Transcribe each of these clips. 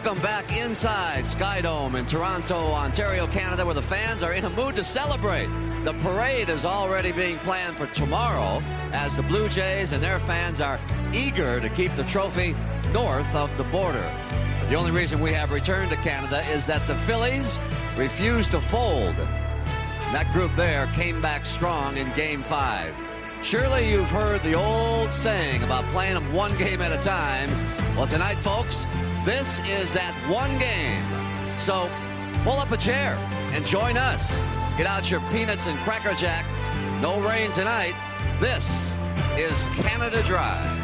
Welcome back inside Skydome in Toronto, Ontario, Canada, where the fans are in a mood to celebrate. The parade is already being planned for tomorrow as the Blue Jays and their fans are eager to keep the trophy north of the border. The only reason we have returned to Canada is that the Phillies refused to fold. That group there came back strong in Game 5. Surely you've heard the old saying about playing them one game at a time. Well, tonight, folks, this is that one game. So pull up a chair and join us. Get out your peanuts and Cracker Jack. No rain tonight. This is Canada Drive.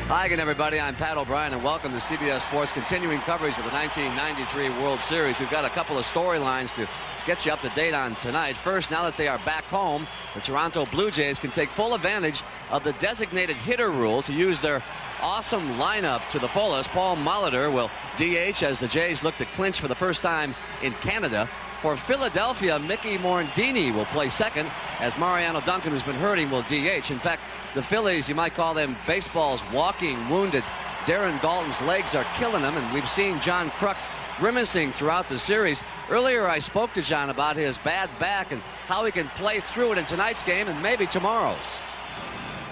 Hi again, everybody. I'm Pat O'Brien, and welcome to CBS Sports' continuing coverage of the 1993 World Series. We've got a couple of storylines to get you up to date on tonight. First, now that they are back home, the Toronto Blue Jays can take full advantage of the designated hitter rule to use their awesome lineup to the fullest. Paul Molitor will DH as the Jays look to clinch for the first time in Canada. For Philadelphia, Mickey Morandini will play second as Mariano Duncan, who's been hurting, will DH. In fact, the Phillies, you might call them baseball's walking wounded. Darren Daulton's legs are killing him, and we've seen John Kruk grimacing throughout the series. Earlier, I spoke to John about his bad back and how he can play through it in tonight's game and maybe tomorrow's.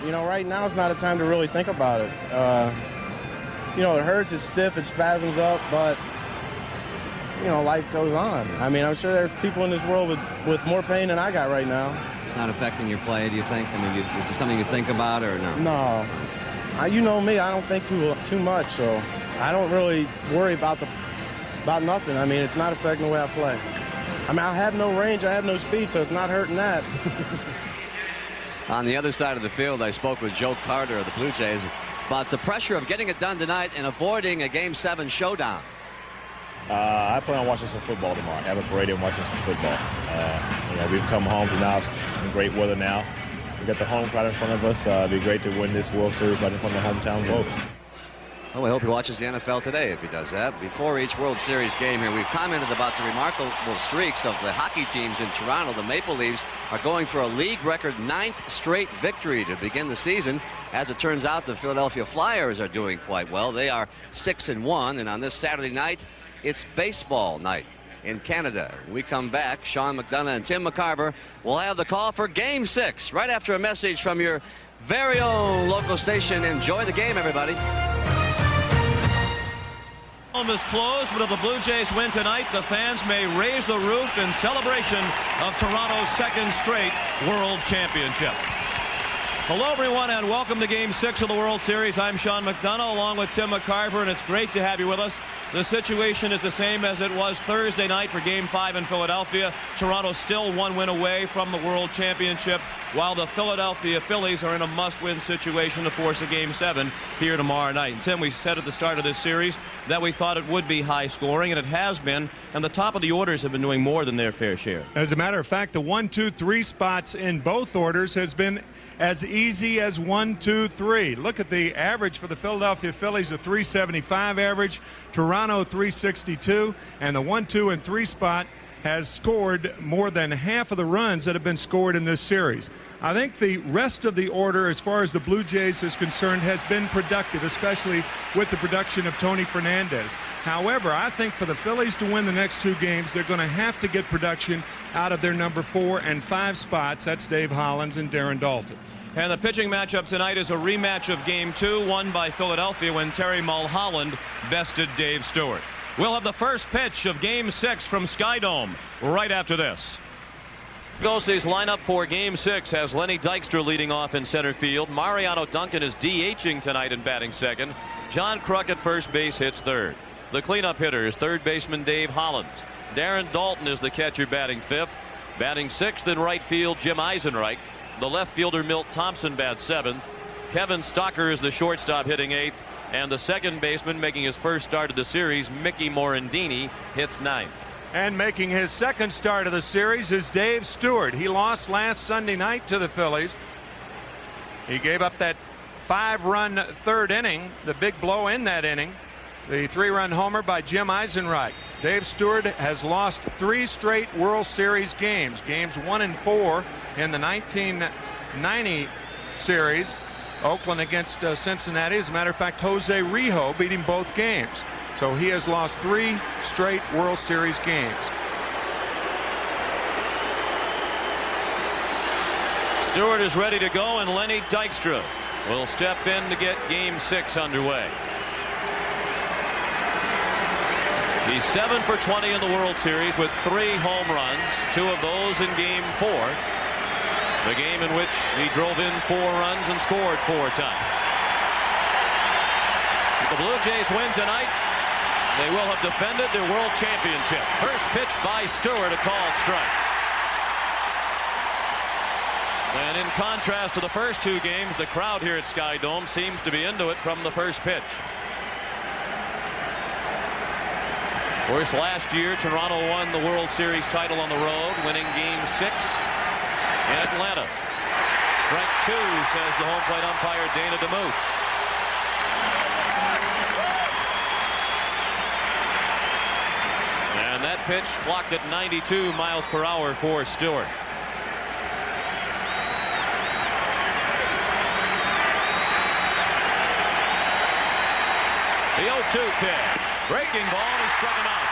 You know, right now it's not a time to really think about it. You know, it hurts, it's stiff, it spasms up, but you know, life goes on. I mean, I'm sure there's people in this world with more pain than I got right now. It's not affecting your play, do you think? I mean, is it something you think about or no? No. You know me, I don't think too much, so I don't really worry about nothing. I mean, it's not affecting the way I play. I mean, I have no range, I have no speed, so it's not hurting that. On the other side of the field, I spoke with Joe Carter of the Blue Jays about the pressure of getting it done tonight and avoiding a Game 7 showdown. I plan on watching some football tomorrow. Have a parade and watching some football. You know, we've come home to now some great weather now. We got the home crowd in front of us. It'd be great to win this World Series right in front of the hometown folks. Well, we hope he watches the NFL today if he does that. Before each World Series game here, we've commented about the remarkable streaks of the hockey teams in Toronto. The Maple Leafs are going for a league record 9th straight victory to begin the season. As it turns out, the Philadelphia Flyers are doing quite well. They are 6-1, and on this Saturday night, it's baseball night in Canada. When we come back, Sean McDonough and Tim McCarver will have the call for Game 6 right after a message from your very own local station. Enjoy the game, everybody. Is closed, but if the Blue Jays win tonight, the fans may raise the roof in celebration of Toronto's second straight World Championship. Hello, everyone, and welcome to Game 6 of the World Series. I'm Sean McDonough along with Tim McCarver, and it's great to have you with us. The situation is the same as it was Thursday night for Game 5 in Philadelphia. Toronto still one win away from the World Championship, while the Philadelphia Phillies are in a must-win situation to force a Game 7 here tomorrow night. And Tim, we said at the start of this series that we thought it would be high scoring, and it has been, and the top of the orders have been doing more than their fair share. As a matter of fact, the 1, 2, 3 spots in both orders has been as easy as 1, 2, 3. Look at the average for the Philadelphia Phillies, a 375 average, Toronto 362, and the 1, 2, and 3 spot has scored more than half of the runs that have been scored in this series. I think the rest of the order, as far as the Blue Jays is concerned, has been productive, especially with the production of Tony Fernandez. However, I think for the Phillies to win the next 2 games, they're going to have to get production out of their number 4 and 5 spots. That's Dave Hollins and Darren Daulton. And the pitching matchup tonight is a rematch of Game 2, won by Philadelphia when Terry Mulholland bested Dave Stewart. We'll have the first pitch of Game 6 from Skydome right after this. Phillies lineup for Game 6 has Lenny Dykstra leading off in center field. Mariano Duncan is DHing tonight and batting second. John Kruk at first base hits third. The cleanup hitter is third baseman Dave Hollins. Darren Daulton is the catcher batting fifth. Batting sixth in right field, Jim Eisenreich. The left fielder, Milt Thompson, bats seventh. Kevin Stocker is the shortstop hitting eighth. And the second baseman making his first start of the series, Mickey Morandini, hits ninth. And making his second start of the series is Dave Stewart. He lost last Sunday night to the Phillies. He gave up that 5-run third inning, the big blow in that inning. The 3-run homer by Jim Eisenreich. Dave Stewart has lost 3 straight World Series games. Games 1 and 4 in the 1990 series. Oakland against Cincinnati. As a matter of fact, Jose Rijo beat him both games. So he has lost 3 straight World Series games. Stewart is ready to go, and Lenny Dykstra will step in to get Game 6 underway. He's 7 for 20 in the World Series with 3 home runs, 2 of those in Game 4. The game in which he drove in 4 runs and scored 4 times. If the Blue Jays win tonight, they will have defended their World Championship. First pitch by Stewart, a called strike. And in contrast to the first 2 games, the crowd here at Sky Dome seems to be into it from the first pitch. Of course, last year, Toronto won the World Series title on the road, winning Game 6 in Atlanta. Strike 2, says the home plate umpire Dana DeMuth. And that pitch clocked at 92 miles per hour for Stewart. The 0-2 pitch. Breaking ball, and he struck him out.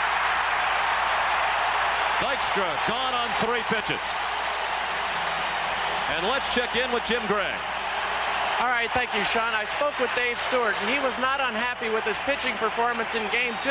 Dykstra gone on 3 pitches. And let's check in with Jim Gray. All right, thank you, Sean. I spoke with Dave Stewart, and he was not unhappy with his pitching performance in Game 2.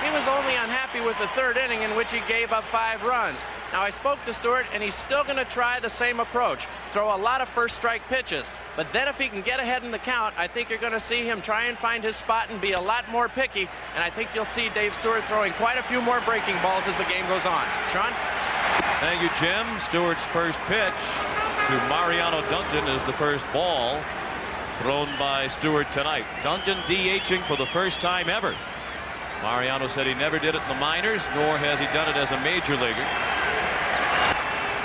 He was only unhappy with the 3rd inning in which he gave up 5 runs. Now, I spoke to Stewart, and he's still going to try the same approach, throw a lot of first strike pitches. But then if he can get ahead in the count, I think you're going to see him try and find his spot and be a lot more picky. And I think you'll see Dave Stewart throwing quite a few more breaking balls as the game goes on. Sean? Thank you, Jim. Stewart's first pitch to Mariano Duncan is the first ball thrown by Stewart tonight. Duncan DHing for the first time ever. Mariano said he never did it in the minors, nor has he done it as a major leaguer.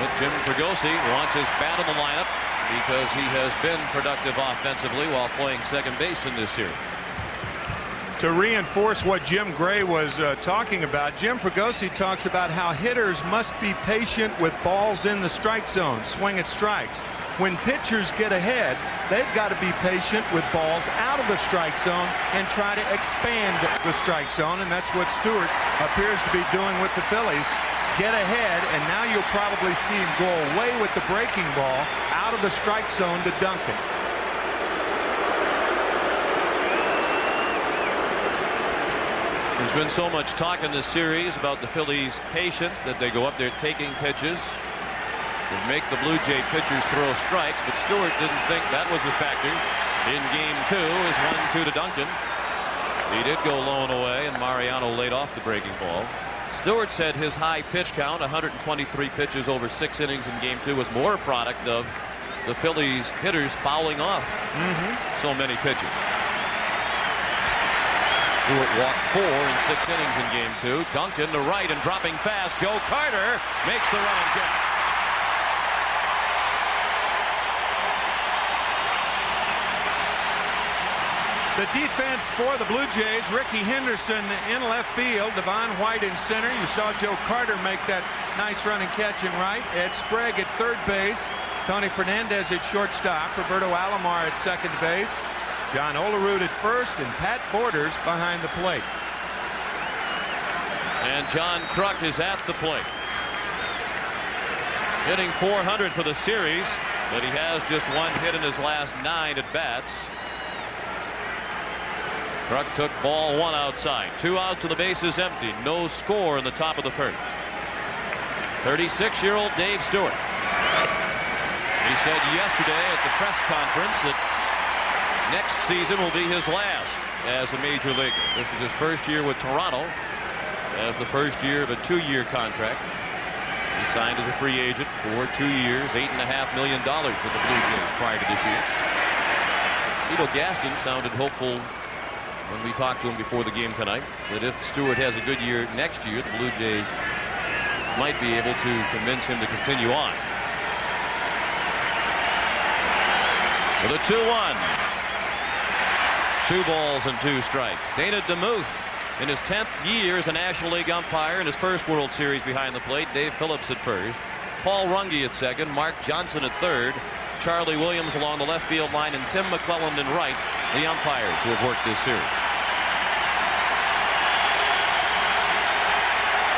But Jim Fregosi wants his bat in the lineup because he has been productive offensively while playing second base in this series. To reinforce what Jim Gray was talking about, Jim Fregosi talks about how hitters must be patient with balls in the strike zone, swing at strikes. When pitchers get ahead, they've got to be patient with balls out of the strike zone and try to expand the strike zone, and that's what Stewart appears to be doing with the Phillies. Get ahead, and now you'll probably see him go away with the breaking ball out of the strike zone to Duncan. There's been so much talk in this series about the Phillies' patience that they go up there taking pitches to make the Blue Jay pitchers throw strikes, but Stewart didn't think that was a factor in Game 2 as 1-2 to Duncan. He did go low and away, and Mariano laid off the breaking ball. Stewart said his high pitch count, 123 pitches over 6 innings in Game 2, was more a product of the Phillies hitters fouling off so many pitches. Stewart walked 4 in 6 innings in Game 2. Duncan to right and dropping fast. Joe Carter makes the running catch. The defense for the Blue Jays, Ricky Henderson in left field, Devon White in center. You saw Joe Carter make that nice running catch in right. Ed Sprague at third base. Tony Fernandez at shortstop. Roberto Alomar at second base. John Olerud at first, and Pat Borders behind the plate. And John Kruk is at the plate. Hitting .400 for the series, but he has just 1 hit in his last 9 at bats. Kruk took ball 1 outside. 2 outs and the base is empty. No score in the top of the first. 36-year-old Dave Stewart. He said yesterday at the press conference that next season will be his last as a major leaguer. This is his first year with Toronto as the first year of a 2-year contract. He signed as a free agent for 2 years, $8.5 million with the Blue Jays prior to this year. Cito Gaston sounded hopeful when we talked to him before the game tonight that if Stewart has a good year next year, the Blue Jays might be able to convince him to continue on. With a 2-1. 2 balls and 2 strikes. Dana DeMuth in his 10th year as a National League umpire in his first World Series behind the plate. Dave Phillips at first. Paul Runge at second. Mark Johnson at third. Charlie Williams along the left field line, and Tim McClelland in right, the umpires who have worked this series.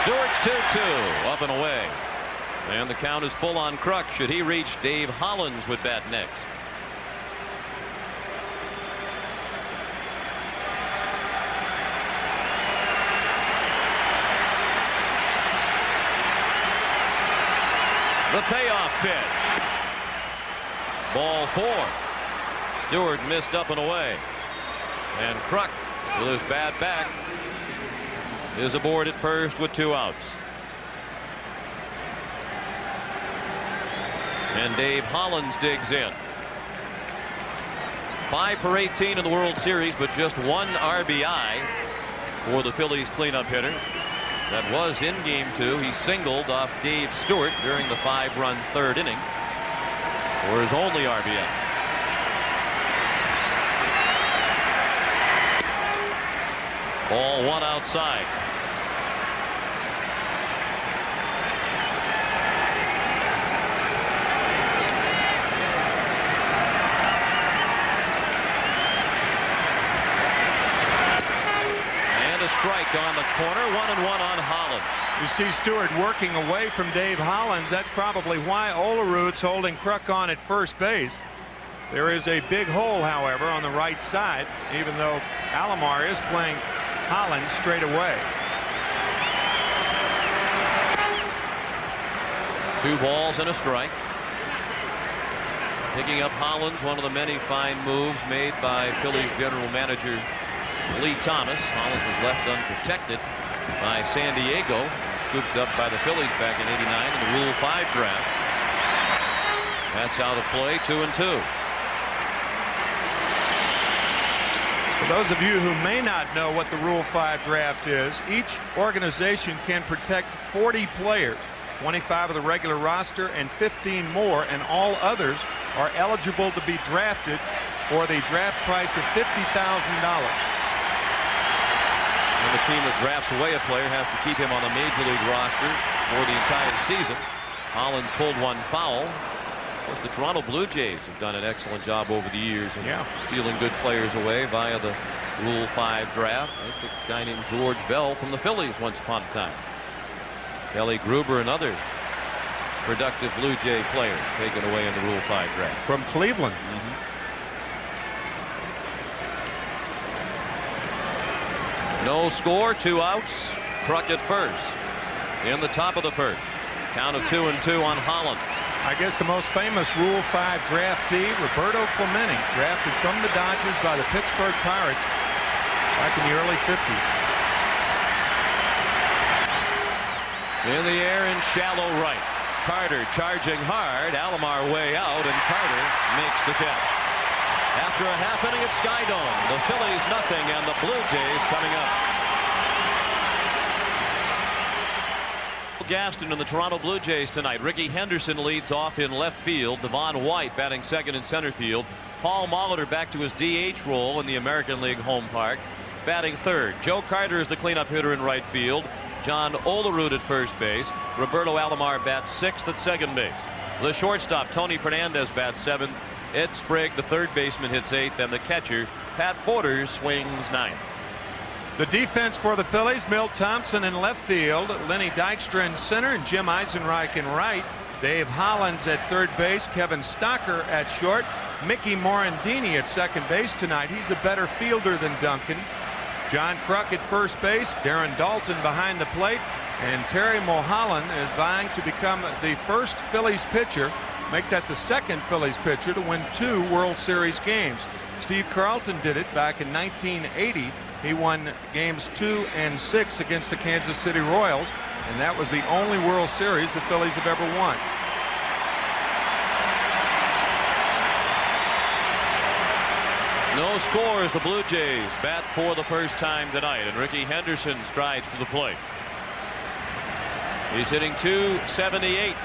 Stewart's 2-2, up and away. And the count is full on Kruk. Should he reach Dave Hollins would bat next. The payoff pitch. Ball 4. Stewart missed up and away. And Kruk, with his bad back, is aboard at first with 2 outs. And Dave Hollins digs in. 5 for 18 in the World Series, but just 1 RBI for the Phillies cleanup hitter. That was in game 2. He singled off Dave Stewart during the 5-run 3rd inning for his only RBI. Ball 1 outside. Strike on the corner. 1-1 on Hollins. You see Stewart working away from Dave Hollins. That's probably why Olerud's holding Kruk on at first base. There is a big hole, however, on the right side, even though Alomar is playing Hollins straight away. 2 balls and a strike. Picking up Hollins, one of the many fine moves made by Phillies general manager Lee Thomas. Hollins was left unprotected by San Diego, scooped up by the Phillies back in '89 in the Rule 5 draft. That's out of play. 2-2. For those of you who may not know what the Rule 5 draft is, each organization can protect 40 players, 25 of the regular roster and 15 more, and all others are eligible to be drafted for the draft price of $50,000. And the team that drafts away a player has to keep him on the major league roster for the entire season. Hollins pulled 1 foul. Of course, the Toronto Blue Jays have done an excellent job over the years of stealing good players away via the Rule 5 draft. They took a guy named George Bell from the Phillies once upon a time. Kelly Gruber, another productive Blue Jay player, taken away in the Rule 5 draft. From Cleveland. No score, 2 outs. Kruk at first. In the top of the first. Count of 2-2 on Hollins. I guess the most famous Rule 5 draftee, Roberto Clemente, drafted from the Dodgers by the Pittsburgh Pirates back in the early 50s. In the air in shallow right. Carter charging hard. Alomar way out, and Carter makes the catch. After a half inning at Skydome, the Phillies nothing and the Blue Jays coming up. Gaston and the Toronto Blue Jays tonight. Ricky Henderson leads off in left field. Devon White batting second in center field. Paul Molitor back to his DH role in the American League home park, batting third. Joe Carter is the cleanup hitter in right field. John Olerud at first base. Roberto Alomar bats 6th at second base. The shortstop Tony Fernandez bats 7th. Ed Sprague, the third baseman, hits 8th, and the catcher Pat Borders swings 9th. The defense for the Phillies: Milt Thompson in left field, Lenny Dykstra in center, and Jim Eisenreich in right. Dave Hollins at third base, Kevin Stocker at short, Mickey Morandini at second base tonight. He's a better fielder than Duncan. John Kruk at first base, Darren Dalton behind the plate, and Terry Mulholland is vying to become the first Phillies pitcher, make that the second Phillies pitcher to win 2 World Series games. Steve Carlton did it back in 1980. He won games 2 and 6 against the Kansas City Royals, and that was the only World Series the Phillies have ever won. No scores. The Blue Jays bat for the first time tonight, and Ricky Henderson strides to the plate. He's hitting .278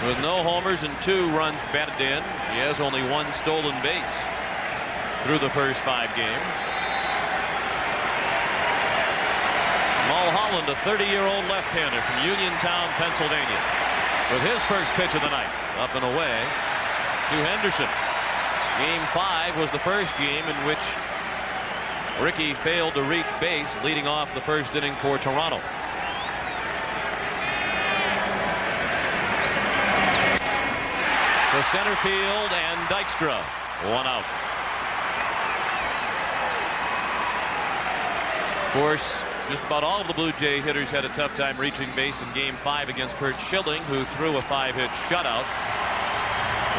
with no homers and 2 runs batted in. He has only 1 stolen base through the first 5 games. Mulholland, a 30-year-old left-hander from Uniontown, Pennsylvania. with his first pitch of the night. Up and away to Henderson. Game 5 was the first game in which Rickey failed to reach base, leading off the first inning for Toronto. To center field, and Dykstra, 1 out. Of course, just about all of the Blue Jay hitters had a tough time reaching base in Game 5 against Curt Schilling, who threw a 5-hit shutout.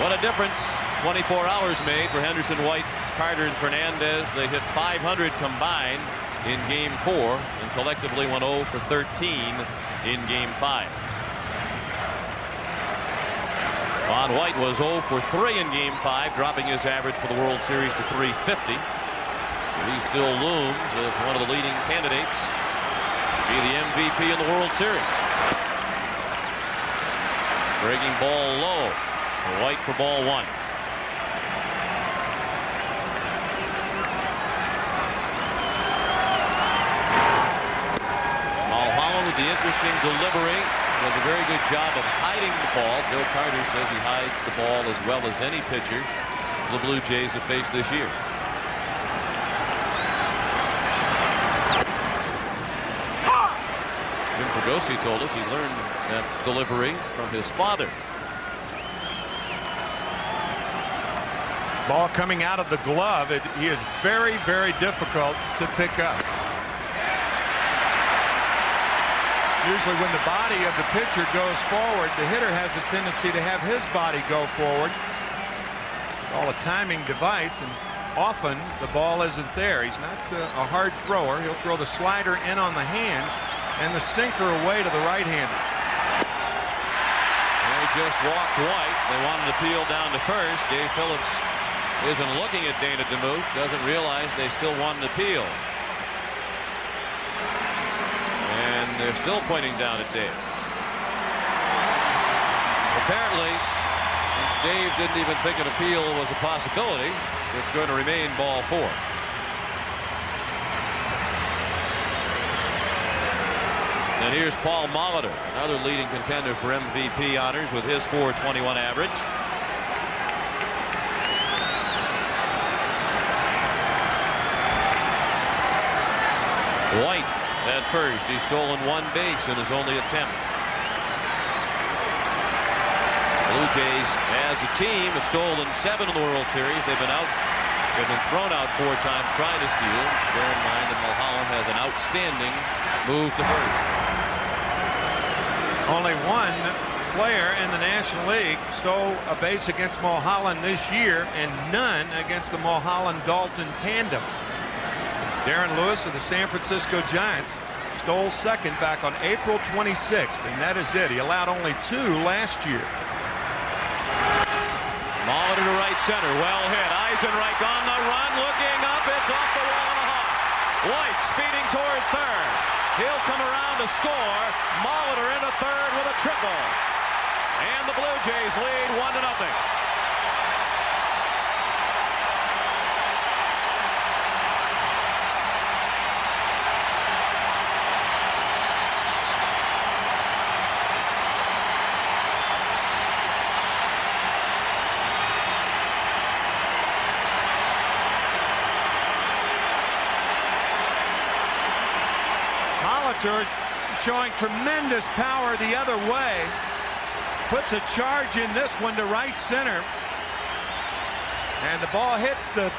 What a difference 24 hours made for Henderson, White, Carter, and Fernandez. They hit .500 combined in Game 4 and collectively went 0 for 13 in Game 5. Ron White was 0 for 3 in Game 5, dropping his average for the World Series to .350. He still looms as one of the leading candidates to be the MVP in the World Series. Breaking ball low to White for ball 1. Mulholland with the interesting delivery. Does a very good job of hiding the ball. Joe Carter says he hides the ball as well as any pitcher the Blue Jays have faced this year. Jim Fregosi told us he learned that delivery from his father. Ball coming out of the glove. He is very, very difficult to pick up. Usually when the body of the pitcher goes forward, the hitter has a tendency to have his body go forward. It's all a timing device, and often the ball isn't there. He's not a hard thrower. He'll throw the slider in on the hands and the sinker away to the right-handers. They just walked White. They wanted to peel down to first. Dave Phillips isn't looking at Dana DeMuth, doesn't realize they still wanted to peel. And they're still pointing down at Dave. Apparently, since Dave didn't even think an appeal was a possibility, it's going to remain ball 4. And here's Paul Molitor, another leading contender for MVP honors with his .421 average. White at first. He's stolen 1 base in his only attempt. Blue Jays as a team have stolen 7 in the World Series. They've been thrown out 4 times trying to steal. Bear in mind that Mulholland has an outstanding move to first. Only 1 player in the National League stole a base against Mulholland this year, and none against the Mulholland-Dalton tandem. Darren Lewis of the San Francisco Giants stole second back on April 26th, and that is it. He allowed only 2 last year. Molitor to right center, well hit. Eisenreich on the run, looking up. It's off the wall and a hop. White speeding toward third. He'll come around to score. Molitor into third with a triple, and the Blue Jays lead 1-0. Showing tremendous power the other way. Puts a charge in this one to right center. And the ball hits the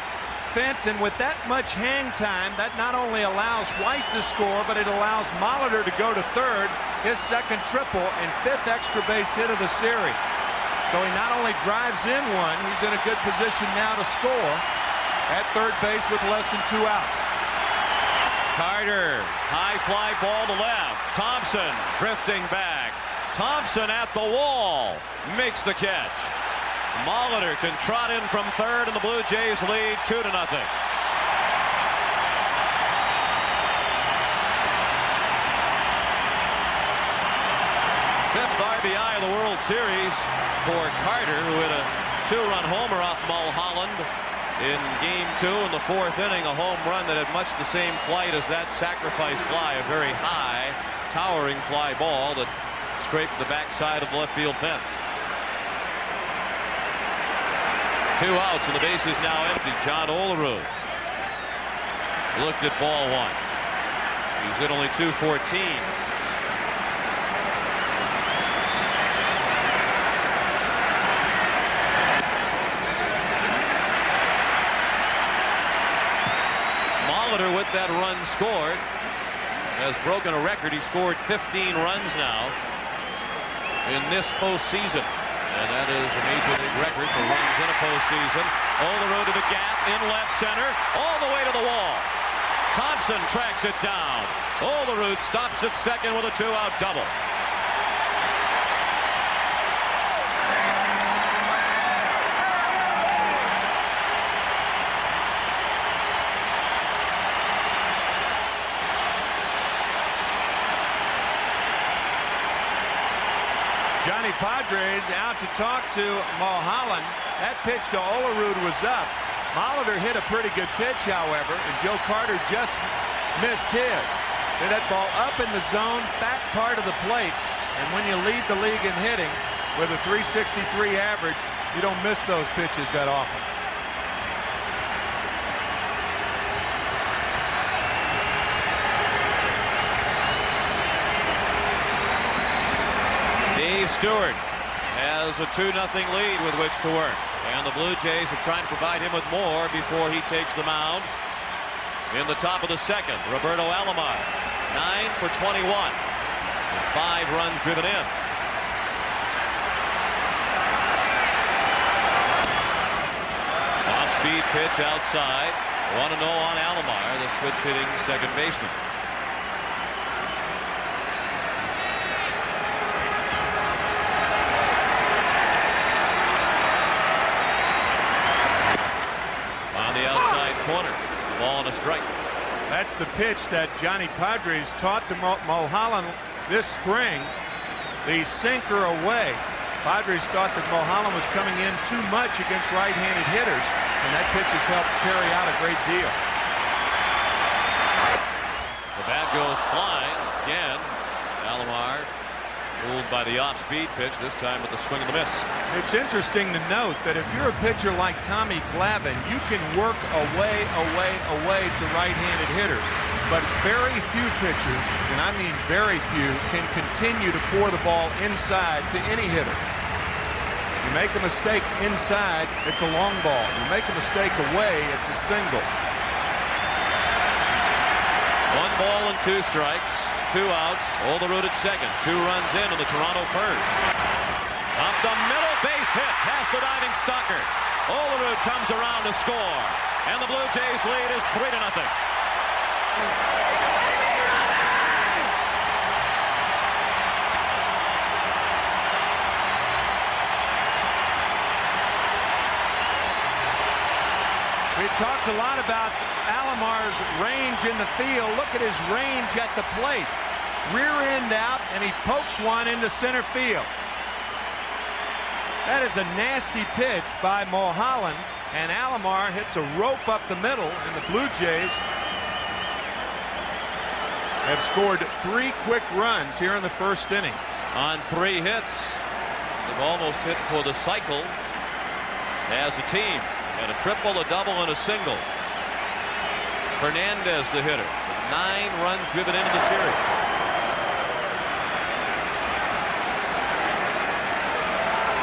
fence, and with that much hang time, that not only allows White to score, but it allows Molitor to go to third, his second triple and 5th extra base hit of the series. So he not only drives in 1, he's in a good position now to score at third base with less than 2 outs. Carter, high fly ball to left. Thompson drifting back. Thompson at the wall, makes the catch. Molitor can trot in from third, and the Blue Jays lead 2-0. 5th RBI of the World Series for Carter, who hit a 2-run homer off Mulholland in Game 2 in the 4th inning, a home run that had much the same flight as that sacrifice fly, a very high, towering fly ball that scraped the backside of the left field fence. 2 outs and the base is now empty. John Olerud looked at ball 1. He's at only 214. Molitor with that run scored has broken a record. He scored 15 runs now in this postseason. And that is a major league record for runs in a postseason. Olerud to the gap in left center, all the way to the wall. Thompson tracks it down. Olerud stops at second with a 2-out double. Johnny Padres out to talk to Mulholland. That pitch to Olerud was up. Molitor hit a pretty good pitch, however, and Joe Carter just missed his. Hit that ball up in the zone, back part of the plate. And when you lead the league in hitting with a .363 average, you don't miss those pitches that often. Dave Stewart has a 2-0 lead with which to work. And the Blue Jays are trying to provide him with more before he takes the mound. In the top of the second, Roberto Alomar, 9 for 21, with 5 runs driven in. Off-speed pitch outside. 1-0 on Alomar, the switch-hitting second baseman. Corner, ball and a strike. That's the pitch that Johnny Padres taught to Mulholland this spring. The sinker away. Padres thought that Mulholland was coming in too much against right-handed hitters, and that pitch has helped Terry out a great deal. The bat goes flying again. Alomar fooled by the off-speed pitch, this time with the swing and the miss. It's interesting to note that if you're a pitcher like Tommy Glavine, you can work away to right-handed hitters. But very few pitchers, and I mean very few, can continue to pour the ball inside to any hitter. You make a mistake inside, it's a long ball. You make a mistake away, it's a single. 1 ball and 2 strikes. 2 outs. Olerud at second. 2 runs in the Toronto first. Up the middle, base hit past the diving Stocker. Olerud comes around to score, and the Blue Jays lead is 3-0. We talked a lot about Alomar's range in the field. Look at his range at the plate. Rear end out, and he pokes one into center field. That is a nasty pitch by Mulholland, and Alomar hits a rope up the middle, and the Blue Jays have scored 3 quick runs here in the first inning. On 3 hits, they've almost hit for the cycle as a team. And a triple, a double, and a single. Fernandez, the hitter, with 9 runs driven into the series.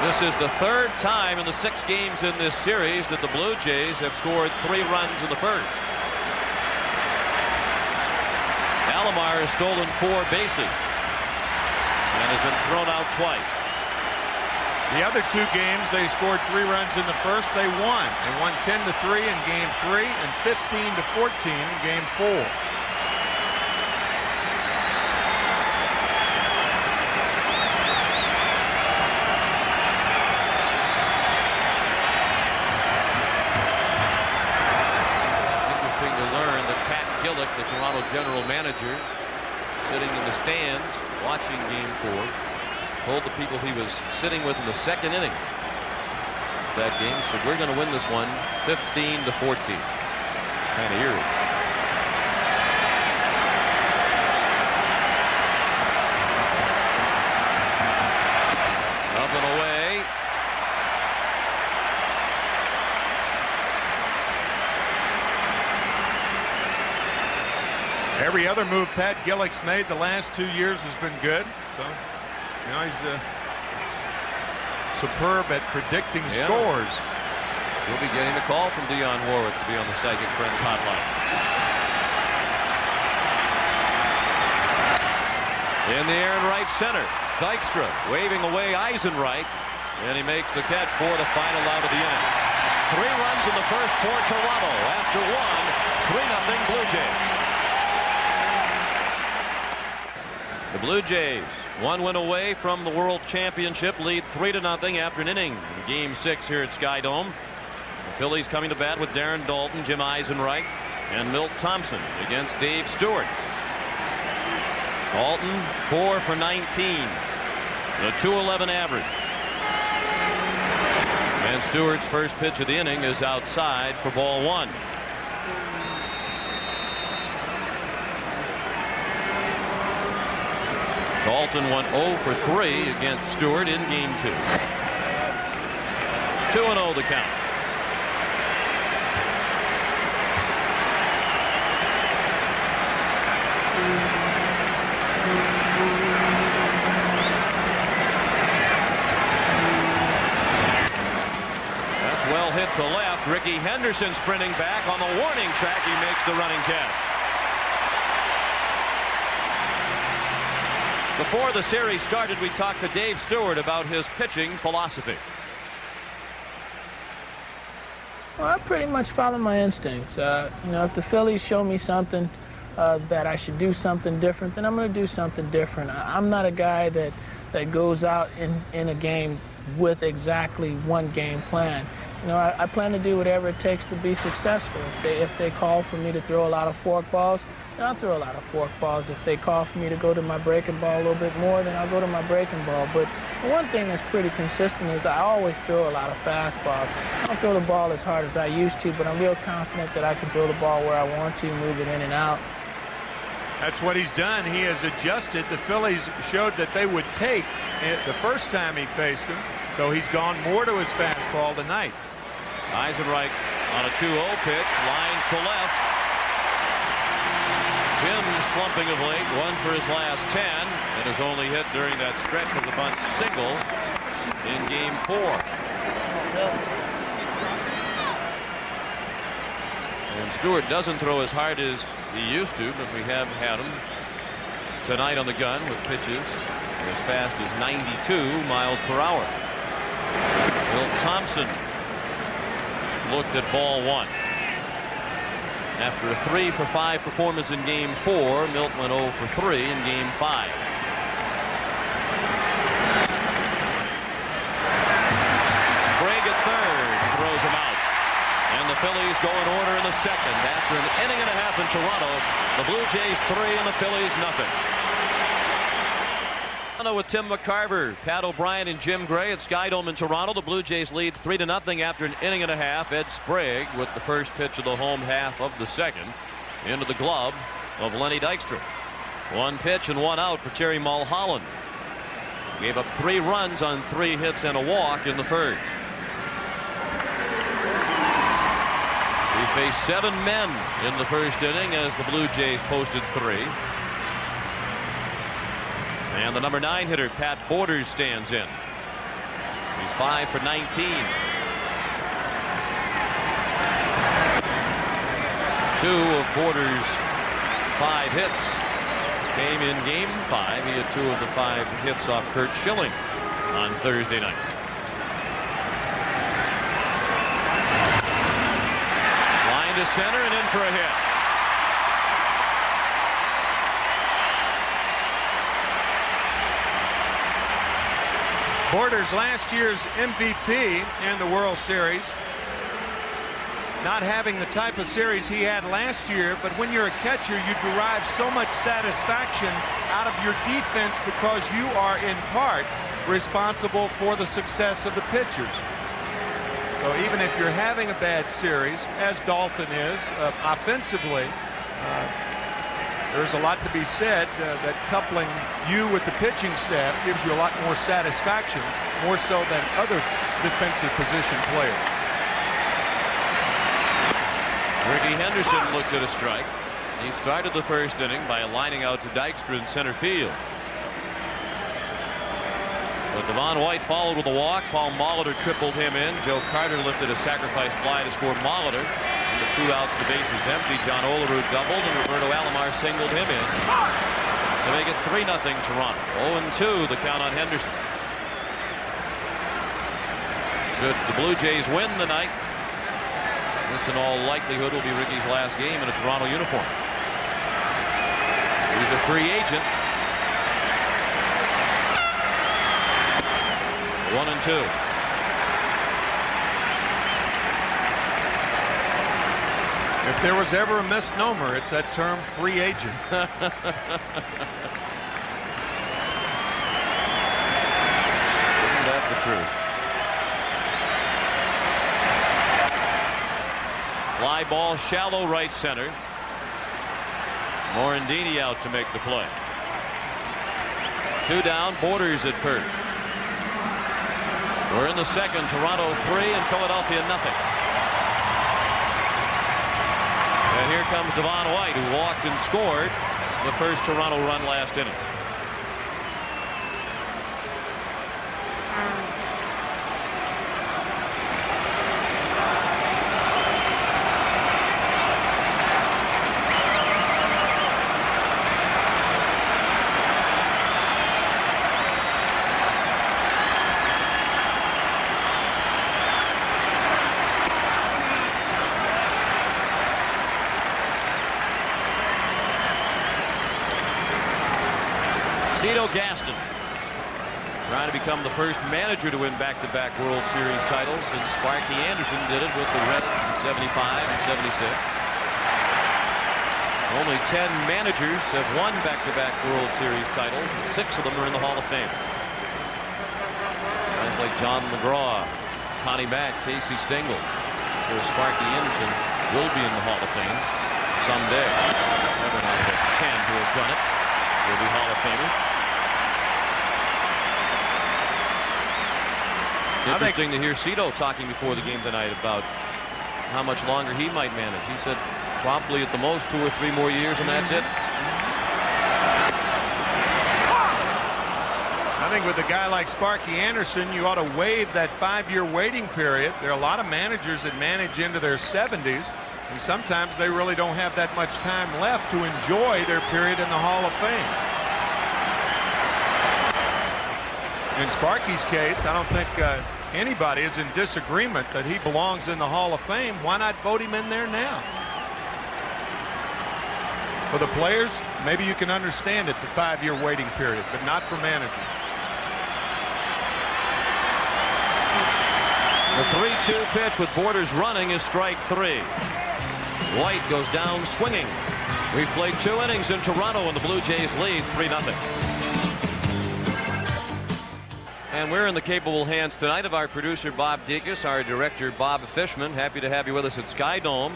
This is the 3rd time in the 6 games in this series that the Blue Jays have scored 3 runs in the first. Alomar has stolen 4 bases and has been thrown out twice. The other 2 games, they scored 3 runs in the first. They won. They won 10-3 in Game 3 and 15-14 in Game 4. Interesting to learn that Pat Gillick, the Toronto general manager, sitting in the stands watching Game 4, told the people he was sitting with in the 2nd inning of that game, so we're going to win this one 15-14. Kind of eerie. other move Pat Gillick's made the last 2 years has been good. So, he's superb at predicting scores. We'll be getting a call from Dionne Warwick to be on the Psychic Friends hotline. In the air in right center, Dykstra waving away Eisenreich, and he makes the catch for the final out of the inning. 3 runs in the first for Toronto. After 1, 3-0 Blue Jays. The Blue Jays, 1 win away from the World Championship, lead 3-0 after an inning in Game 6 here at Sky Dome. The Phillies coming to bat with Darren Daulton, Jim Eisenreich, and Milt Thompson against Dave Stewart. Daulton 4 for 19, a .211 average. And Stewart's first pitch of the inning is outside for ball 1. Daulton went 0 for 3 against Stewart in Game 2. 2-0 the count. That's well hit to left. Ricky Henderson sprinting back on the warning track. He makes the running catch. Before the series started, we talked to Dave Stewart about his pitching philosophy. Well, I pretty much follow my instincts. If the Phillies show me something that I should do something different, then I'm going to do something different. I'm not a guy that goes out in a game with exactly one game plan. I plan to do whatever it takes to be successful. If they call for me to throw a lot of fork balls, then I'll throw a lot of fork balls. If they call for me to go to my breaking ball a little bit more, then I'll go to my breaking ball. But the one thing that's pretty consistent is I always throw a lot of fastballs. I don't throw the ball as hard as I used to, but I'm real confident that I can throw the ball where I want to, move it in and out. That's what he's done. He has adjusted. The Phillies showed that they would take it the first time he faced them, so he's gone more to his fastball tonight. Eisenreich on a 2-0 pitch, lines to left. Jim slumping of late, 1 for his last 10, and his only hit during that stretch of the bunt single in Game 4. And Stewart doesn't throw as hard as he used to, but we have had him tonight on the gun with pitches as fast as 92 miles per hour. Milt Thompson looked at ball 1. After a 3 for 5 performance in Game 4, Milt went 0 for 3 in Game 5. Sprague at third, throws him out. And the Phillies go in order in the second. After an inning and a half in Toronto, the Blue Jays 3 and the Phillies nothing. With Tim McCarver, Pat O'Brien, and Jim Gray at Sky Dome in Toronto. The Blue Jays lead 3-0 after an inning and a half. Ed Sprague with the first pitch of the home half of the second into the glove of Lenny Dykstra. 1 pitch and 1 out for Terry Mulholland. Gave up 3 runs on 3 hits and a walk in the first. He faced 7 men in the first inning as the Blue Jays posted 3. And the number 9 hitter, Pat Borders, stands in. He's 5 for 19. 2 of Borders' 5 hits came in Game 5. He had 2 of the 5 hits off Curt Schilling on Thursday night. Line to center and in for a hit. Borders, last year's MVP in the World Series. Not having the type of series he had last year, but when you're a catcher, you derive so much satisfaction out of your defense because you are in part responsible for the success of the pitchers. So even if you're having a bad series, as Daulton is, offensively, there's a lot to be said that coupling you with the pitching staff gives you a lot more satisfaction, more so than other defensive position players. Ricky Henderson looked at a strike, He started the first inning by lining out to Dykstra in center field. But Devon White followed with a walk. Paul Molitor tripled him in. Joe Carter lifted a sacrifice fly to score Molitor. And the 2 outs, the bases empty. John Olerud doubled, and Roberto Alomar singled him in to make it 3-0 Toronto. 0-2 the count on Henderson. Should the Blue Jays win tonight, this in all likelihood will be Ricky's last game in a Toronto uniform. He's a free agent. 1-2. If there was ever a misnomer, it's that term free agent. Isn't that the truth? Fly ball shallow right center. Morandini out to make the play. 2 down, Borders at first. We're in the second. Toronto 3 and Philadelphia nothing. And here comes Devon White, who walked and scored the first Toronto run last inning. Gaston trying to become the first manager to win back-to-back World Series titles since Sparky Anderson did it with the Reds in '75 and '76. Only 10 managers have won back-to-back World Series titles, and 6 of them are in the Hall of Fame. Guys like John McGraw, Connie Mack, Casey Stengel. For Sparky Anderson will be in the Hall of Fame someday. Never not the 10 who have done it will be Hall of Famers. Interesting to hear Cito talking before the game tonight about how much longer he might manage. He said probably at the most 2 or 3 more years, and that's it. I think with a guy like Sparky Anderson, you ought to waive that 5-year waiting period. There are a lot of managers that manage into their 70s, and sometimes they really don't have that much time left to enjoy their period in the Hall of Fame. In Sparky's case, I don't think anybody is in disagreement that he belongs in the Hall of Fame. Why not vote him in there now? For the players, maybe you can understand it, the 5-year waiting period, but not for managers. The 3-2 pitch with Borders running is strike 3. White goes down swinging. We've played 2 innings in Toronto, and the Blue Jays lead 3-0. And we're in the capable hands tonight of our producer Bob Dekas, our director Bob Fishman. Happy to have you with us at Sky Dome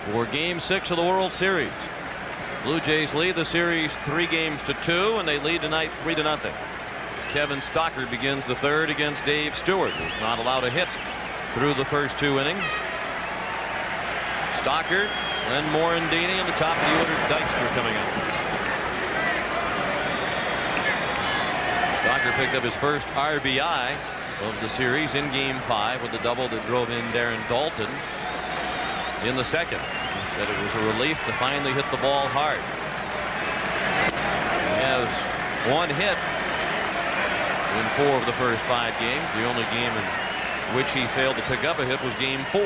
for Game 6 of the World Series. Blue Jays lead the series 3-2, and they lead tonight 3-0. As Kevin Stocker begins the third against Dave Stewart, who's not allowed a hit through the first 2 innings. Stocker, then Morandini, and the top of the order Dykstra coming up. Stocker picked up his first RBI of the series in Game 5 with the double that drove in Darren Dalton in the second. He said it was a relief to finally hit the ball hard. He has 1 hit in 4 of the first 5 games. The only game in which he failed to pick up a hit was Game 4.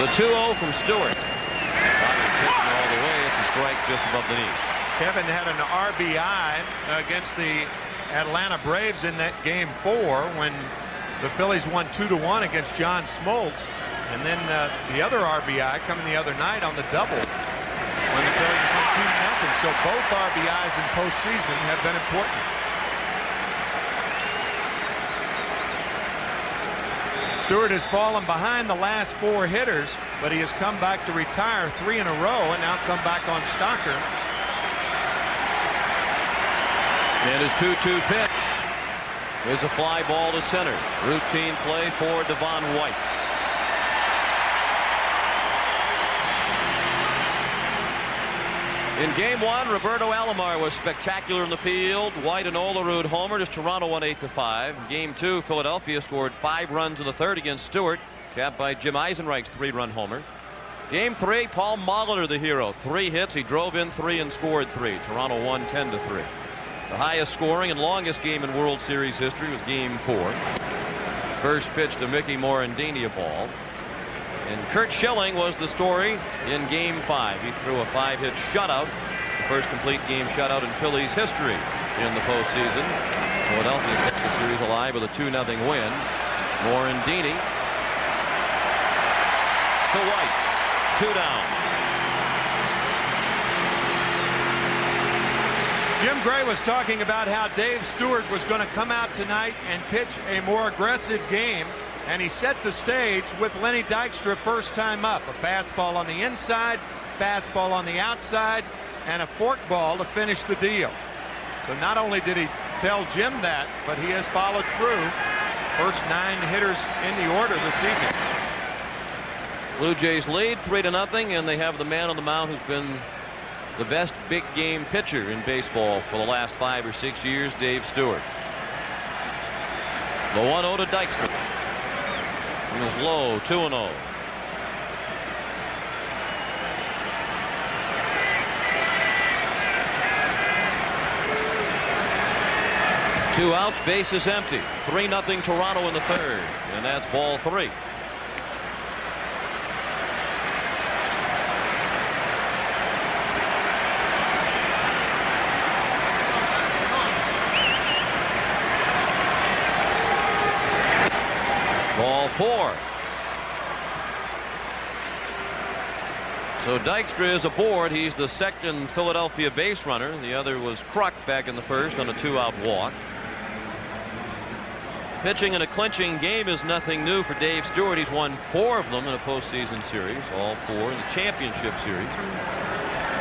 The 2-0 from Stewart. All the way. It's a strike just above the knees. Kevin had an RBI against the Atlanta Braves in that Game 4 when the Phillies won 2-1 against John Smoltz, and then the other RBI coming the other night on the double when the Phillies won 2-0. So both RBIs in postseason have been important. Stewart has fallen behind the last 4 hitters, but he has come back to retire 3 in a row and now come back on Stocker. And his 2-2 pitch is a fly ball to center. Routine play for Devon White. In game one, Roberto Alomar was spectacular in the field. White and Olerud homered as Toronto won 8-5. In game two, Philadelphia scored 5 runs in the third against Stewart, capped by Jim Eisenreich's 3-run homer. Game three, Paul Molitor the hero. 3 hits. He drove in 3 and scored 3. Toronto won 10-3. The highest scoring and longest game in World Series history was game 4. First pitch to Mickey Morandini, a ball. And Curt Schilling was the story in game 5. He threw a 5-hit shutout, the first complete game shutout in Phillies history in the postseason. Philadelphia kept the series alive with a 2-0 win. Morandini to White, 2 down. Jim Gray was talking about how Dave Stewart was going to come out tonight and pitch a more aggressive game, and he set the stage with Lenny Dykstra first time up. A fastball on the inside, fastball on the outside, and a forkball to finish the deal. So not only did he tell Jim that, but he has followed through. First 9 hitters in the order this evening. Blue Jays lead 3-0, and they have the man on the mound who's been the best big game pitcher in baseball for the last 5 or 6 years, Dave Stewart. The 1-0 to Dykstra. It was low, 2-0. Two outs, bases empty. 3-0 Toronto in the third, and that's ball 3. Ball 4. So Dykstra is aboard. He's the second Philadelphia base runner. The other was Kruk back in the first on a 2-out walk. Pitching in a clinching game is nothing new for Dave Stewart. He's won 4 of them in a postseason series, all 4 in the championship series.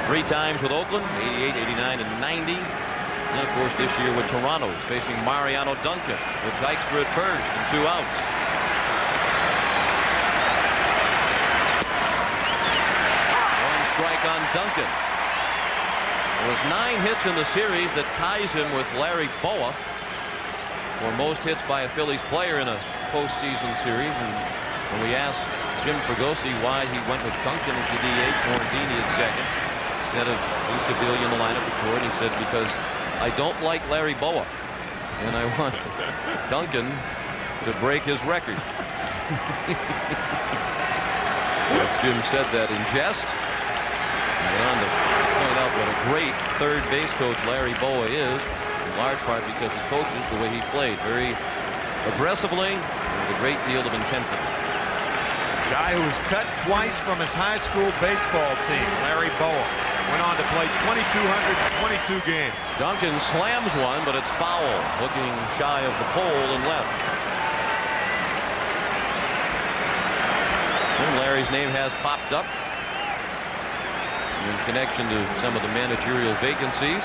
3 times with Oakland, 88, 89, and 90. And of course this year with Toronto, he's facing Mariano Duncan with Dykstra at first and 2 outs. Strike on Duncan. It was 9 hits in the series that ties him with Larry Bowa for most hits by a Phillies player in a postseason series. And when we asked Jim Fregosi why he went with Duncan as the DH, Morandini at second instead of Incaviglia in the lineup with Jordan, he said, because I don't like Larry Bowa and I want Duncan to break his record. Jim said that in jest. He went on to point out what a great third base coach Larry Bowa is, in large part because he coaches the way he played, very aggressively and with a great deal of intensity. Guy who was cut twice from his high school baseball team, Larry Bowa, went on to play 2,222 games. Duncan slams one, but it's foul, looking shy of the pole and left. And Larry's name has popped up in connection to some of the managerial vacancies,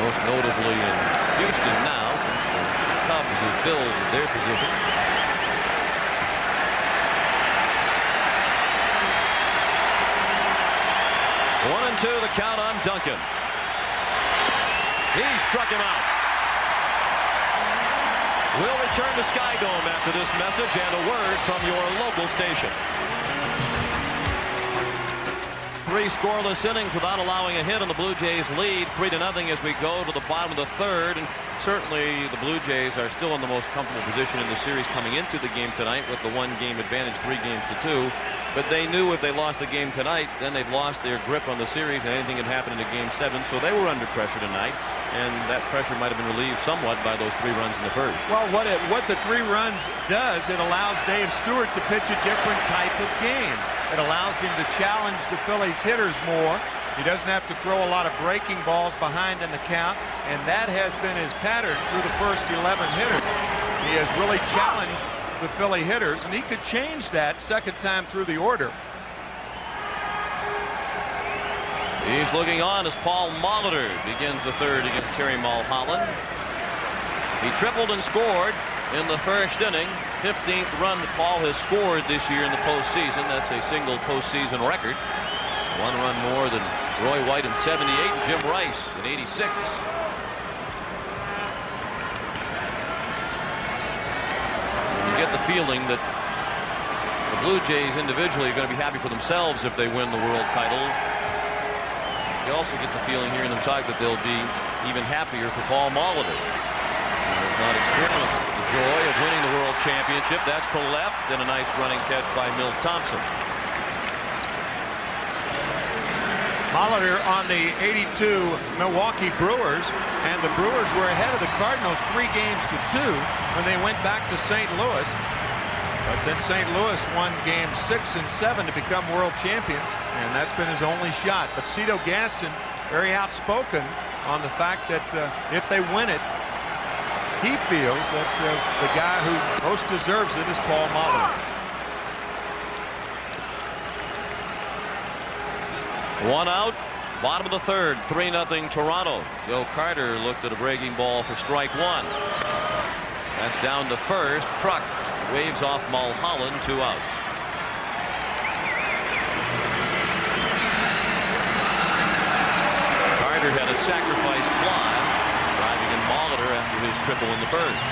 most notably in Houston now, since the Cubs have filled their position. One and 2, the count on Duncan. He struck him out. We'll return to Sky Dome after this message and a word from your local station. 3 scoreless innings without allowing a hit, and the Blue Jays lead 3-0 as we go to the bottom of the third. And certainly the Blue Jays are still in the most comfortable position in the series coming into the game tonight with the 1-game advantage, 3-2. But they knew if they lost the game tonight, then they've lost their grip on the series, and anything can happen into game 7. So they were under pressure tonight, and that pressure might have been relieved somewhat by those 3 runs in the first. Well, what the 3 runs does, it allows Dave Stewart to pitch a different type of game. It allows him to challenge the Phillies hitters more. He doesn't have to throw a lot of breaking balls behind in the count, and that has been his pattern through the first 11 hitters. He has really challenged the Philly hitters, and he could change that second time through the order. He's looking on as Paul Molitor begins the third against Terry Mulholland. He tripled and scored in the first inning. 15th run that Paul has scored this year in the postseason. That's a single postseason record. 1 run more than Roy White in '78 and Jim Rice in '86. You get the feeling that the Blue Jays individually are going to be happy for themselves if they win the world title. You also get the feeling hearing them talk that they'll be even happier for Paul Molitor. He has not experienced the joy of winning the world championship. That's to left, and a nice running catch by Milt Thompson. Molitor on the '82 Milwaukee Brewers, and the Brewers were ahead of the Cardinals 3-2 when they went back to St. Louis. But then St. Louis won games 6 and 7 to become world champions, and that's been his only shot. But Cito Gaston, very outspoken on the fact that if they win it, he feels that the guy who most deserves it is Paul Molitor. 1 out, bottom of the third, 3-0 Toronto. Joe Carter looked at a breaking ball for strike 1. That's down to first. Kruk waves off Mulholland, 2 outs. Carter had a sacrifice fly, driving in Molitor after his triple in the first.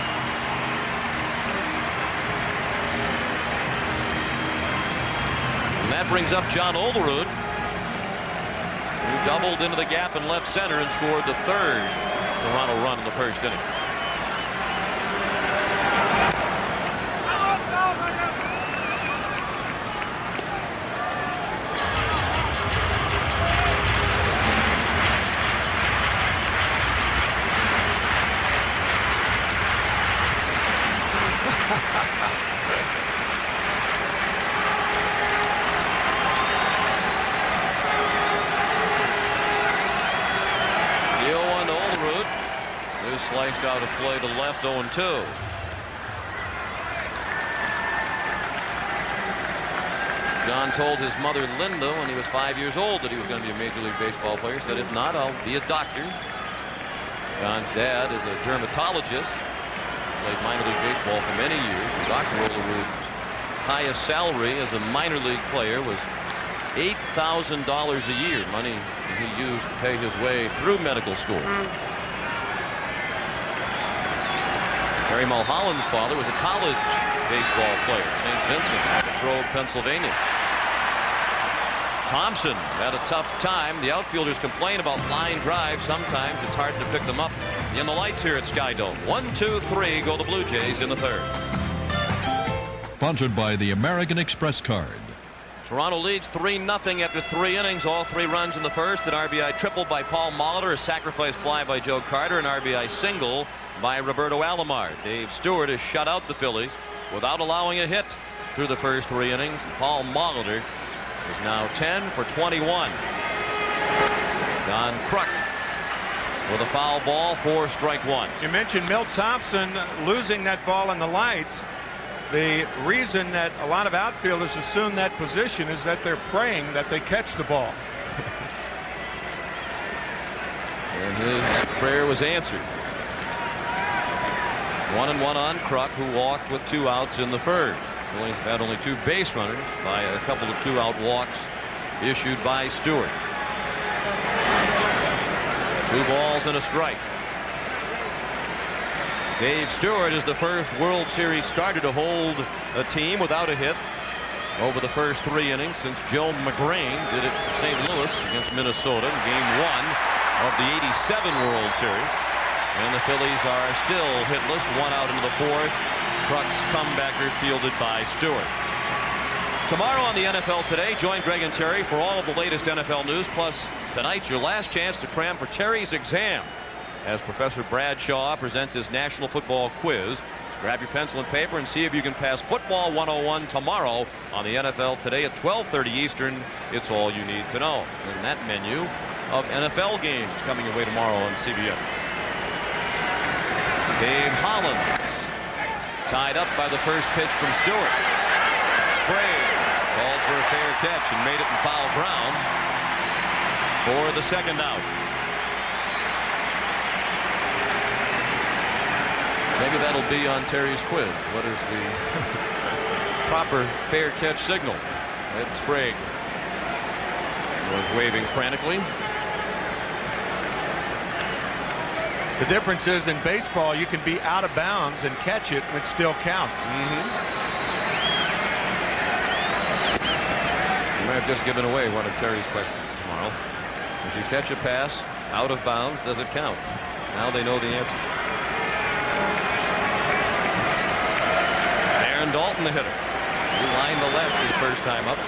And that brings up John Olerud, who doubled into the gap in left center and scored the 3rd Toronto run in the first inning. Sliced out of play to left, 0-2. John told his mother Linda when he was 5 years old that he was going to be a Major League Baseball player. He said, if not, I'll be a doctor. John's dad is a dermatologist. Played minor league baseball for many years. And Dr. Olerud's highest salary as a minor league player was $8,000 a year, money he used to pay his way through medical school. Terry Mulholland's father was a college baseball player, St. Vincent's, Latrobe, Pennsylvania. Thompson had a tough time. The outfielders complain about line drives. Sometimes it's hard to pick them up in the lights here at Skydome. 1-2-3 go the Blue Jays in the 3rd. Sponsored by the American Express card. Toronto leads 3-0 after 3 innings. All 3 runs in the first. An RBI triple by Paul Molitor, a sacrifice fly by Joe Carter, an RBI single by Roberto Alomar. Dave Stewart has shut out the Phillies without allowing a hit through the first 3 innings. Paul Molitor is now 10 for 21. John Kruk with a foul ball for strike 1. You mentioned Milt Thompson losing that ball in the lights. The reason that a lot of outfielders assume that position is that they're praying that they catch the ball. And his prayer was answered. 1-1 on Kruk, who walked with 2 outs in the first. Phillies have had only 2 base runners by a couple of 2-out walks issued by Stewart. 2 balls and a strike. Dave Stewart is the first World Series starter to hold a team without a hit over the first 3 innings since Joe McGrain did it for St. Louis against Minnesota in Game 1 of the '87 World Series. And the Phillies are still hitless, 1 out into the 4th. Kruk's comebacker fielded by Stewart. Tomorrow on the NFL Today, join Greg and Terry for all of the latest NFL news. Plus, tonight's your last chance to cram for Terry's exam as Professor Bradshaw presents his National Football Quiz. So grab your pencil and paper and see if you can pass Football 101 tomorrow on the NFL Today at 12:30 Eastern. It's all you need to know. And that menu of NFL games coming your way tomorrow on CBS. Dave Hollins tied up by the first pitch from Stewart. Sprayed, called for a fair catch and made it in foul ground for the 2nd out. Maybe that'll be on Terry's quiz. What is the proper fair catch signal? Ed Sprague was waving frantically. The difference is in baseball, you can be out of bounds and catch it, and it still counts. You might have just given away one of Terry's questions tomorrow. If you catch a pass out of bounds, does it count? Now they know the answer. Aaron Dalton, the hitter. He lined the left his first time up.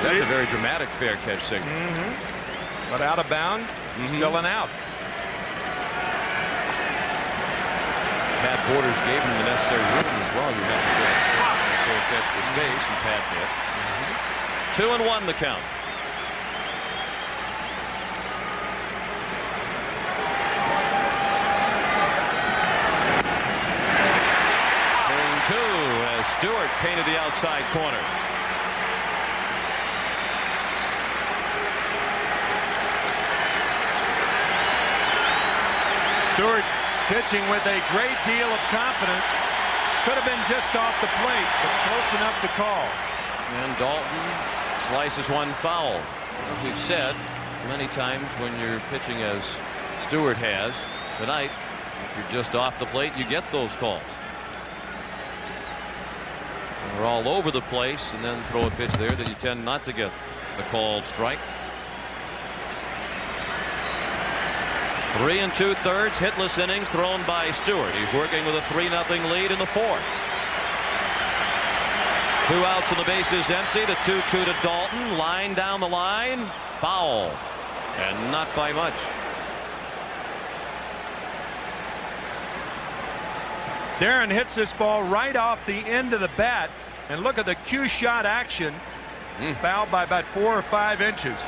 That's a very dramatic fair catch signal. But out of bounds, still an out. Pat Borders gave him the necessary room as well. You have to get a fair catch for space, and Pat did. 2-1 the count. Chain 2 as Stewart painted the outside corner. Stewart pitching with a great deal of confidence. Could have been just off the plate, but close enough to call. And Dalton slices one foul. As we've said many times, when you're pitching as Stewart has tonight, if you're just off the plate, you get those calls. And we're all over the place, and then throw a pitch there that you tend not to get the called strike. 3 2/3 hitless innings thrown by Stewart. He's working with a 3-0 lead in the 4th. 2 outs and the bases empty. The 2-2 to Dalton. Line down the line. Foul. And not by much. Darren hits this ball right off the end of the bat. And look at the cue shot action. Fouled by about 4 or 5 inches.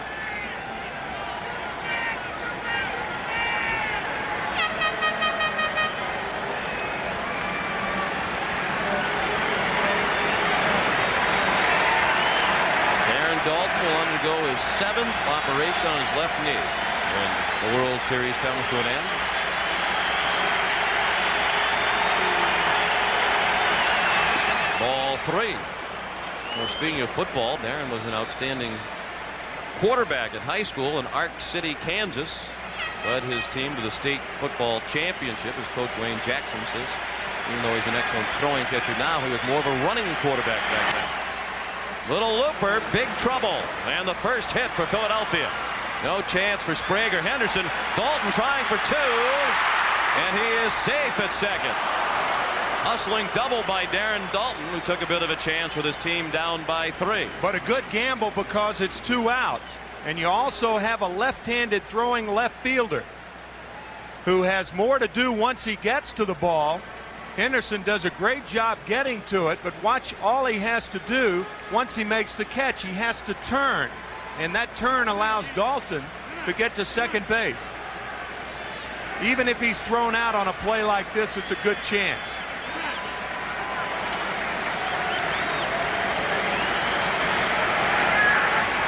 Dalton will undergo his 7th operation on his left knee when the World Series comes to an end. Ball 3. Well, speaking of football, Darren was an outstanding quarterback at high school in Ark City, Kansas. Led his team to the state football championship, as Coach Wayne Jackson says. Even though he's an excellent throwing catcher now, he was more of a running quarterback back then. Little looper, big trouble, and the first hit for Philadelphia. No chance for Sprague or Henderson. Dalton trying for 2, and he is safe at second. Hustling double by Darren Dalton, who took a bit of a chance with his team down by 3. But a good gamble because it's 2 outs, and you also have a left-handed throwing left fielder who has more to do once he gets to the ball. Henderson does a great job getting to it, but watch all he has to do once he makes the catch. He has to turn, and that turn allows Dalton to get to second base. Even if he's thrown out on a play like this, it's a good chance.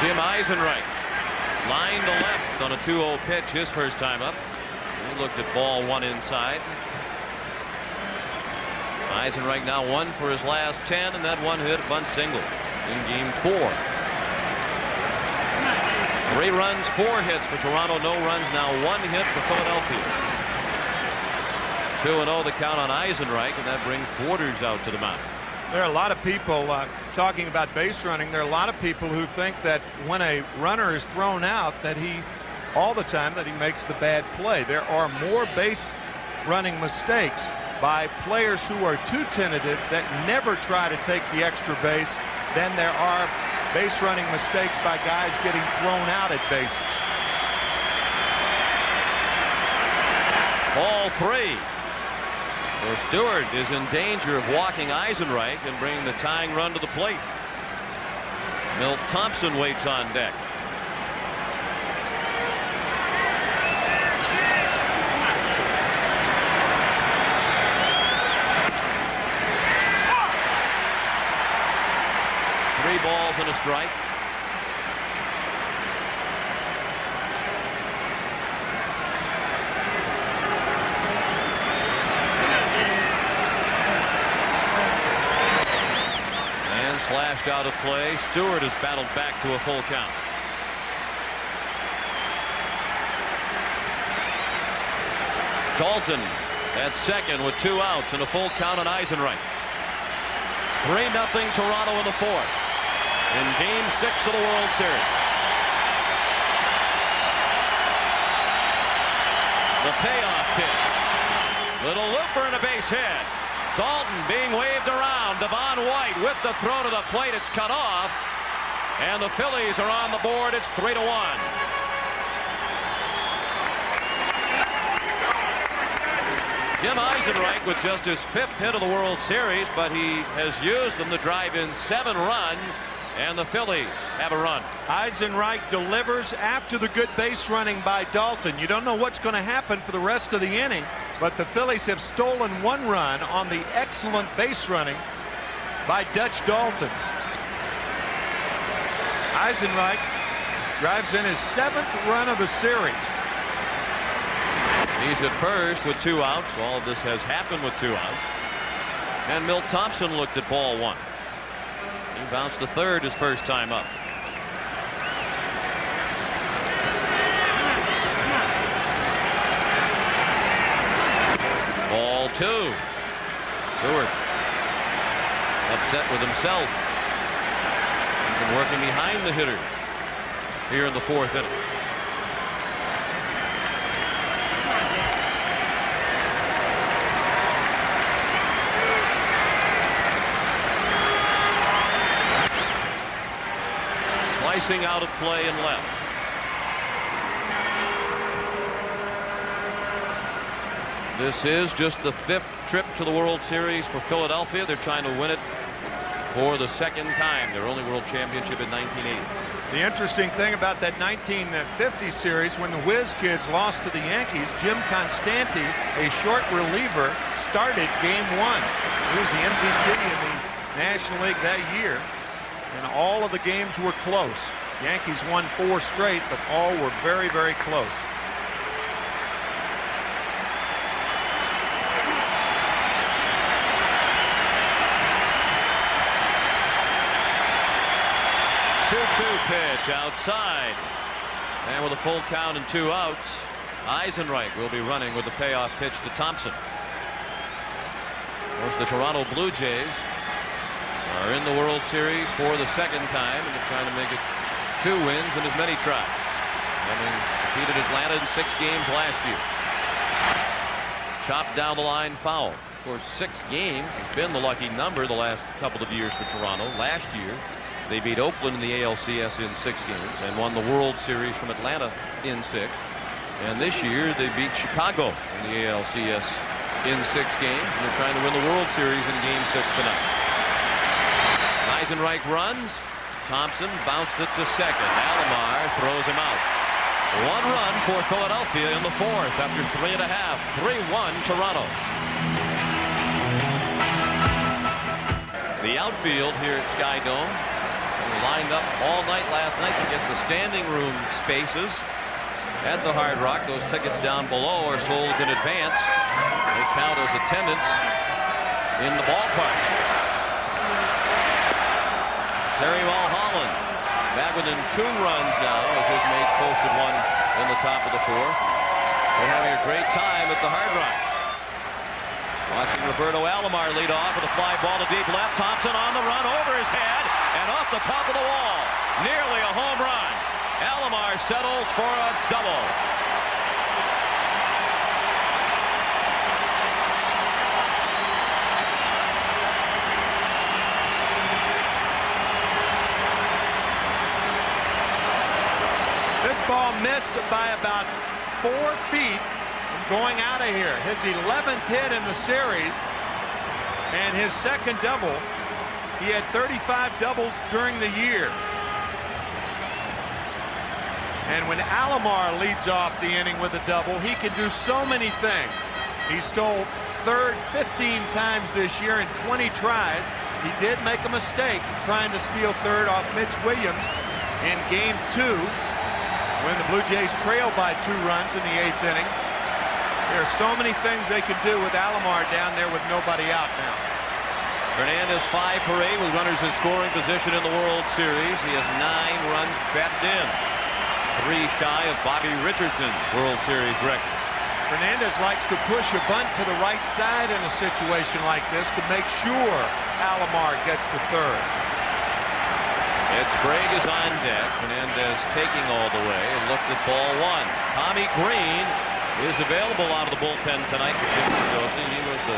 Jim Eisenreich lined to left on a 2-0 pitch his first time up. He looked at ball 1 inside. Eisenreich now 1 for his last 10, and that 1 hit bunt single in game 4. 3 runs, 4 hits for Toronto, no runs, now 1 hit for Philadelphia. 2-0 the count on Eisenreich, and that brings Borders out to the mound. There are a lot of people talking about base running. There are a lot of people who think that when a runner is thrown out, that all the time that he makes the bad play. There are more base running mistakes by players who are too tentative, that never try to take the extra base, than there are base running mistakes by guys getting thrown out at bases. Ball 3. So Stewart is in danger of walking Eisenreich and bringing the tying run to the plate. Milt Thompson waits on deck. Three balls and a strike. flashed out of play. Stewart has battled back to a full count. Dalton at second with 2 outs and a full count on Eisenreich. 3-0 Toronto in the fourth in Game 6 of the World Series. The payoff pitch. Little looper and a base hit. Dalton being waved around. Devon White with the throw to the plate. It's cut off. And the Phillies are on the board. It's 3-1. Jim Eisenreich with just his 5th hit of the World Series, but he has used them to drive in 7 runs, and the Phillies have a run. Eisenreich delivers after the good base running by Dalton. You don't know what's going to happen for the rest of the inning, but the Phillies have stolen 1 run on the excellent base running by Dutch Dalton. Eisenreich drives in his 7th run of the series. He's at first with 2 outs. All of this has happened with 2 outs. And Milt Thompson looked at ball 1. He bounced to third his first time up. Ball 2. Stewart upset with himself. He's been working behind the hitters here in the 4th inning. Slicing out of play and left. This is just the 5th trip to the World Series for Philadelphia. They're trying to win it for the 2nd time. Their only World Championship in 1980. The interesting thing about that 1950 series, when the Whiz Kids lost to the Yankees, Jim Constanti, a short reliever, started Game 1. He was the MVP in the National League that year. And all of the games were close. Yankees won 4 straight, but all were very, very close. Pitch outside, and with a full count and 2 outs, Eisenreich will be running with the payoff pitch to Thompson. Of course, the Toronto Blue Jays are in the World Series for the 2nd time, and they're trying to make it 2 wins in as many tries, having defeated Atlanta in 6 games last year. Chopped down the line, foul. Of course, 6 games has been the lucky number the last couple of years for Toronto. Last year they beat Oakland in the ALCS in 6 games and won the World Series from Atlanta in 6. And this year they beat Chicago in the ALCS in 6 games, and they're trying to win the World Series in Game 6 tonight. Eisenreich runs. Thompson bounced it to second. Alomar throws him out. 1 run for Philadelphia in the 4th after 3.5. 3-1 Toronto. The outfield here at Sky Dome lined up all night last night to get the standing room spaces at the Hard Rock. Those tickets down below are sold in advance. They count as attendance in the ballpark. Terry Mulholland back within 2 runs now as his mates posted 1 in the top of the 4th. They're having a great time at the Hard Rock. Watching Roberto Alomar lead off with a fly ball to deep left. Thompson on the run, over his head and off the top of the wall. Nearly a home run. Alomar settles for a double. This ball missed by about 4 feet going out of here. His 11th hit in the series and his 2nd double. He had 35 doubles during the year. And when Alomar leads off the inning with a double, he can do so many things. He stole third 15 times this year in 20 tries. He did make a mistake trying to steal third off Mitch Williams in Game 2 when the Blue Jays trailed by 2 runs in the 8th inning. There are so many things they can do with Alomar down there with nobody out now. Fernandez 5 for 8 with runners in scoring position in the World Series. He has 9 runs batted in. 3 shy of Bobby Richardson's World Series record. Fernandez likes to push a bunt to the right side in a situation like this to make sure Alomar gets to third. Ed Sprague is on deck. Fernandez taking all the way and looked at ball 1. Tommy Green is available out of the bullpen tonight for Jim Sadosi. He was the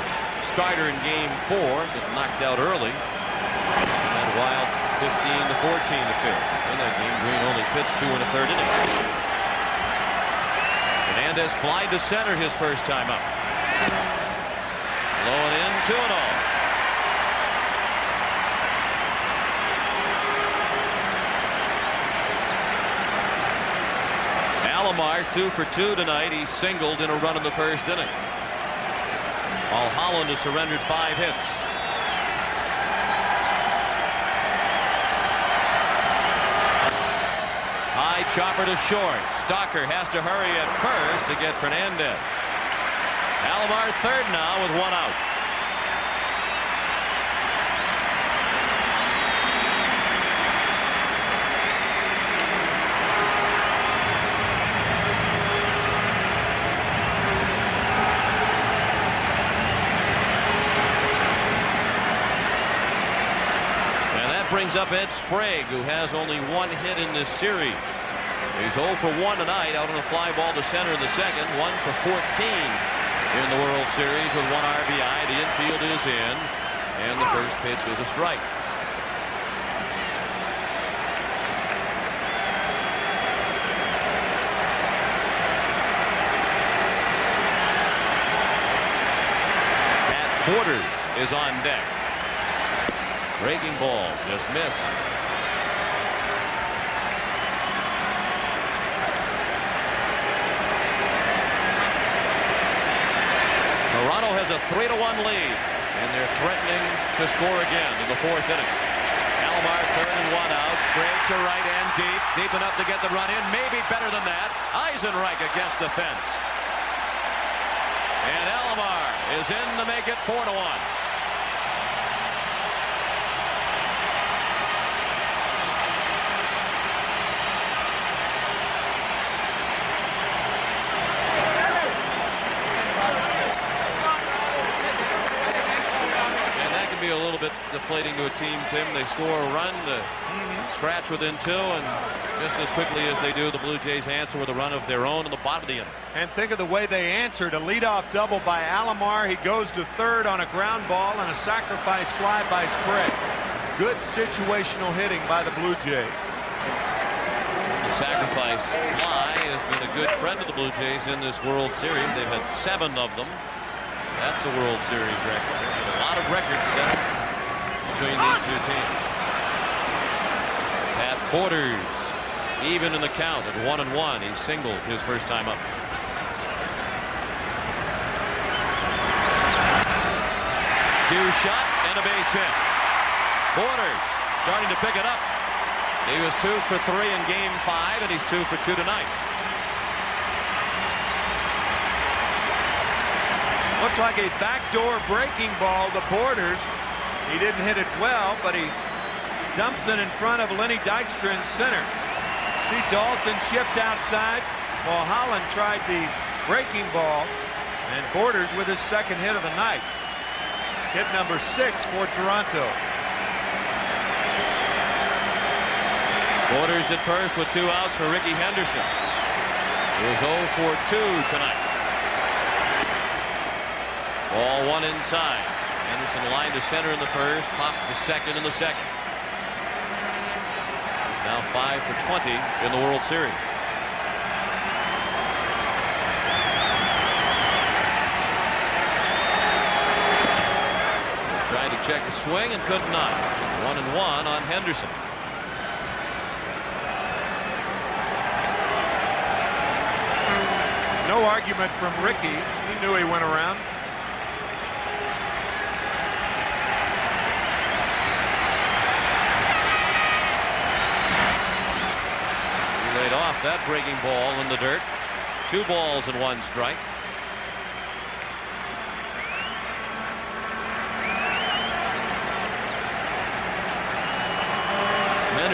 starter in game 4, got knocked out early. Had Wild 15-14 to fill. In that game, Green only pitched 2 1/3 innings. Fernandez flied to center his first time up. Low and in, 2-0. Alomar 2 for 2 tonight. He singled in a run in the first inning. Mulholland has surrendered 5 hits. High chopper to short. Stalker has to hurry at first to get Fernandez. Alomar third now with 1 out. Brings up Ed Sprague, who has only 1 hit in this series. He's 0 for 1 tonight out on a fly ball to center in the second. 1 for 14 in the World Series with 1 RBI. The infield is in, and the first pitch is a strike. Pat Borders is on deck. Breaking ball, just missed. Toronto has a 3-1 lead, and they're threatening to score again in the 4th inning. Alomar third and 1 out. Sprague to right and deep enough to get the run in. Maybe better than that. Eisenreich against the fence, and Alomar is in to make it 4-1. Be a little bit deflating to a team, Tim. They score a run to scratch within 2, and just as quickly as they do, the Blue Jays answer with a run of their own in the bottom of the inning. And think of the way they answered. A leadoff double by Alomar. He goes to third on a ground ball and a sacrifice fly by Sprague. Good situational hitting by the Blue Jays. The sacrifice fly has been a good friend of the Blue Jays in this World Series. They've had 7 of them. That's a World Series record. A lot of records set between these 2 teams. Pat Borders even in the count at 1-1. He singled his first time up. Cue shot and a base hit. Borders starting to pick it up. He was 2 for 3 in game 5, and he's 2 for 2 tonight. Looked like a backdoor breaking ball to Borders. He didn't hit it well, but he dumps it in front of Lenny Dykstra in center. See Dalton shift outside while Holland tried the breaking ball, and Borders with his 2nd hit of the night. Hit number 6 for Toronto. Borders at first with 2 outs for Ricky Henderson. He was 0 for 2 tonight. Ball 1 inside. Henderson lined to center in the first, popped to second in the second. He's now 5 for 20 in the World Series. Tried to check the swing and could not. 1-1 on Henderson. No argument from Ricky. He knew he went around. Laid off that breaking ball in the dirt. 2 balls and 1 strike.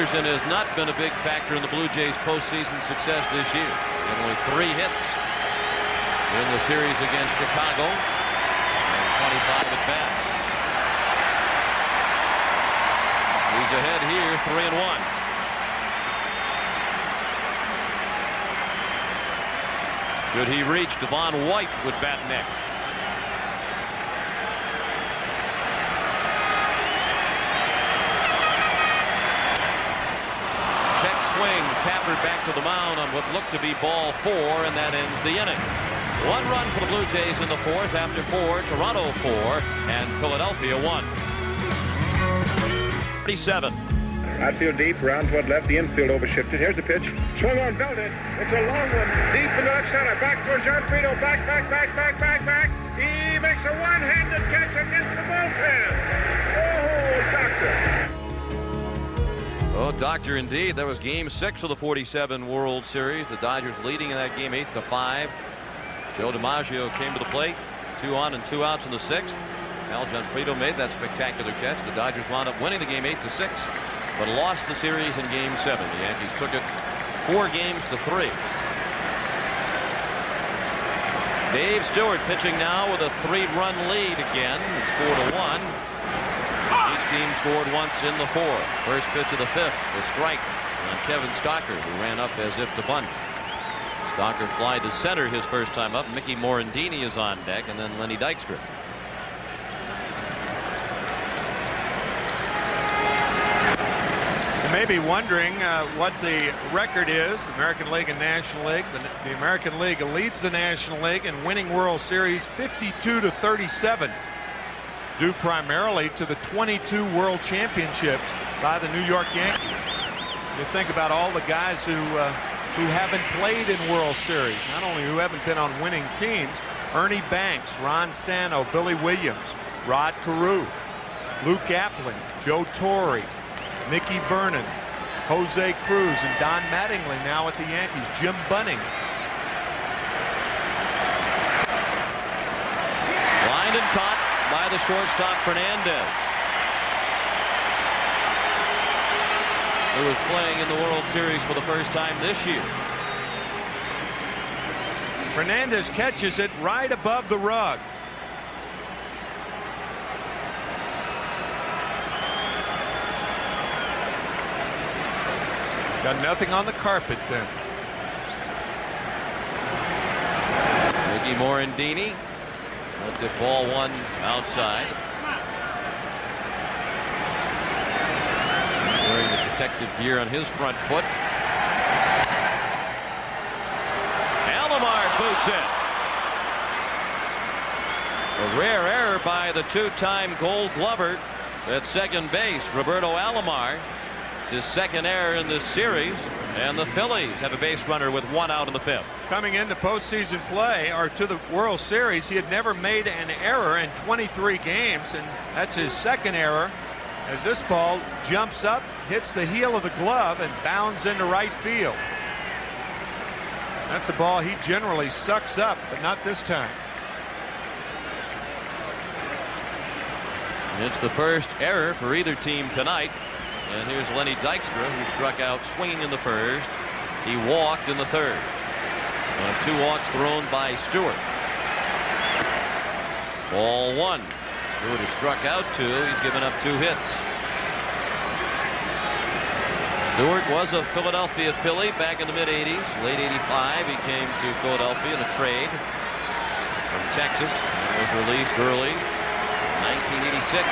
Anderson has not been a big factor in the Blue Jays postseason success this year. And only 3 hits in the series against Chicago and 25 at bats. He's ahead here, 3-1. Should he reach, Devon White would bat next. Check swing, Tapper back to the mound on what looked to be ball 4, and that ends the inning. 1 run for the Blue Jays in the 4th. After 4, Toronto 4 and Philadelphia 1. 37. Outfield deep, round toward left, the infield overshifted. Here's the pitch. Swung on, belted. It's a long one. Deep in left center. Back towards John Friedel. Back. He makes a one-handed catch against the bullpen. Oh, Doctor. Oh, Doctor, indeed. That was Game 6 of the 47 World Series. The Dodgers leading in that game 8-5. Joe DiMaggio came to the plate. 2 on and 2 outs in the 6th. Al Gianfrido made that spectacular catch. The Dodgers wound up winning the game 8-6, but lost the series in Game 7. The Yankees took it 4-3. Dave Stewart pitching now with a 3-run lead again. It's 4-1. Each team scored once in the 4th. First pitch of the 5th, a strike on Kevin Stocker, who ran up as if to bunt. Stocker flied to center his first time up. Mickey Morandini is on deck, and then Lenny Dykstra. You may be wondering what the record is, American League and National League. The American League leads the National League in winning World Series 52-37, due primarily to the 22 World Championships by the New York Yankees. You think about all the guys who haven't played in World Series, not only who haven't been on winning teams: Ernie Banks, Ron Santo, Billy Williams, Rod Carew, Luke Appling, Joe Torre, Mickey Vernon, Jose Cruz, and Don Mattingly now at the Yankees. Jim Bunning. Lined and caught by the shortstop Fernandez, who is playing in the World Series for the first time this year. Fernandez catches it right above the rug. Got nothing on the carpet then. Mickey Morandini looked at ball 1 outside. Wearing the protective gear on his front foot. Alomar boots it. A rare error by the 2-time Gold Glover at second base, Roberto Alomar. It's his 2nd error in this series, and the Phillies have a base runner with 1 out in the 5th. Coming into postseason play, or to the World Series, he had never made an error in 23 games, and that's his 2nd error, as this ball jumps up, hits the heel of the glove, and bounds into right field. That's a ball he generally sucks up, but not this time. It's the first error for either team tonight. And here's Lenny Dykstra, who struck out swinging in the 1st. He walked in the 3rd. 2 walks thrown by Stewart. Ball 1. Stewart has struck out 2. He's given up 2 hits. Stewart was a Philadelphia Philly back in the mid-'80s. Late '85, he came to Philadelphia in a trade from Texas and was released early. 1986,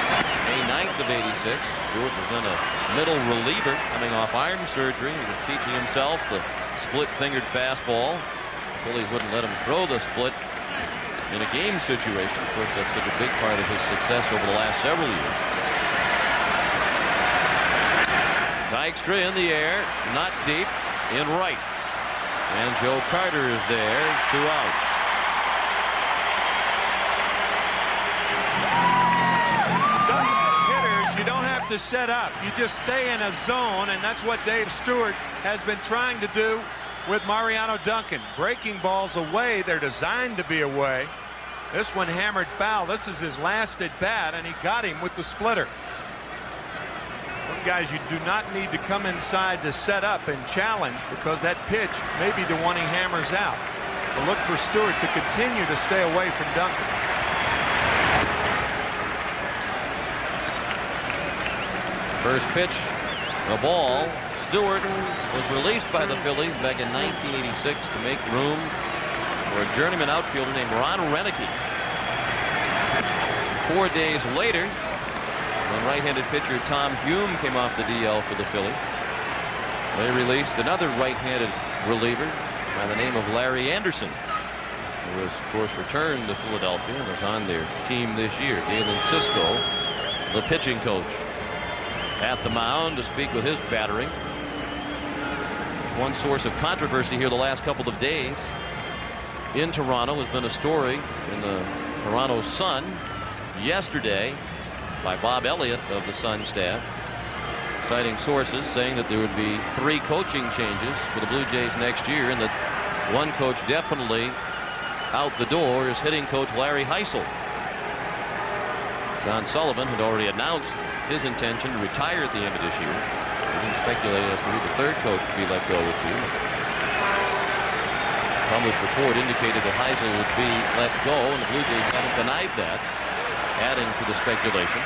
May 9th of '86. Stewart was then a middle reliever coming off arm surgery. He was teaching himself the split-fingered fastball. The Phillies wouldn't let him throw the split in a game situation. Of course, that's such a big part of his success over the last several years. Dykstra in the air, not deep, in right. And Joe Carter is there, 2 outs. You don't have to set up. You just stay in a zone, and that's what Dave Stewart has been trying to do with Mariano Duncan. Breaking balls away. They're designed to be away. This one hammered foul. This is his last at bat, and he got him with the splitter. Some guys you do not need to come inside to set up and challenge, because that pitch may be the one he hammers out. But look for Stewart to continue to stay away from Duncan. First pitch, the ball. Stewart was released by the Phillies back in 1986 to make room for a journeyman outfielder named Ron Renicky. 4 days later, when right-handed pitcher Tom Hume came off the DL for the Phillies, they released another right-handed reliever by the name of Larry Anderson, who was, of course, returned to Philadelphia and was on their team this year. Galen Cisco, the pitching coach, at the mound to speak with his battering. There's one source of controversy here the last couple of days in Toronto. Has been a story in the Toronto Sun yesterday by Bob Elliott of the Sun staff, citing sources saying that there would be 3 coaching changes for the Blue Jays next year, and that one coach definitely out the door is hitting coach Larry Heisel. John Sullivan had already announced his intention to retire at the end of this year. We didn't speculate as to who the 3rd coach to be let go would be. A published report indicated that Heisel would be let go, and the Blue Jays haven't denied that, adding to the speculation.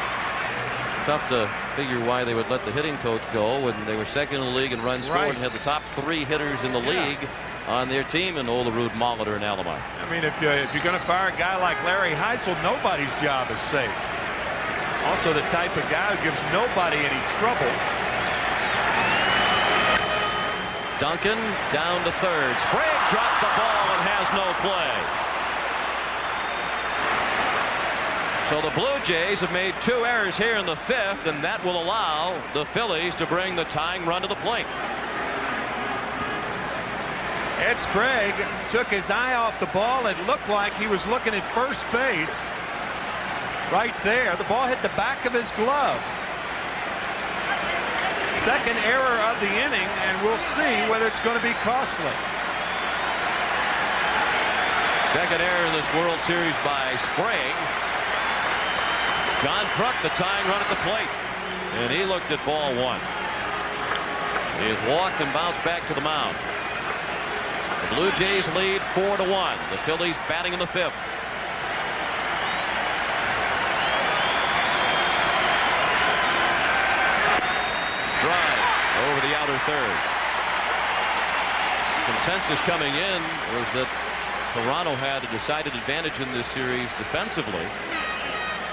Tough to figure why they would let the hitting coach go when they were second in the league in runs scored and had the top 3 hitters in the league on their team in Olerud, Molitor, and Alomar. I mean, if you're going to fire a guy like Larry Heisel, nobody's job is safe. Also the type of guy who gives nobody any trouble. Duncan down to third. Sprague dropped the ball and has no play. So the Blue Jays have made 2 errors here in the 5th, and that will allow the Phillies to bring the tying run to the plate. Ed Sprague took his eye off the ball. It looked like he was looking at first base. Right there, the ball hit the back of his glove. Second error of the inning, and we'll see whether it's going to be costly. Second error in this World Series by Sprague. John Kruk, the tying run at the plate, and he looked at ball 1. He has walked and bounced back to the mound. The Blue Jays lead 4-1. The Phillies batting in the 5th. Drive over the outer third. Consensus coming in was that Toronto had a decided advantage in this series defensively,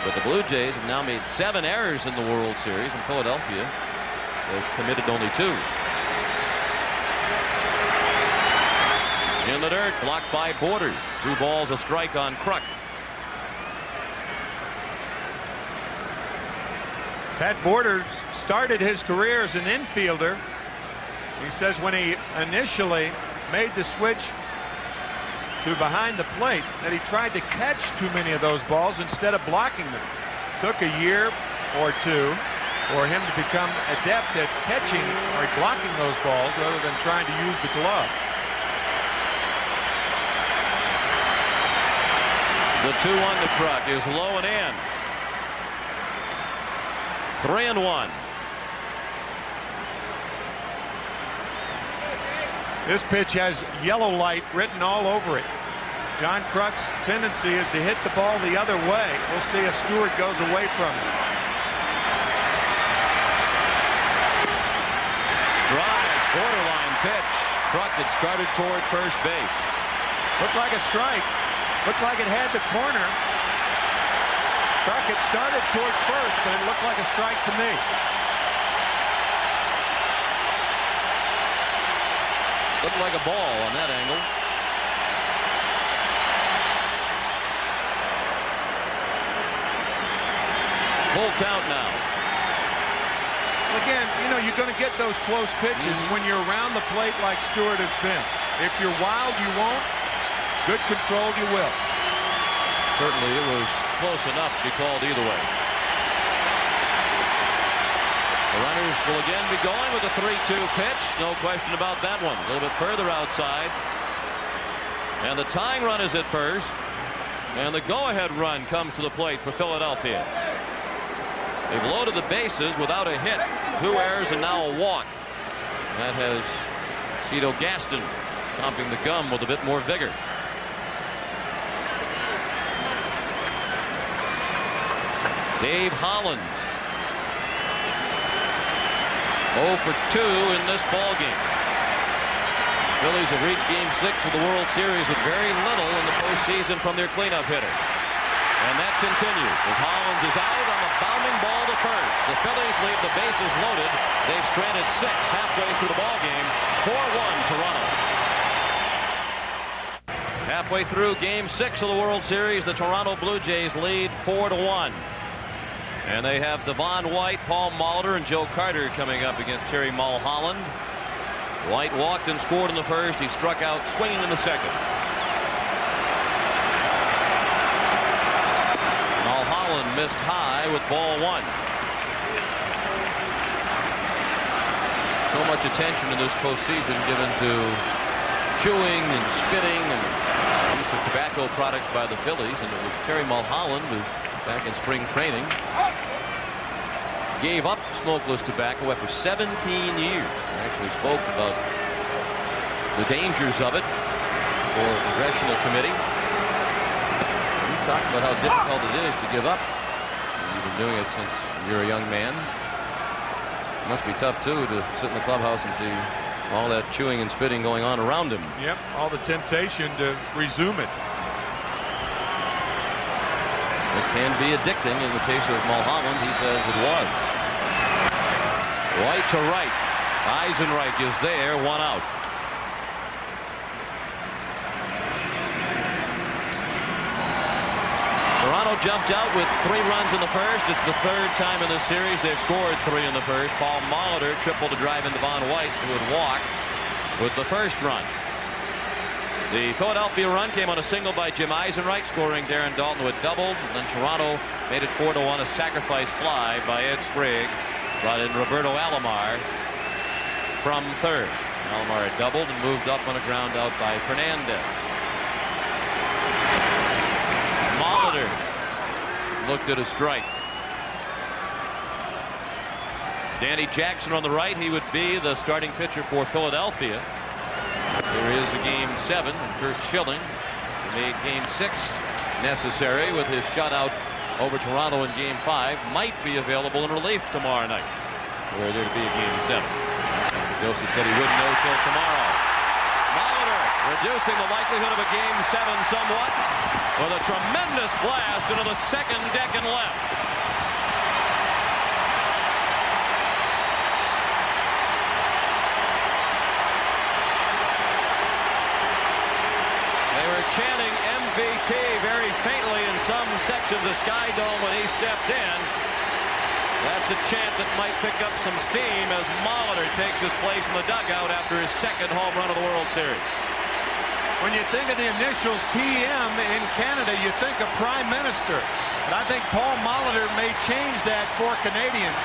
but the Blue Jays have now made 7 errors in the World Series, and Philadelphia has committed only 2. In the dirt, blocked by Borders. 2 balls, a strike on Kruk. Pat Borders started his career as an infielder. He says when he initially made the switch to behind the plate that he tried to catch too many of those balls instead of blocking them. Took a year or 2 for him to become adept at catching or blocking those balls rather than trying to use the glove. The 2-1 to Kruk is low and in. 3-1. This pitch has yellow light written all over it. John Kruk's tendency is to hit the ball the other way. We'll see if Stewart goes away from it. Strike, borderline pitch. Kruk had started toward first base. Looked like a strike. Looked like it had the corner. Kruk had started toward first, but it looked like a strike to me. Looked like a ball on that angle. Full count now. Again, you know, you're going to get those close pitches when you're around the plate like Stewart has been. If you're wild, you won't. Good control, you will. Certainly it was close enough to be called either way. The runners will again be going with a 3-2 pitch. No question about that one. A little bit further outside. And the tying run is at first. And the go-ahead run comes to the plate for Philadelphia. They've loaded the bases without a hit. 2 errors and now a walk. That has Cito Gaston chomping the gum with a bit more vigor. Dave Hollins 0 for 2 in this ball game. The Phillies have reached Game 6 of the World Series with very little in the postseason from their cleanup hitter. And that continues as Hollins is out on a bounding ball to first. The Phillies leave the bases loaded. They've stranded 6 halfway through the ball game. 4-1 Toronto. Halfway through Game 6 of the World Series, the Toronto Blue Jays lead 4-1. And they have Devon White, Paul Molitor, and Joe Carter coming up against Terry Mulholland. White walked and scored in the first. He struck out swinging in the second. Mulholland missed high with ball 1. So much attention in this postseason given to chewing and spitting and use of tobacco products by the Phillies, and it was Terry Mulholland who, back in spring training, gave up smokeless tobacco after 17 years. I actually spoke about the dangers of it for a congressional committee. We talked about how difficult it is to give up. You've been doing it since you're a young man. It must be tough too to sit in the clubhouse and see all that chewing and spitting going on around him. Yep, all the temptation to resume it. It can be addicting. In the case of Mulholland, he says it was. White to right. Eisenreich is there, 1 out. Toronto jumped out with 3 runs in the first. It's the 3rd time in this series they've scored 3 in the first. Paul Molitor tripled to drive in Devon White, who had walked with the first run. The Philadelphia run came on a single by Jim Eisenreich, scoring Darren Daulton, who had doubled. And then Toronto made it 4-1. A sacrifice fly by Ed Sprague brought in Roberto Alomar from third. Alomar had doubled and moved up on a ground out by Fernandez. Molitor looked at a strike. Danny Jackson on the right. He would be the starting pitcher for Philadelphia. There is a Game 7. Kurt Schilling made Game 6 necessary with his shutout over Toronto in Game 5. Might be available in relief tomorrow night, were there to be a Game 7. Josie said he wouldn't know till tomorrow. Molitor reducing the likelihood of a Game 7 somewhat with a tremendous blast into the second deck and left. Chanting MVP very faintly in some sections of Sky Dome when he stepped in. That's a chant that might pick up some steam as Molitor takes his place in the dugout after his 2nd home run of the World Series. When you think of the initials PM in Canada, you think of Prime Minister. But I think Paul Molitor may change that for Canadians.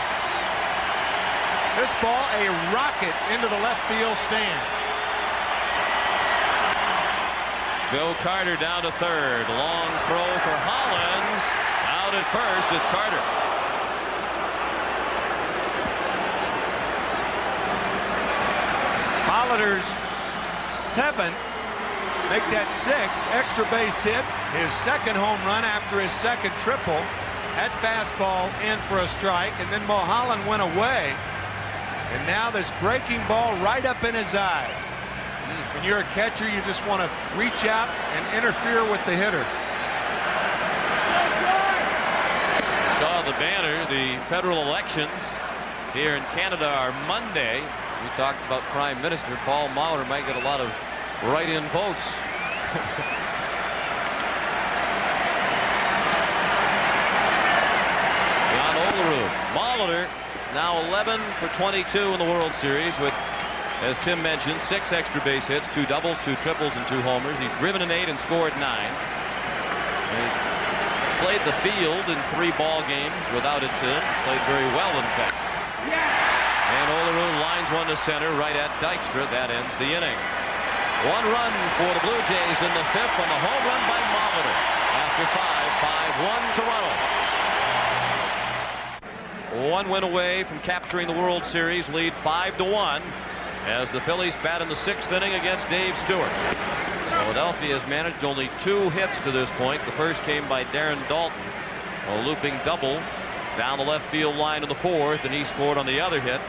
This ball a rocket into the left field stands. Joe Carter down to third. Long throw for Hollins. Out at first is Carter. Molitor's 7th, make that 6th extra base hit. His 2nd home run after his 2nd triple. That fastball in for a strike, and then Mulholland went away. And now this breaking ball right up in his eyes. When you're a catcher, you just want to reach out and interfere with the hitter. Saw the banner. The federal elections here in Canada are Monday. We talked about Prime Minister. Paul Molitor might get a lot of write-in votes. John Olerud. Molitor now 11 for 22 in the World Series with, as Tim mentioned, 6 extra base hits, 2 doubles, 2 triples, and 2 homers. He's driven in 8 and scored 9. He played the field in 3 ball games without incident. Played very well, in fact. And Olerud lines one to center right at Dykstra. That ends the inning. 1 run for the Blue Jays in the 5th on the home run by Molitor. After 5, 5-1 Toronto. one win away from capturing the World Series, lead 5-1 as the Phillies bat in the 6th inning against Dave Stewart. Philadelphia has managed only 2 hits to this point. The first came by Darren Dalton, a looping double down the left field line in the 4th, and he scored on the other hit,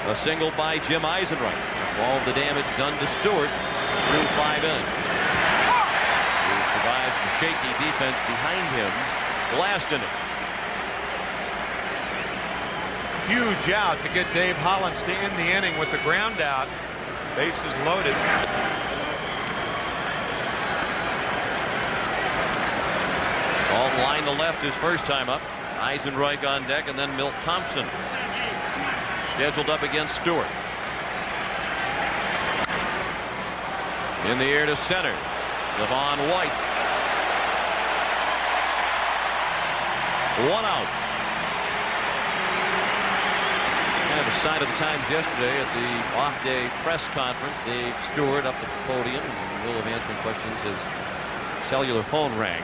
a single by Jim Eisenreich. That's all of the damage done to Stewart through 5 innings. He survives the shaky defense behind him the last inning. Huge out to get Dave Hollins to end the inning with the ground out. Bases loaded. Dalton line to left his first time up. Eisenreich on deck, and then Milt Thompson scheduled up against Stewart. In the air to center. Levon White. 1 out. Kind of a sign of the times yesterday at the off-day press conference. Dave Stewart up at the podium in the middle of answering questions. His cellular phone rang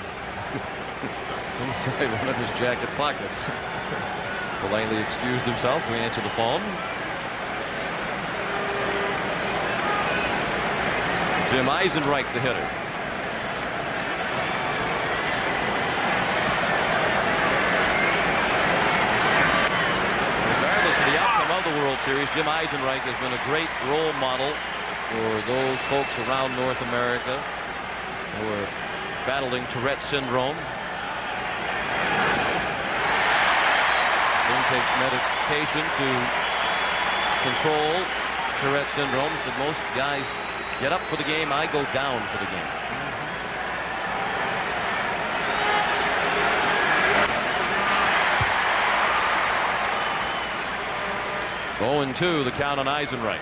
inside one of his jacket pockets. Politely excused himself to answer the phone. Jim Eisenreich, the hitter. Regardless of the outcome of the World Series, Jim Eisenreich has been a great role model for those folks around North America who are battling Tourette syndrome. Jim takes medication to control Tourette syndrome. Said most guys get up for the game, I go down for the game. 0-2 the count on Eisenreich.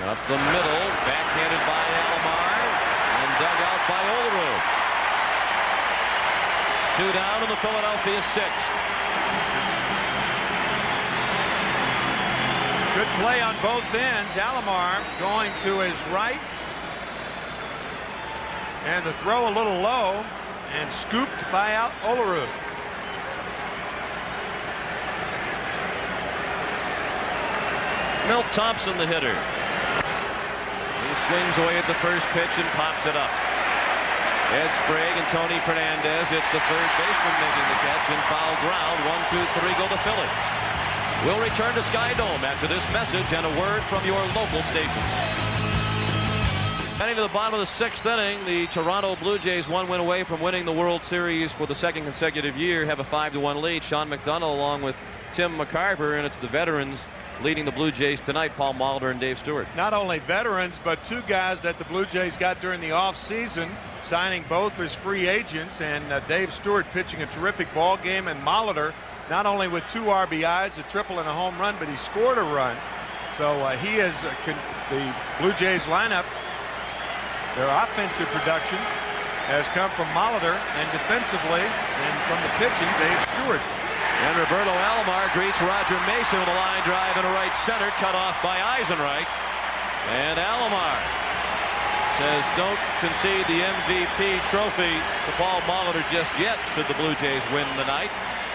Up the middle, backhanded by Alomar, and dug out by Olerud. 2 down in the Philadelphia 6th. Good play on both ends. Alomar going to his right, and the throw a little low, and scooped by Olerud. Milt Thompson, the hitter. Swings away at the first pitch and pops it up. Ed Sprague and Tony Fernandez. It's the third baseman making the catch in foul ground. 1-2-3 go the Phillies. We'll return to Sky Dome after this message and a word from your local station. Heading to the bottom of the 6th inning, the Toronto Blue Jays, 1 win away from winning the World Series for the 2nd consecutive year, have a 5-1 lead. Sean McDonough along with Tim McCarver, and it's the veterans leading the Blue Jays tonight, Paul Molitor and Dave Stewart. Not only veterans, but 2 guys that the Blue Jays got during the offseason, signing both as free agents, and Dave Stewart pitching a terrific ball game, and Molitor not only with 2 RBIs, a triple and a home run, but he scored a run. So he is the Blue Jays lineup. Their offensive production has come from Molitor, and defensively and from the pitching, Dave Stewart. And Roberto Alomar greets Roger Mason with a line drive into right center, cut off by Eisenreich. And Alomar says don't concede the MVP trophy to Paul Molitor just yet should the Blue Jays win tonight,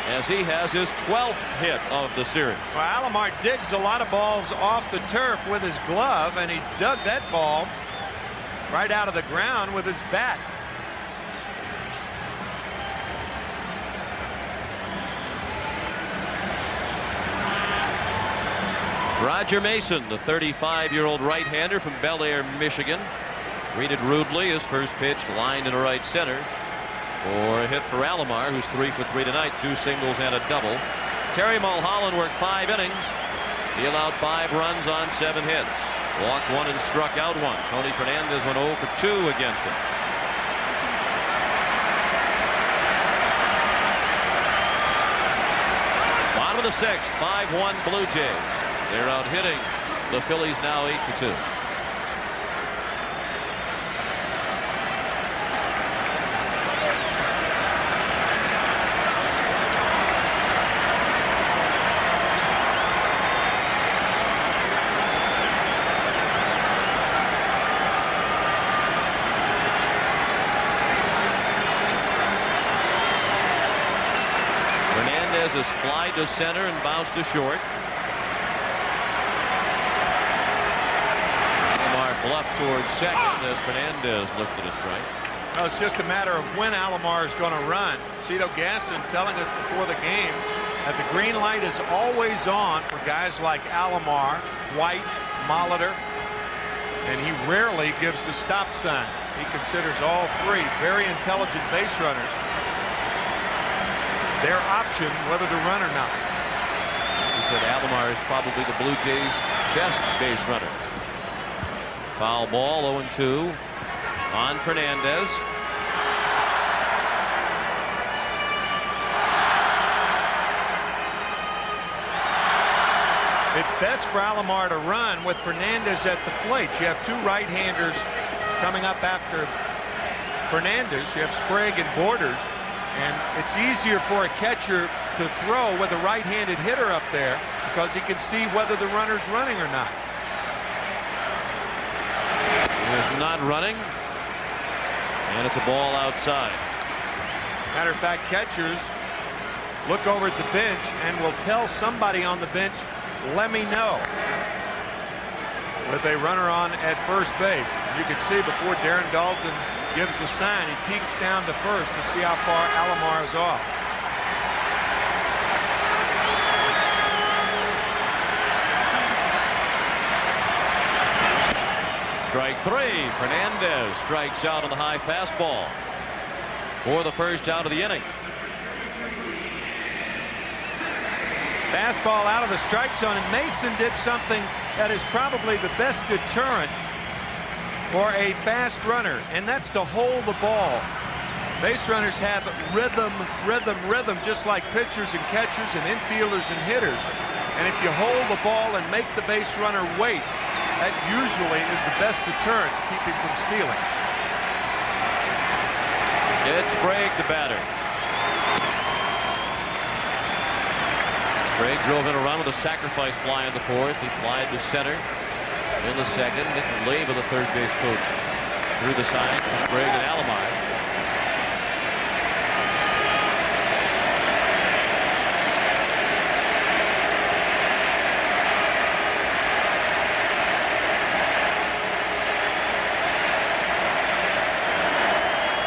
as he has his 12th hit of the series. Well, Alomar digs a lot of balls off the turf with his glove, and he dug that ball right out of the ground with his bat. Roger Mason, the 35-year-old right-hander from Bel Air, Michigan, greeted rudely. His first pitch lined into right center for a hit for Alomar, who's 3 for 3 tonight, 2 singles and a double. Terry Mulholland worked 5 innings. He allowed 5 runs on 7 hits. Walked 1 and struck out 1. Tony Fernandez went 0 for 2 against him. Bottom of the 6th, 5-1 Blue Jays. They're out hitting the Phillies now 8-2. is fly to center and bounce to short. Alomar bluffed towards second as Fernandez looked at a strike. Well, it's just a matter of when Alomar is going to run. Cito Gaston telling us before the game that the green light is always on for guys like Alomar, White, Molitor, and he rarely gives the stop sign. He considers all three very intelligent base runners. It's their option whether to run or not. He said Alomar is probably the Blue Jays' best base runner. Foul ball, 0-2 on Fernandez. It's best for Alomar to run with Fernandez at the plate. You have two right-handers coming up after Fernandez. You have Sprague and Borders, and it's easier for a catcher to throw with a right-handed hitter up there because he can see whether the runner's running or not. He is not running, and it's a ball outside. Matter of fact, catchers look over at the bench and will tell somebody on the bench, let me know, with a runner on at first base. You can see before Darren Dalton gives the sign, he peeks down to first to see how far Alomar is off. Strike three. Fernandez strikes out on the high fastball for the first out of the inning. Fastball out of the strike zone, and Mason did something that is probably the best deterrent for a fast runner, and that's to hold the ball. Base runners have rhythm, just like pitchers and catchers and infielders and hitters. And if you hold the ball and make the base runner wait, that usually is the best deterrent to keep him from stealing. It's Sprague, the batter. Sprague drove in a run with a sacrifice fly in the fourth. He flied to center in the second. Nick Leyva, the third base coach, threw the signs for Sprague and Alomar.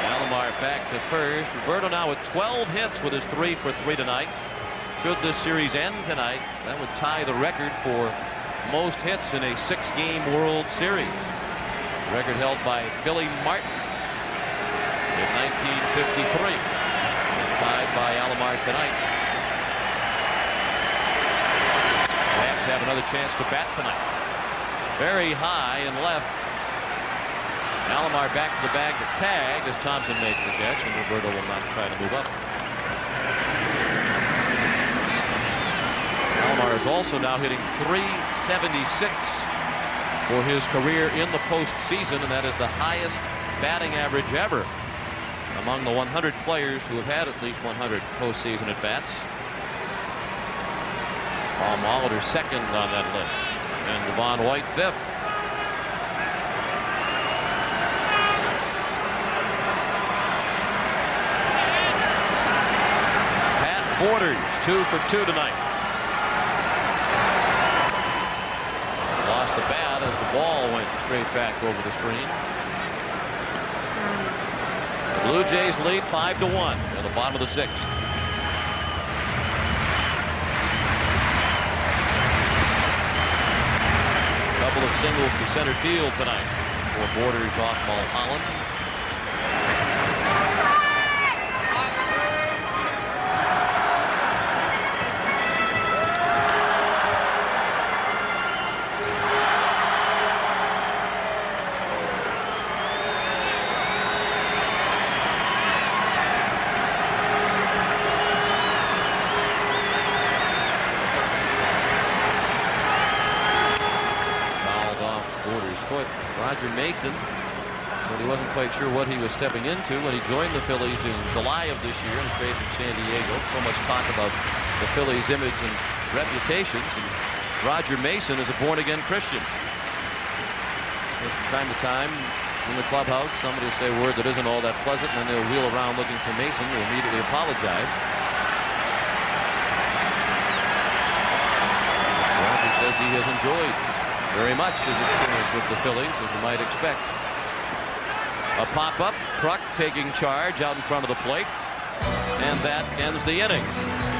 Alomar back to first. Roberto now with 12 hits with his 3 for 3 tonight. Should this series end tonight, that would tie the record for most hits in a 6-game World Series. Record held by Billy Martin in 1953. Tied by Alomar tonight. Perhaps have another chance to bat tonight. Very high and left. Alomar back to the bag to tag as Thompson makes the catch, and Roberto will not try to move up. Alomar is also now hitting .376 for his career in the postseason, and that is the highest batting average ever among the 100 players who have had at least 100 postseason at bats. Paul Molitor second on that list, and Devon White fifth. Pat Borders 2 for 2 tonight. Lost the bat as the ball went straight back over the screen. The Blue Jays lead 5-1 at the bottom of the 6th. A couple of singles to center field tonight for Borders off Mulholland. Roger Mason said he wasn't quite sure what he was stepping into when he joined the Phillies in July of this year in a trade from San Diego. So much talk about the Phillies' image and reputations, and Roger Mason is a born-again Christian. So from time to time in the clubhouse, somebody will say a word that isn't all that pleasant, and then they'll wheel around looking for Mason to immediately apologize. he has enjoyed very much his experience with the Phillies, as you might expect. A pop-up, Kruk taking charge out in front of the plate, and that ends the inning.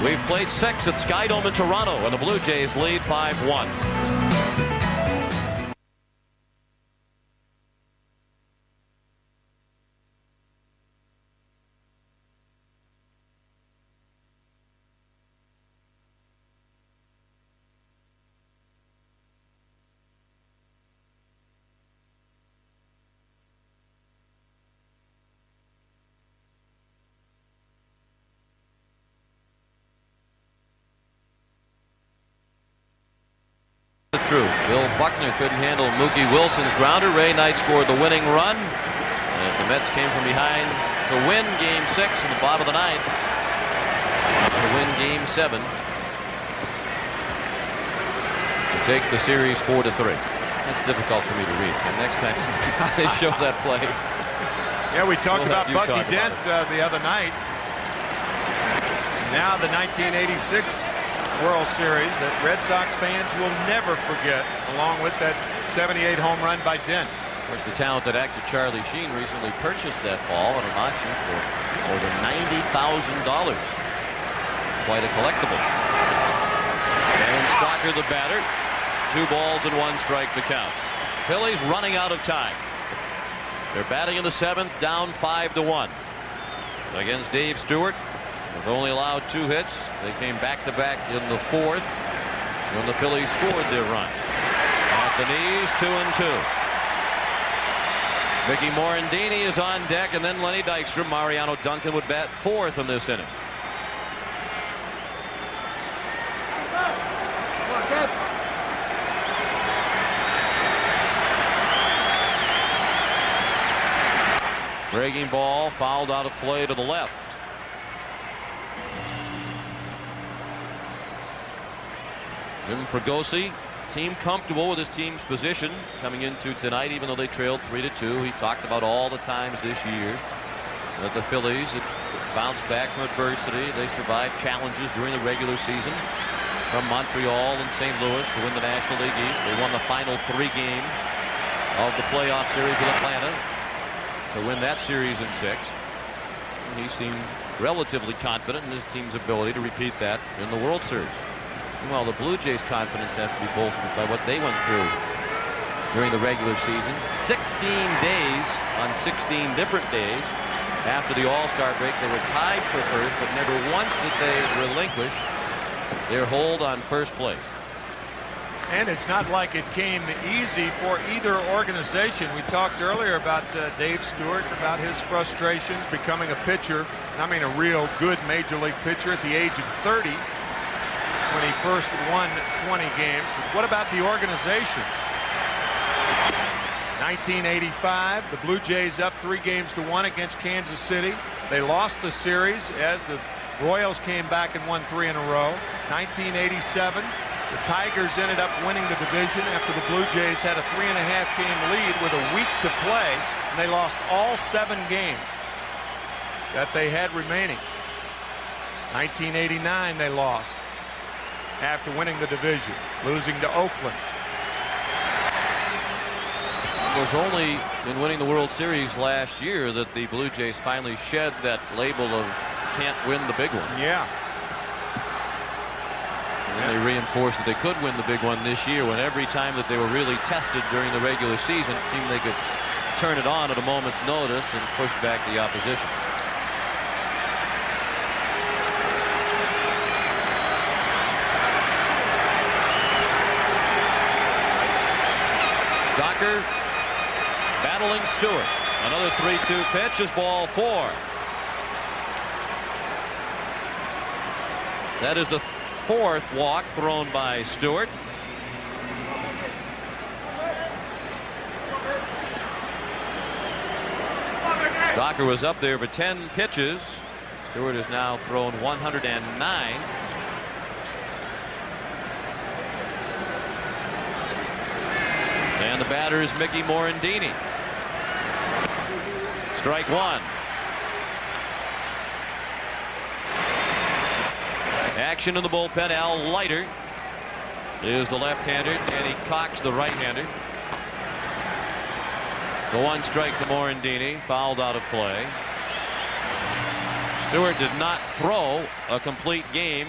We've played 6 at Skydome in Toronto, and the Blue Jays lead 5-1. True. Bill Buckner couldn't handle Mookie Wilson's grounder. Ray Knight scored the winning run as the Mets came from behind to win Game 6 in the bottom of the 9th to win Game 7 to take the series 4-3. That's difficult for me to read. So next time they show that play. Yeah, we talked about Bucky Dent the other night. Now the 1986 World Series that Red Sox fans will never forget, along with that 78 home run by Dent. Of course, the talented actor Charlie Sheen recently purchased that ball at an auction for more than $90,000. Quite a collectible. And Stalker, the batter. 2 balls and 1 strike the count. Phillies running out of time. They're batting in the 7th, down 5-1 against Dave Stewart. Was only allowed 2 hits. They came back-to-back in the 4th when the Phillies scored their run. At the knees, 2-2. Mickey Morandini is on deck, and then Lenny Dykstra. Mariano Duncan would bat 4th in this inning. Breaking ball fouled out of play to the left. Jim Fregosi seemed comfortable with his team's position coming into tonight, even though they trailed 3-2. He talked about all the times this year that the Phillies had bounced back from adversity. They survived challenges during the regular season from Montreal and St. Louis to win the National League East. They won the final 3 games of the playoff series with Atlanta to win that series in 6. And he seemed relatively confident in his team's ability to repeat that in the World Series. Well, the Blue Jays' confidence has to be bolstered by what they went through during the regular season. 16 days on 16 different days after the All-Star break. They were tied for first, but never once did they relinquish their hold on first place. And it's not like it came easy for either organization. We talked earlier about Dave Stewart, about his frustrations becoming a pitcher. I mean, a real good major league pitcher at the age of 30. When he first won 20 games. But what about the organizations? 1985, the Blue Jays up 3-1 against Kansas City. They lost the series as the Royals came back and won 3 in a row. 1987, the Tigers ended up winning the division after the Blue Jays had a 3.5-game lead with a week to play, and they lost all 7 games that they had remaining. 1989, they lost after winning the division, losing to Oakland. It was only in winning the World Series last year that the Blue Jays finally shed that label of can't win the big one. Yeah. And then they reinforced that they could win the big one this year, when every time that they were really tested during the regular season, it seemed they could turn it on at a moment's notice and push back the opposition. Stalker battling Stewart. Another 3-2 pitch is ball 4. That is the 4th walk thrown by Stewart. Stalker was up there for 10 pitches. Stewart has now thrown 109. And the batter is Mickey Morandini. Strike 1. Action in the bullpen. Al Leiter is the left-hander, and he cocks the right-hander. The 1 strike to Morandini, fouled out of play. Stewart did not throw a complete game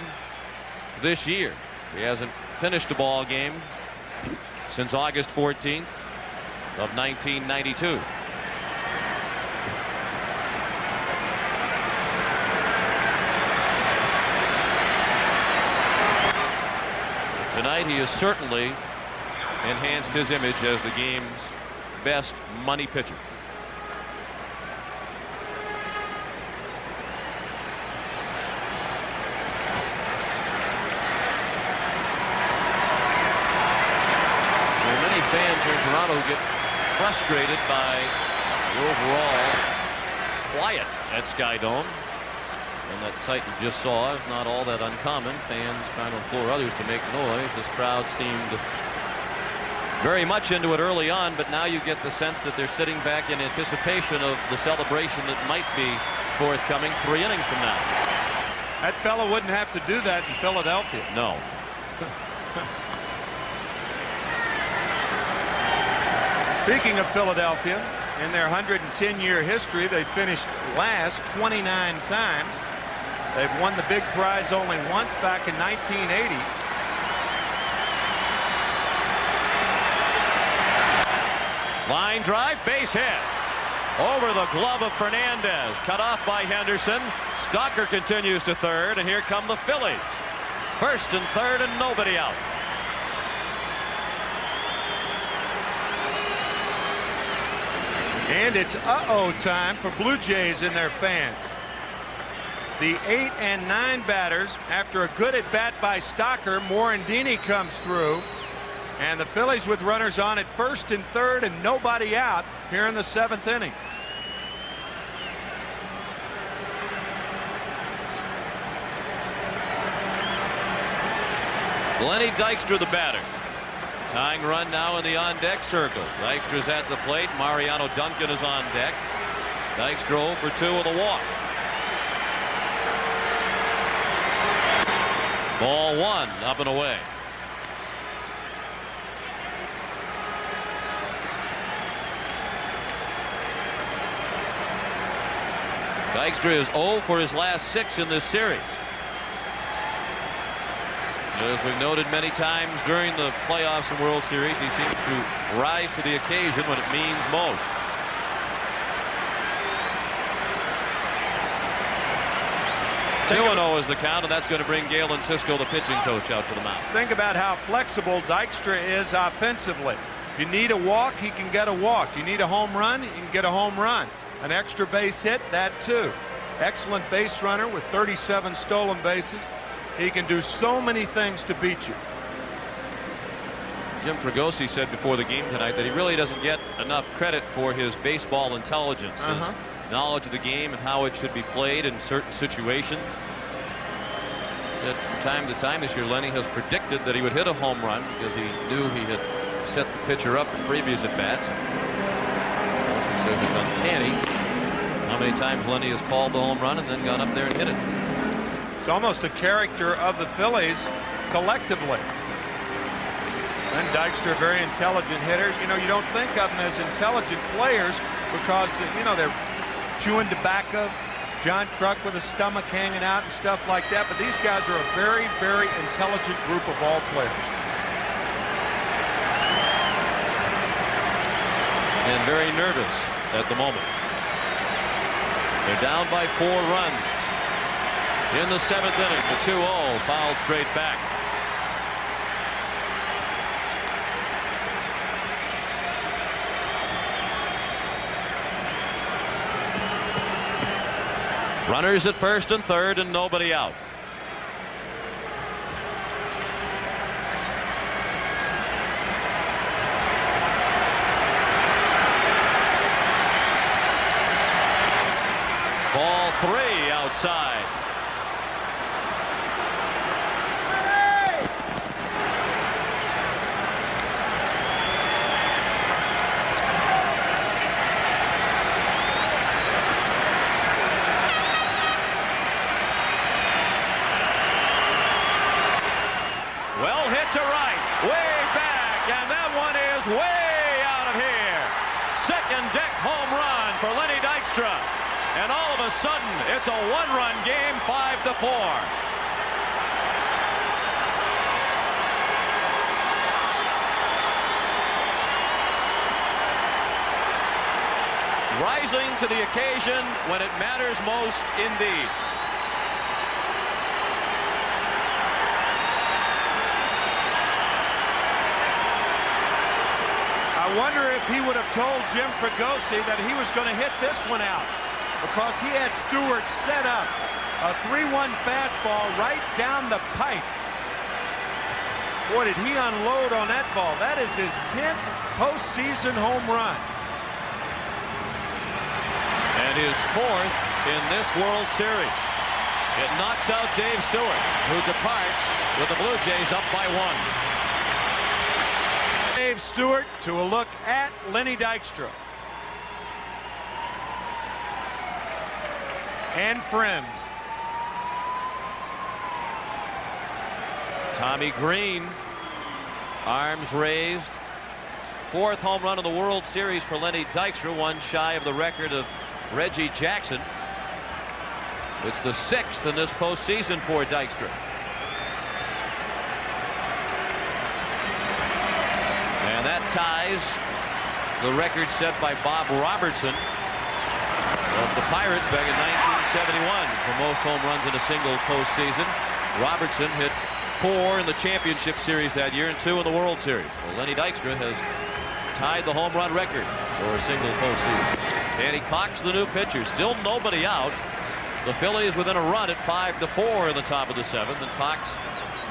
this year. He hasn't finished a ball game since August 14th of 1992. Tonight he has certainly enhanced his image as the game's best money pitcher. There are many fans here in Toronto who get frustrated by the overall quiet at Skydome. And that sight you just saw is not all that uncommon. Fans trying to implore others to make noise. This crowd seemed very much into it early on, but now you get the sense that they're sitting back in anticipation of the celebration that might be forthcoming 3 innings from now. That fellow wouldn't have to do that in Philadelphia. No. Speaking of Philadelphia, in their 110-year history, they finished last 29 times. They've won the big prize only once back in 1980. Line drive, base hit. Over the glove of Fernandez. Cut off by Henderson. Stalker continues to third, and here come the Phillies. First and third, and nobody out. And it's uh-oh time for Blue Jays and their fans. The 8 and 9 batters, after a good at bat by Stalker, Morandini comes through. And the Phillies with runners on at first and third and nobody out here in the 7th inning. Lenny Dykstra, the batter. Tying run now in the on-deck circle. Dykstra's at the plate. Mariano Duncan is on deck. Dykstra 0 for 2 with a walk. Ball 1 up and away. Dykstra is 0 for his last 6 in this series. As we've noted many times during the playoffs and World Series, he seems to rise to the occasion when it means most. Two 2-0 is the count, and that's going to bring Galen Cisco, the pitching coach, out to the mound. Think about how flexible Dykstra is offensively. If you need a walk, he can get a walk. You need a home run, you can get a home run. An extra base hit, that too. Excellent base runner with 37 stolen bases. He can do so many things to beat you. Jim Fregosi said before the game tonight that he really doesn't get enough credit for his baseball intelligence, his knowledge of the game and how it should be played in certain situations. He said from time to time this year Lenny has predicted that he would hit a home run because he knew he had set the pitcher up in previous at-bats. He says it's uncanny how many times Lenny has called the home run and then gone up there and hit it. It's almost a character of the Phillies collectively. And Dykstra, a very intelligent hitter. You know, you don't think of them as intelligent players because, you know, they're chewing tobacco, John Kruk with his stomach hanging out and stuff like that. But these guys are a very, very intelligent group of ball players. And very nervous at the moment. They're down by 4 runs. In the 7th inning, the 2-0 fouled straight back. Runners at first and third and nobody out. Ball 3 outside. Well hit to right. deck home run for Lenny Dykstra. And all of a sudden, it's a one-run game, 5-4. Rising to the occasion when it matters most indeed. I wonder if he would have told Jim Fregosi that he was going to hit this one out, because he had Stewart set up a 3-1 fastball right down the pipe. Boy, did he unload on that ball. That is his 10th postseason home run. And his 4th in this World Series. It knocks out Dave Stewart, who departs with the Blue Jays up by 1. Dave Stewart to a look at Lenny Dykstra. And friends. Tommy Green, arms raised. 4th home run of the World Series for Lenny Dykstra, one shy of the record of Reggie Jackson. It's the 6th in this postseason for Dykstra. And that ties the record set by Bob Robertson of the Pirates back in 1971 for most home runs in a single postseason. Robertson hit 4 in the championship series that year and 2 in the World Series. So Lenny Dykstra has tied the home run record for a single postseason. Danny Cox, the new pitcher, still nobody out. The Phillies within a run at 5-4 in the top of the 7th, and Cox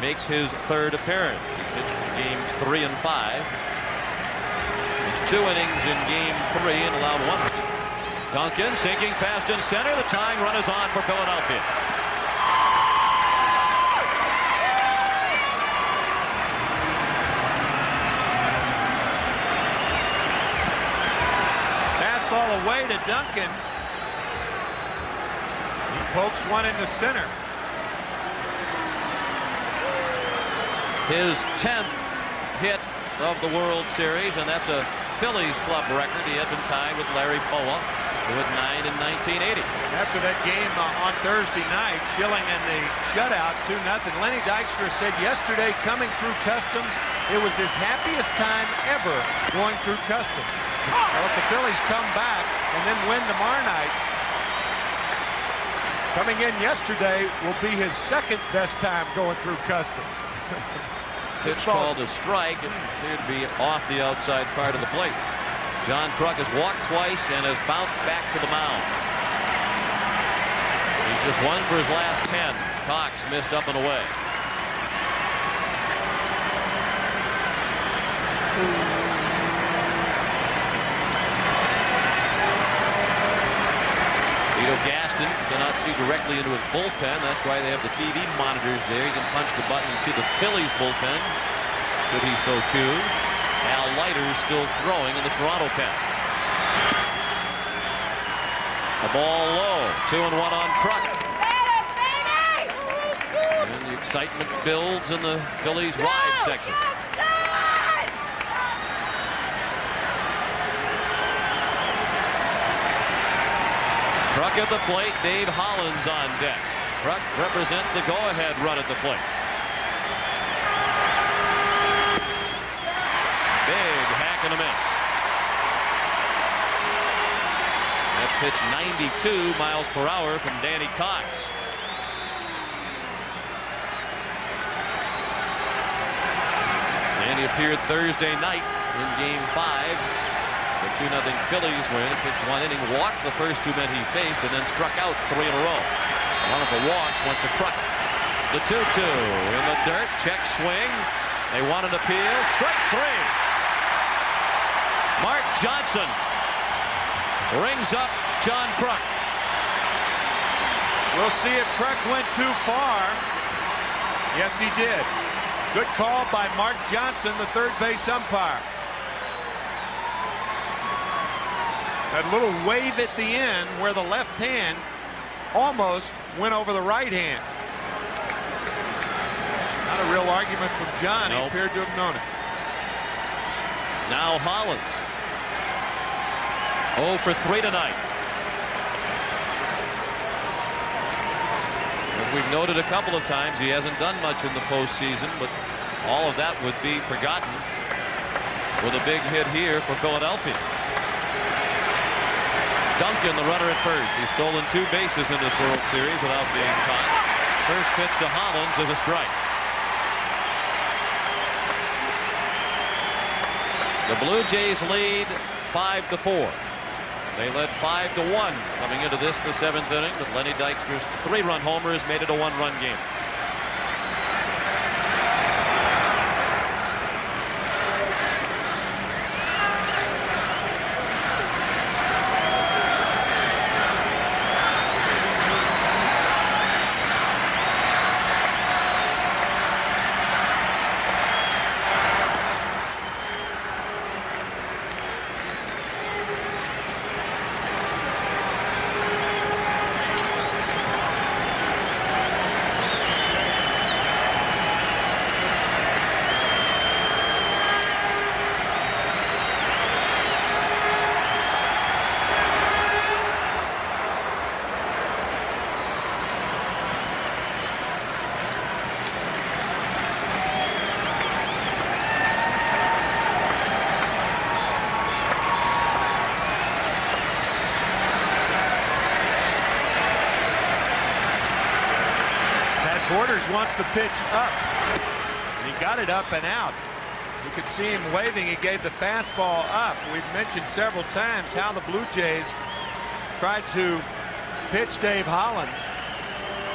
makes his 3rd appearance. He pitched games 3 and 5. It's 2 innings in game 3 and allowed 1. Duncan sinking fast in center. The tying run is on for Philadelphia. Fastball away to Duncan. He pokes one into center. His 10th hit of the World Series, and that's a Phillies club record. He had been tied with Larry Bowa, who had 9 in 1980. After that game on Thursday night, Schilling in the shutout 2-0. Lenny Dykstra said yesterday coming through Customs, it was his happiest time ever going through Customs. Well, if the Phillies come back and then win tomorrow night, coming in yesterday will be his 2nd best time going through Customs. Pitch called a strike. It appeared to be off the outside part of the plate. John Kruk has walked twice and has bounced back to the mound. He's just 1 for his last 10. Cox missed up and away. Vito Gaston cannot see directly into his bullpen. That's why they have the TV monitors there. He can punch the button and see the Phillies bullpen, should he so choose. Al Leiter still throwing in the Toronto pen. The ball low. 2-1 on Kruk. And the excitement builds in the Phillies wide section. Kruk at the plate. Dave Hollins on deck. Kruk represents the go-ahead run at the plate. Big hack and a miss. That's pitch 92 miles per hour from Danny Cox. And he appeared Thursday night in game 5. The 2-0 Phillies win. He pitched 1 inning, walked the first 2 men he faced, and then struck out 3 in a row. One of the walks went to Kruk. The 2-2 in the dirt. Check swing. They want an appeal. Strike 3. Mark Johnson rings up John Kruk. We'll see if Kruk went too far. Yes, he did. Good call by Mark Johnson, the 3rd base umpire. That little wave at the end where the left hand almost went over the right hand. Not a real argument from John. Nope. He appeared to have known it. Now Hollins. 0 for 3 tonight. As we've noted a couple of times, he hasn't done much in the postseason, but all of that would be forgotten with a big hit here for Philadelphia. Duncan, the runner at first. He's stolen 2 bases in this World Series without being caught. First pitch to Hollins is a strike. The Blue Jays lead 5-4. They led 5-1 coming into this in the 7th inning, but Lenny Dykstra's 3-run homer has made it a 1-run game. Wants the pitch up, and he got it up and out. You could see him waving. He gave the fastball up. We've mentioned several times how the Blue Jays tried to pitch Dave Hollins.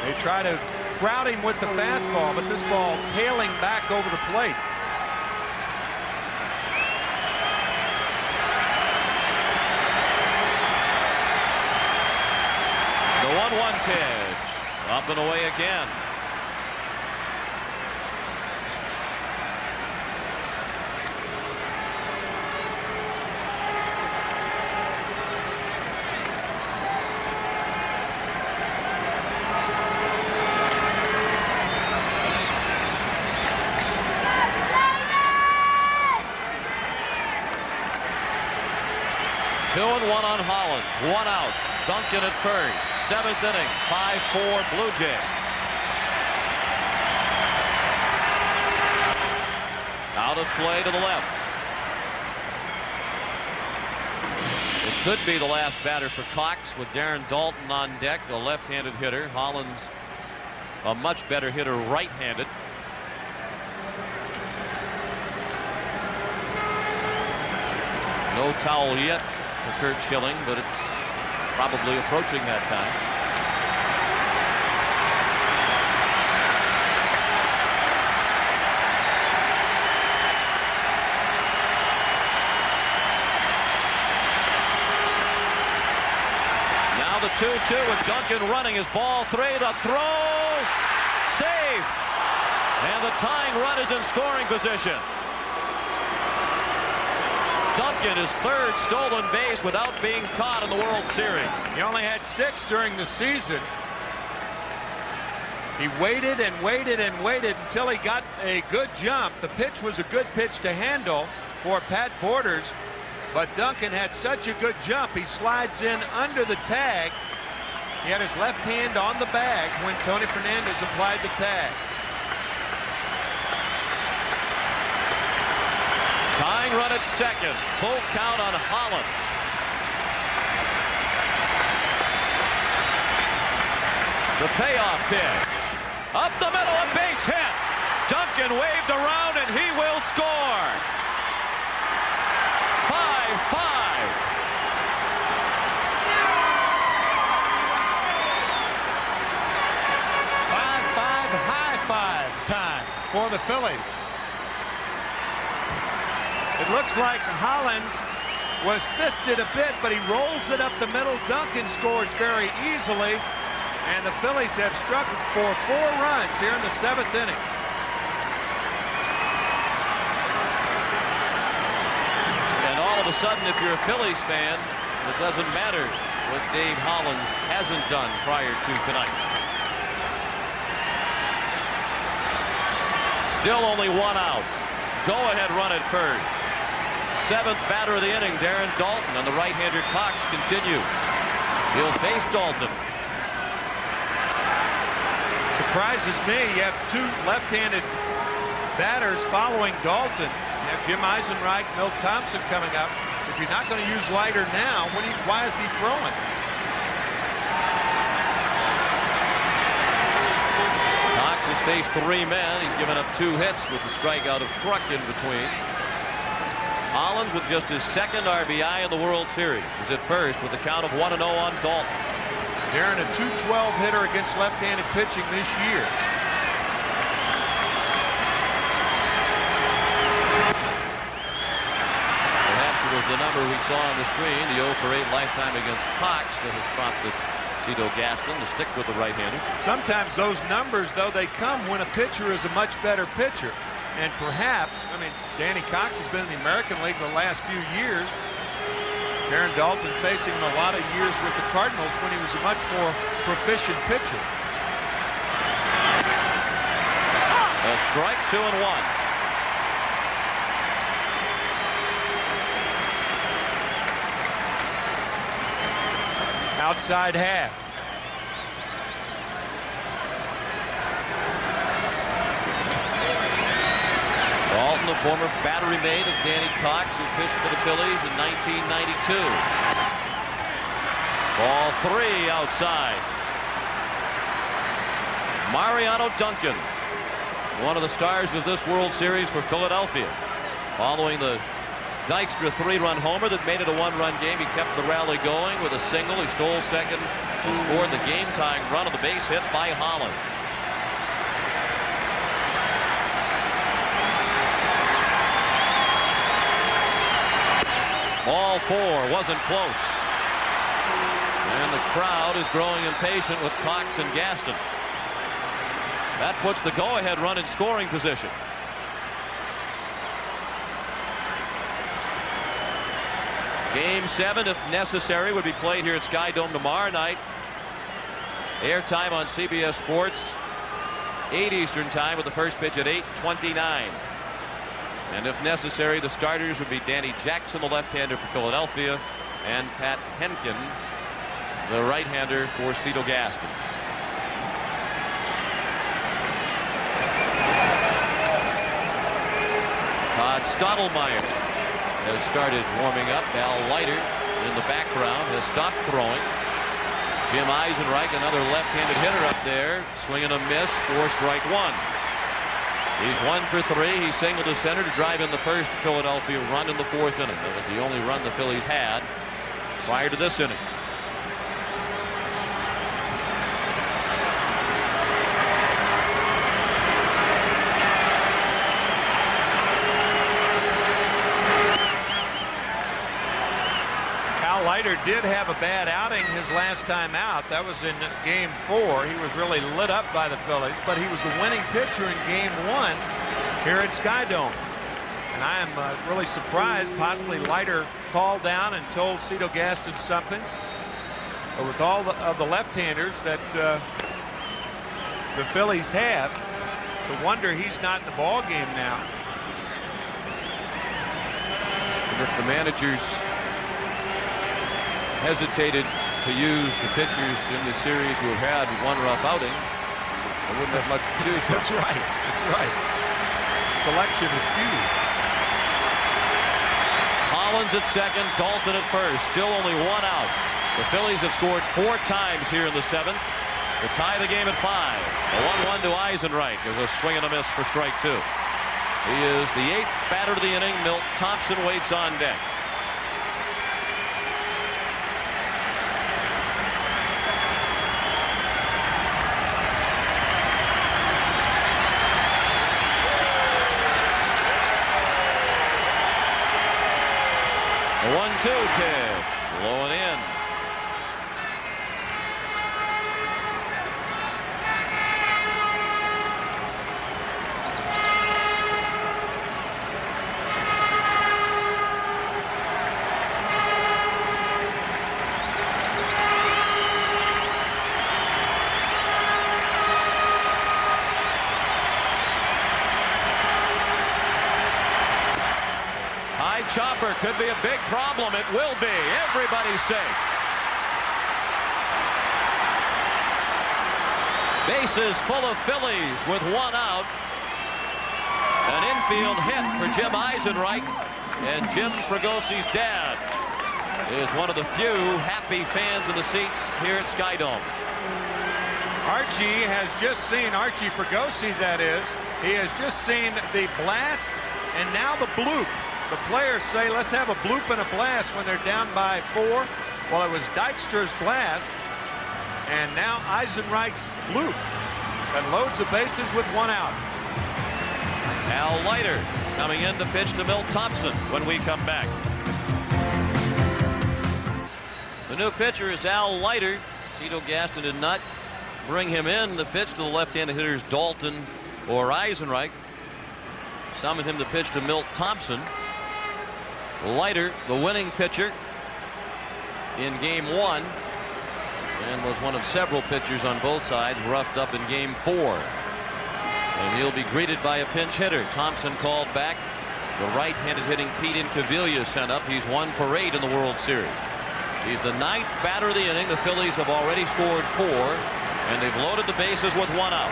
They try to crowd him with the fastball, but this ball tailing back over the plate. The 1-1 pitch, up and away again. On Hollins, 1 out. Duncan at first. 7th inning, 5-4 Blue Jays. Out of play to the left. It could be the last batter for Cox with Darren Dalton on deck, a left-handed hitter. Hollins, a much better hitter right-handed. No towel yet for Curt Schilling, but it's probably approaching that time. Now the 2-2 with Duncan running his ball 3. The throw, safe, and the tying run is in scoring position. Duncan, his 3rd stolen base without being caught in the World Series. He only had 6 during the season. He waited and waited and waited until he got a good jump. The pitch was a good pitch to handle for Pat Borders, but Duncan had such a good jump. He slides in under the tag. He had his left hand on the bag when Tony Fernandez applied the tag. Tying run at second. Full count on Hollins. The payoff pitch. Up the middle, a base hit. Duncan waved around and he will score. 5-5. 5-5 high five time for the Phillies. It looks like Hollins was fisted a bit, but he rolls it up the middle. Duncan scores very easily, and the Phillies have struck for 4 runs here in the 7th inning. And all of a sudden, if you're a Phillies fan, it doesn't matter what Dave Hollins hasn't done prior to tonight. Still only 1 out. Go ahead run at first. 7th batter of the inning, Darren Daulton, and the right-hander Cox continues. He'll face Daulton. Surprises me. You have two left-handed batters following Daulton. You have Jim Eisenreich, Milt Thompson coming up. If you're not going to use Leiter now, why is he throwing? Cox has faced 3 men. He's given up 2 hits with the strikeout of Kruk in between. Hollins, with just his 2nd RBI in the World Series, is at first with a count of 1-0 on Daulton. Darren, a .212 hitter against left-handed pitching this year. Perhaps it was the number we saw on the screen, the 0 for 8 lifetime against Cox, that has prompted Cito Gaston to stick with the right-hander. Sometimes those numbers, though, they come when a pitcher is a much better pitcher. And perhaps, I mean, Danny Cox has been in the American League the last few years. Darren Daulton facing him a lot of years with the Cardinals when he was a much more proficient pitcher. A strike, 2-1. Outside half. Daulton, the former battery mate of Danny Cox, who pitched for the Phillies in 1992. Ball 3 outside. Mariano Duncan, one of the stars of this World Series for Philadelphia. Following the Dykstra 3-run homer that made it a 1-run game, he kept the rally going with a single. He stole second and scored the game-tying run on the base hit by Hollins. Ball 4 wasn't close. And the crowd is growing impatient with Cox and Gaston. That puts the go-ahead run in scoring position. Game 7, if necessary, would be played here at Sky Dome tomorrow night. Airtime on CBS Sports, 8 Eastern Time, with the first pitch at 8:29. And if necessary, the starters would be Danny Jackson, the left-hander for Philadelphia, and Pat Henkin, the right-hander for Cito Gaston. Todd Stottlemyre has started warming up. Al Leiter in the background has stopped throwing. Jim Eisenreich, another left-handed hitter up there, swinging a miss for strike 1. He's 1 for 3. He singled to center to drive in the first Philadelphia run in the 4th inning. That was the only run the Phillies had prior to this inning. Al Leiter did have a bad outing his last time out. That was in game 4. He was really lit up by the Phillies, but he was the winning pitcher in game 1 here at Sky Dome. And I am really surprised. Possibly Leiter called down and told Cito Gaston something. But with all of the left-handers that the Phillies have, to wonder he's not in the ball game now. And if the managers hesitated to use the pitchers in the series who have had one rough outing, they wouldn't have much to choose from. That's right. That's right. Selection is few. Hollins at second, Daulton at first. Still only 1 out. The Phillies have scored 4 times here in the 7th to tie the game at 5. A 1-1 to Eisenreich as a swing and a miss for strike 2. He is the 8th batter of the inning. Milt Thompson waits on deck. The 1-2 pitch, low and in. High chopper could be a big problem. It will be. Everybody's safe. Bases full of Phillies with one out. An infield hit for Jim Eisenreich, and Jim Fragosi's dad is one of the few happy fans in the seats here at Skydome. Archie has just seen, Archie Fragosi that is, he has just seen the blast and now the bloop. The players say let's have a bloop and a blast when they're down by 4. Well, it was Dykstra's blast and now Eisenreich's bloop that loads the bases with one out. Al Leiter coming in to pitch to Milt Thompson when we come back. The new pitcher is Al Leiter. Cito Gaston did not bring him in to pitch to the left-handed hitters Dalton or Eisenreich. Summoned him to pitch to Milt Thompson. Leiter, the winning pitcher in game 1, and was one of several pitchers on both sides roughed up in game 4. And he'll be greeted by a pinch hitter. Thompson called back. The right-handed hitting Pete Incaviglia sent up. He's 1 for 8 in the World Series. He's the 9th batter of the inning. The Phillies have already scored 4, and they've loaded the bases with one out.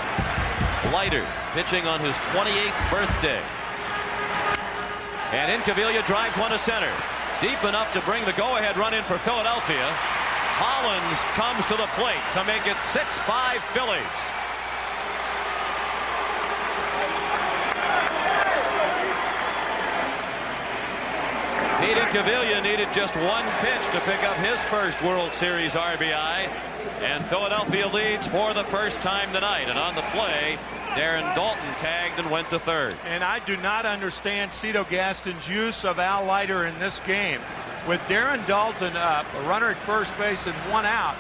Leiter pitching on his 28th birthday. And Incaviglia drives one to center. Deep enough to bring the go-ahead run in for Philadelphia. Hollins comes to the plate to make it 6-5 Phillies. Pete Incaviglia needed just one pitch to pick up his first World Series RBI, and Philadelphia leads for the first time tonight. And on the play, Darren Dalton tagged and went to third. And I do not understand Cito Gaston's use of Al Leiter in this game. With Darren Dalton up, a runner at first base and one out,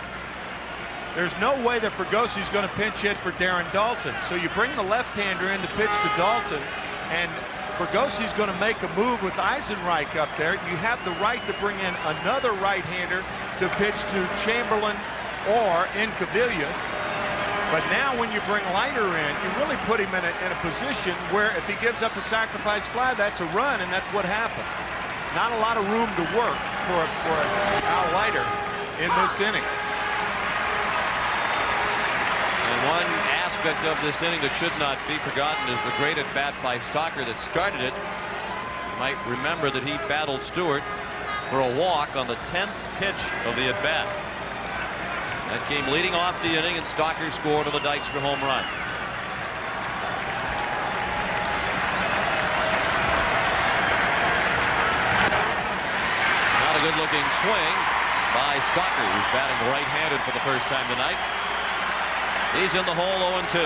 there's no way that Fragosi's going to pinch hit for Darren Dalton. So you bring the left-hander in to pitch to Dalton, and Fragosi's going to make a move with Eisenreich up there. You have the right to bring in another right-hander to pitch to Chamberlain or Incaviglia. But now when you bring Leiter in, you really put him in a position where if he gives up a sacrifice fly, that's a run, and that's what happened. Not a lot of room to work for Al Leiter in this inning. And one aspect of this inning that should not be forgotten is the great at-bat by Stocker that started it. You might remember that he battled Stewart for a walk on the 10th pitch of the at-bat. That came leading off the inning, and Stocker scored on the Dykstra home run. Not a good-looking swing by Stocker, who's batting right-handed for the first time tonight. He's in the hole 0-2.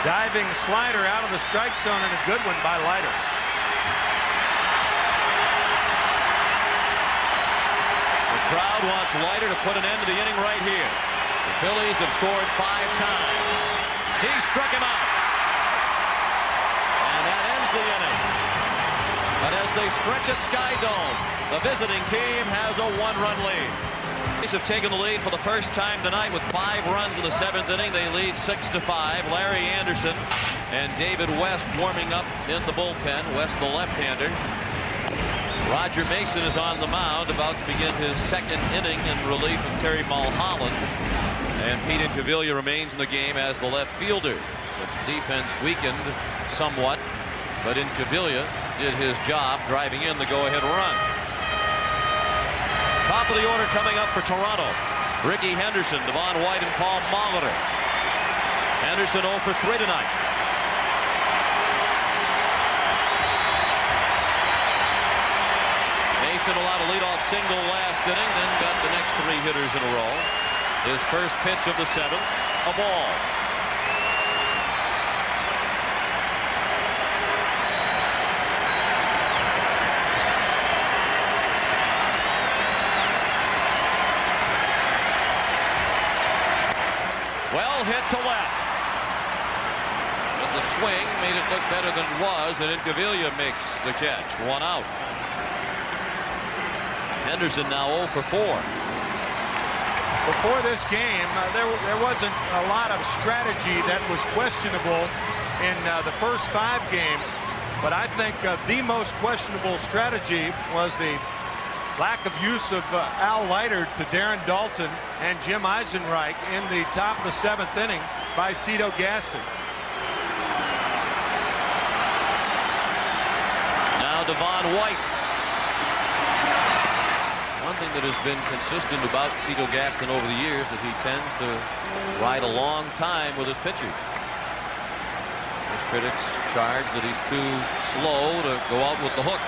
Diving slider out of the strike zone, and a good one by Leiter. The crowd wants Leiter to put an end to the inning right here. The Phillies have scored 5 times. He struck him out. And that ends the inning. But as they stretch at Skydome, the visiting team has a 1-run lead. Phillies have taken the lead for the first time tonight with 5 runs in the 7th inning. They lead 6-5. Larry Anderson and David West warming up in the bullpen. West, the left-hander. Roger Mason is on the mound, about to begin his 2nd inning in relief of Terry Mulholland. And Pete Incaviglia remains in the game as the left fielder. So the defense weakened somewhat, but Incaviglia did his job driving in the go-ahead run. Top of the order coming up for Toronto. Ricky Henderson, Devon White, and Paul Molitor. Henderson 0 for 3 tonight. Mason allowed a leadoff single last inning, then got the next 3 hitters in a row. His first pitch of the 7th, a ball. Well hit to left. But the swing made it look better than it was, and Incaviglia makes the catch. 1 out. Henderson now 0 for 4. Before this game, there wasn't a lot of strategy that was questionable in the first 5 games But I think the most questionable strategy was the lack of use of Al Leiter to Darren Dalton and Jim Eisenreich in the top of the 7th inning by Cito Gaston. Now Devon White. One thing that has been consistent about Cito Gaston over the years is he tends to ride a long time with his pitchers. His critics charge that he's too slow to go out with the hook.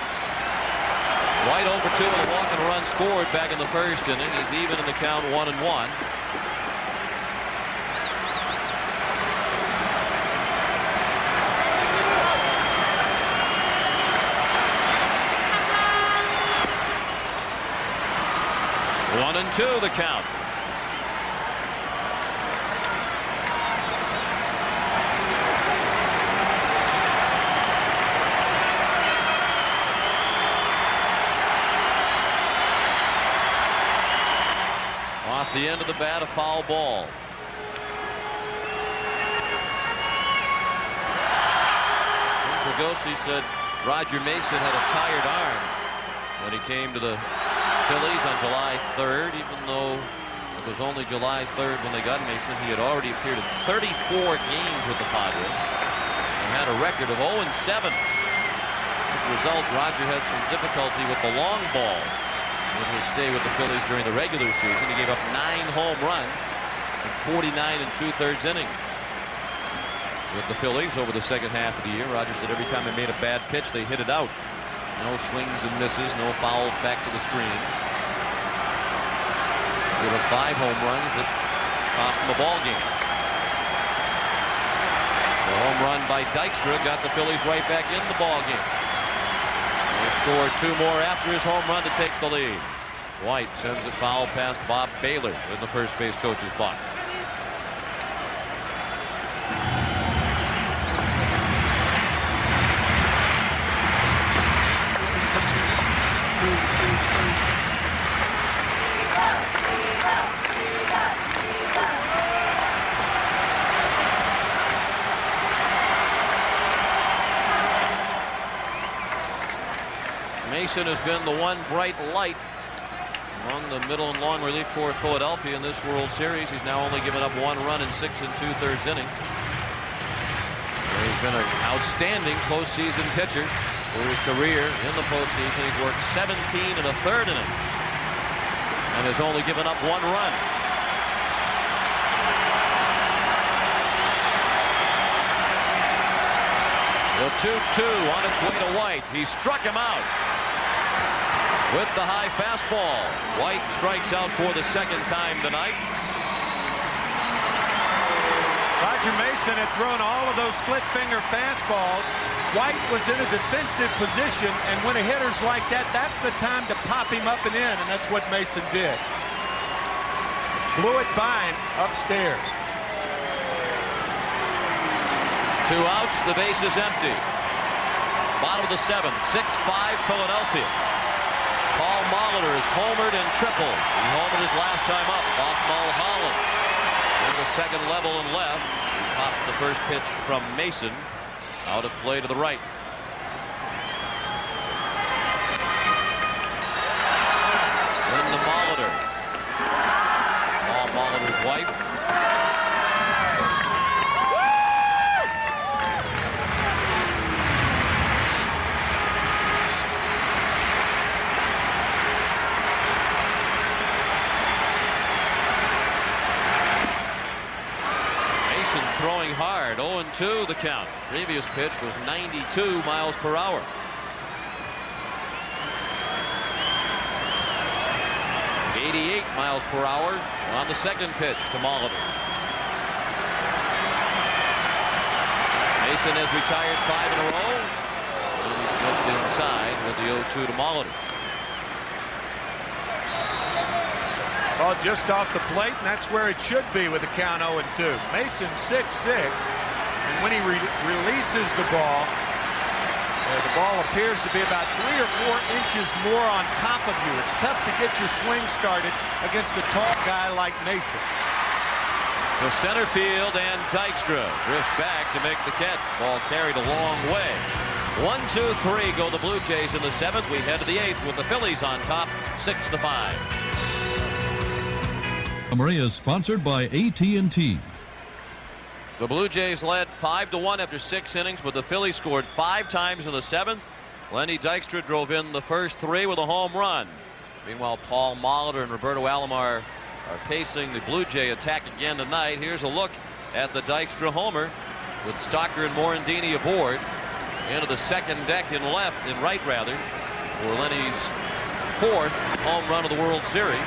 White over 2 with a walk and a run scored back in the 1st inning. He's even in the count 1-1. One and 2 the count. Off the end of the bat, a foul ball. Jim Fregosi said Roger Mason had a tired arm when he came to the Phillies on July 3rd, even though it was only July 3rd when they got Mason. He had already appeared in 34 games with the Padres and had a record of 0-7. As a result, Roger had some difficulty with the long ball in his stay with the Phillies during the regular season. He gave up 9 home runs in 49 2/3 innings with the Phillies over the second half of the year. Roger said every time they made a bad pitch, they hit it out. No swings and misses, no fouls back to the screen. Gave up 5 home runs that cost him a ball game. The home run by Dykstra got the Phillies right back in the ball game. They scored 2 more after his home run to take the lead. White sends it foul past Bob Baylor in the first base coach's box. Mason has been the one bright light among the middle and long relief corps of Philadelphia in this World Series. He's now only given up 1 run in 6 2/3 innings. He's been an outstanding postseason pitcher for his career in the postseason. He's worked 17 1/3 innings and has only given up 1 run. The 2-2 on its way to White. He struck him out with the high fastball. White strikes out for the 2nd time tonight. Roger Mason had thrown all of those split finger fastballs. White was in a defensive position, and when a hitter's like that, that's the time to pop him up and in, and that's what Mason did. Blew it by him upstairs. 2 outs, the base is empty. Bottom of the 7th, 6-5 Philadelphia. Paul Molitor is homered and tripled. He homered his last time up off Mulholland. In the 2nd level and left. He pops the first pitch from Mason. Out of play to the right. Then to Molitor. Paul Molitor's wife. Throwing hard. 0-2 the count. Previous pitch was 92 miles per hour. .88 miles per hour on the 2nd pitch to Molitor. Mason has retired 5 in a row. And he's just inside with the 0-2 to Molitor. Well, just off the plate, and that's where it should be with the count 0-2. Mason 6'6", and when he releases the ball appears to be about 3 or 4 inches more on top of you. It's tough to get your swing started against a tall guy like Mason. To center field, and Dykstra drifts back to make the catch. Ball carried a long way. 1-2-3 go the Blue Jays in the 7th. We head to the 8th with the Phillies on top, 6-5. Maria is sponsored by AT&T. The Blue Jays led 5-1 after 6 innings, but the Phillies scored 5 times in the 7th. Lenny Dykstra drove in the first 3 with a home run. Meanwhile, Paul Molitor and Roberto Alomar are pacing the Blue Jay attack again tonight. Here's a look at the Dykstra homer with Stocker and Morandini aboard into the second deck in right rather, for Lenny's 4th home run of the World Series.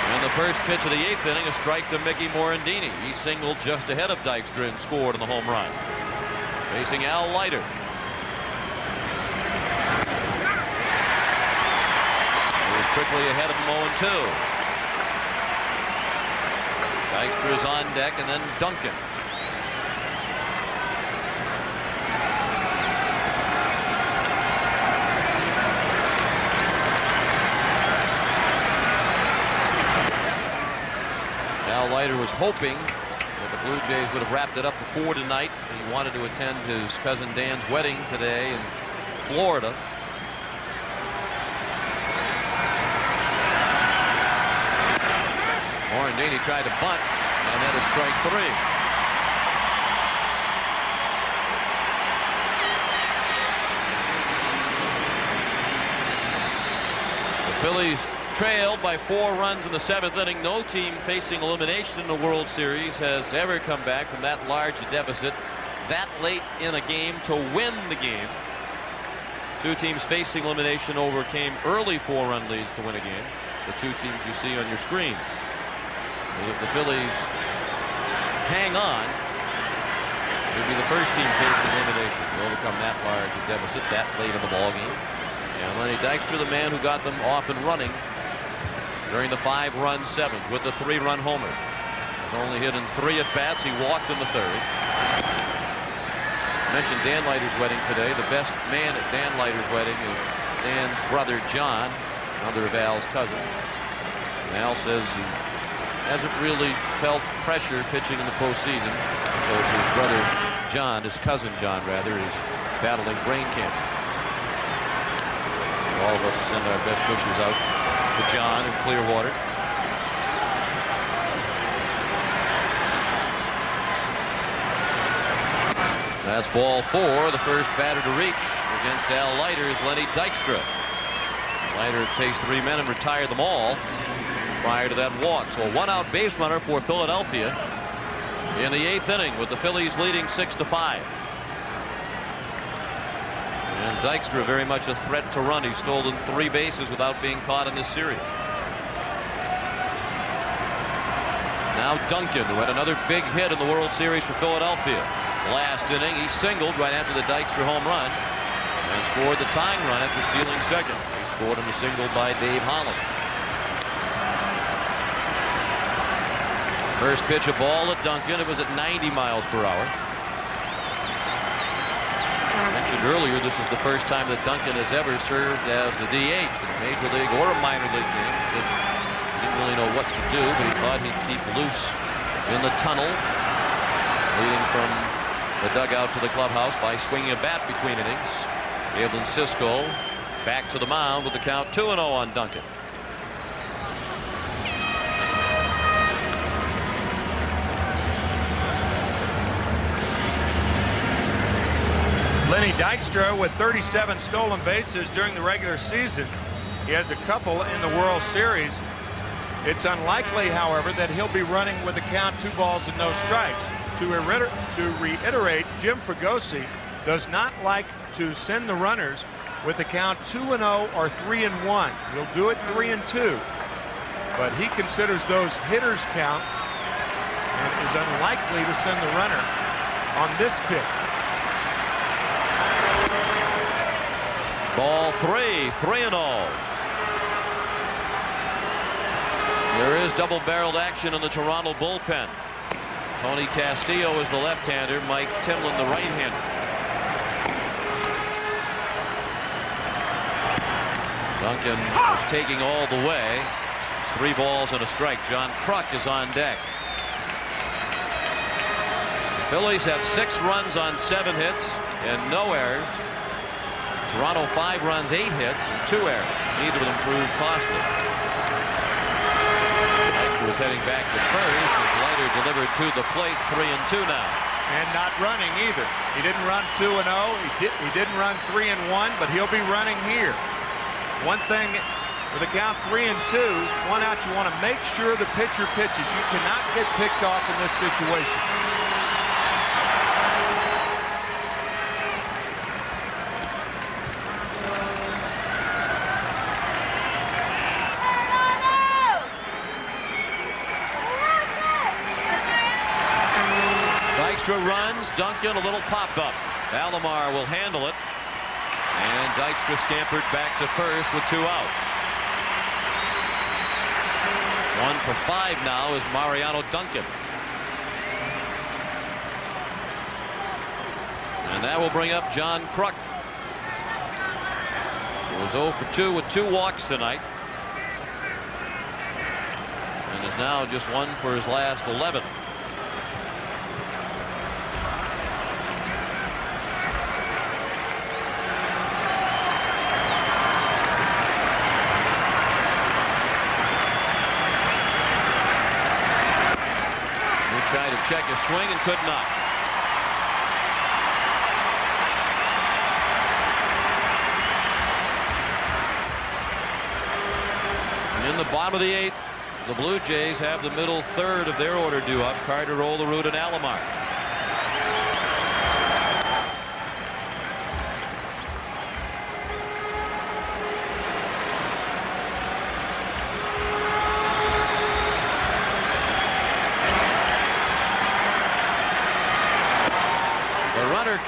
And the first pitch of the 8th inning, a strike to Mickey Morandini. He singled just ahead of Dykstra and scored on the home run. Facing Al Leiter. He was quickly ahead of him 0-2. Dykstra is on deck, and then Duncan. Al Leiter was hoping that the Blue Jays would have wrapped it up before tonight. He wanted to attend his cousin Dan's wedding today in Florida. Morandini tried to bunt, and that is strike 3. The Phillies trailed by 4 runs in the 7th inning. No team facing elimination in the World Series has ever come back from that large a deficit that late in a game to win the game. 2 teams facing elimination overcame early 4-run leads to win a game. The 2 teams you see on your screen. And if the Phillies hang on, it would be the first team facing elimination to overcome that large a deficit that late in the ballgame. And Lenny Dykstra, the man who got them off and running during the 5-run 7th with the 3-run homer. Was only hit in 3 at-bats. He walked in the 3rd. I mentioned Dan Leiter's wedding today. The best man at Dan Leiter's wedding is Dan's brother John, another of Al's cousins. And Al says he hasn't really felt pressure pitching in the postseason because his brother John, his cousin John rather, is battling brain cancer. All of us send our best wishes out to John in Clearwater. That's ball 4. The first batter to reach against Al Leiter is Lenny Dykstra. Leiter had faced 3 men and retired them all prior to that walk. So a 1-out base runner for Philadelphia in the 8th inning with the Phillies leading 6-5. And Dykstra very much a threat to run. He's stolen 3 bases without being caught in this series. Now Duncan, who had another big hit in the World Series for Philadelphia. Last inning, he singled right after the Dykstra home run and scored the tying run after stealing second. He scored on a single by Dave Holland. First pitch a ball at Duncan. It was at 90 miles per hour. I mentioned earlier this is the first time that Duncan has ever served as the DH in a major league or a minor league game. He said he didn't really know what to do, but he thought he'd keep loose in the tunnel leading from the dugout to the clubhouse by swinging a bat between innings. Galen Cisco back to the mound with the count 2-0 on Duncan. Lenny Dykstra with 37 stolen bases during the regular season. He has a couple in the World Series. It's unlikely, however, that he'll be running with a count 2 balls and no strikes. To reiterate, Jim Fregosi does not like to send the runners with a count 2-0 or 3-1. He'll do it 3-2, but he considers those hitters counts and is unlikely to send the runner on this pitch. Ball 3, 3-0. There is double-barreled action in the Toronto bullpen. Tony Castillo is the left-hander, Mike Timlin the right-hander. Duncan is taking all the way. 3 balls and a strike. John Kruk is on deck. The Phillies have 6 runs on 7 hits and no errors. Toronto 5 runs, 8 hits, and 2 errors. Neither of them proved costly. Dykstra was heading back to first as Leiter delivered to the plate. 3-2 now. And not running either. He didn't run 2-0. He didn't run 3-1, but he'll be running here. One thing with a count 3-2, 1 out, you want to make sure the pitcher pitches. You cannot get picked off in this situation. Dykstra runs, Duncan a little pop-up. Alomar will handle it. And Dykstra scampered back to first with 2 outs. 1 for 5 now is Mariano Duncan. And that will bring up John Kruk. He was 0 for 2 with 2 walks tonight. And is now just 1 for his last 11. Tried to check his swing and could not. And in the bottom of the 8th, the Blue Jays have the middle third of their order due up. Carter, Olerud, and Alomar.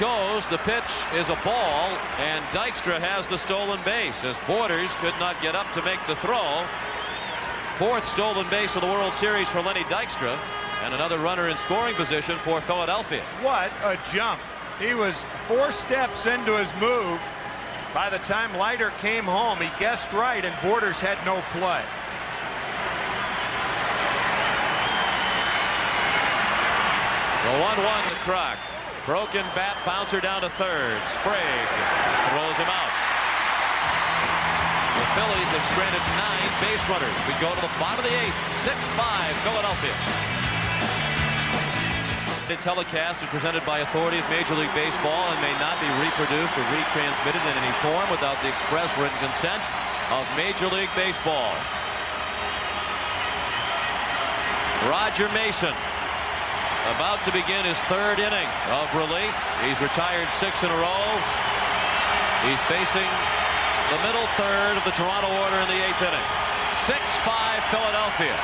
Goes, the pitch is a ball, and Dykstra has the stolen base as Borders could not get up to make the throw. 4th stolen base of the World Series for Lenny Dykstra, and another runner in scoring position for Philadelphia. What a jump. He was 4 steps into his move. By the time Leiter came home, he guessed right, and Borders had no play. The 1-1 to Kruk. Broken bat, bouncer down to third. Sprague throws him out. The Phillies have stranded 9 base runners. We go to the bottom of the 8th. 6-5 Philadelphia. The telecast is presented by authority of Major League Baseball and may not be reproduced or retransmitted in any form without the express written consent of Major League Baseball. Roger Mason about to begin his 3rd inning of relief. He's retired 6 in a row. He's facing the middle third of the Toronto order in the 8th inning. 6-5 Philadelphia.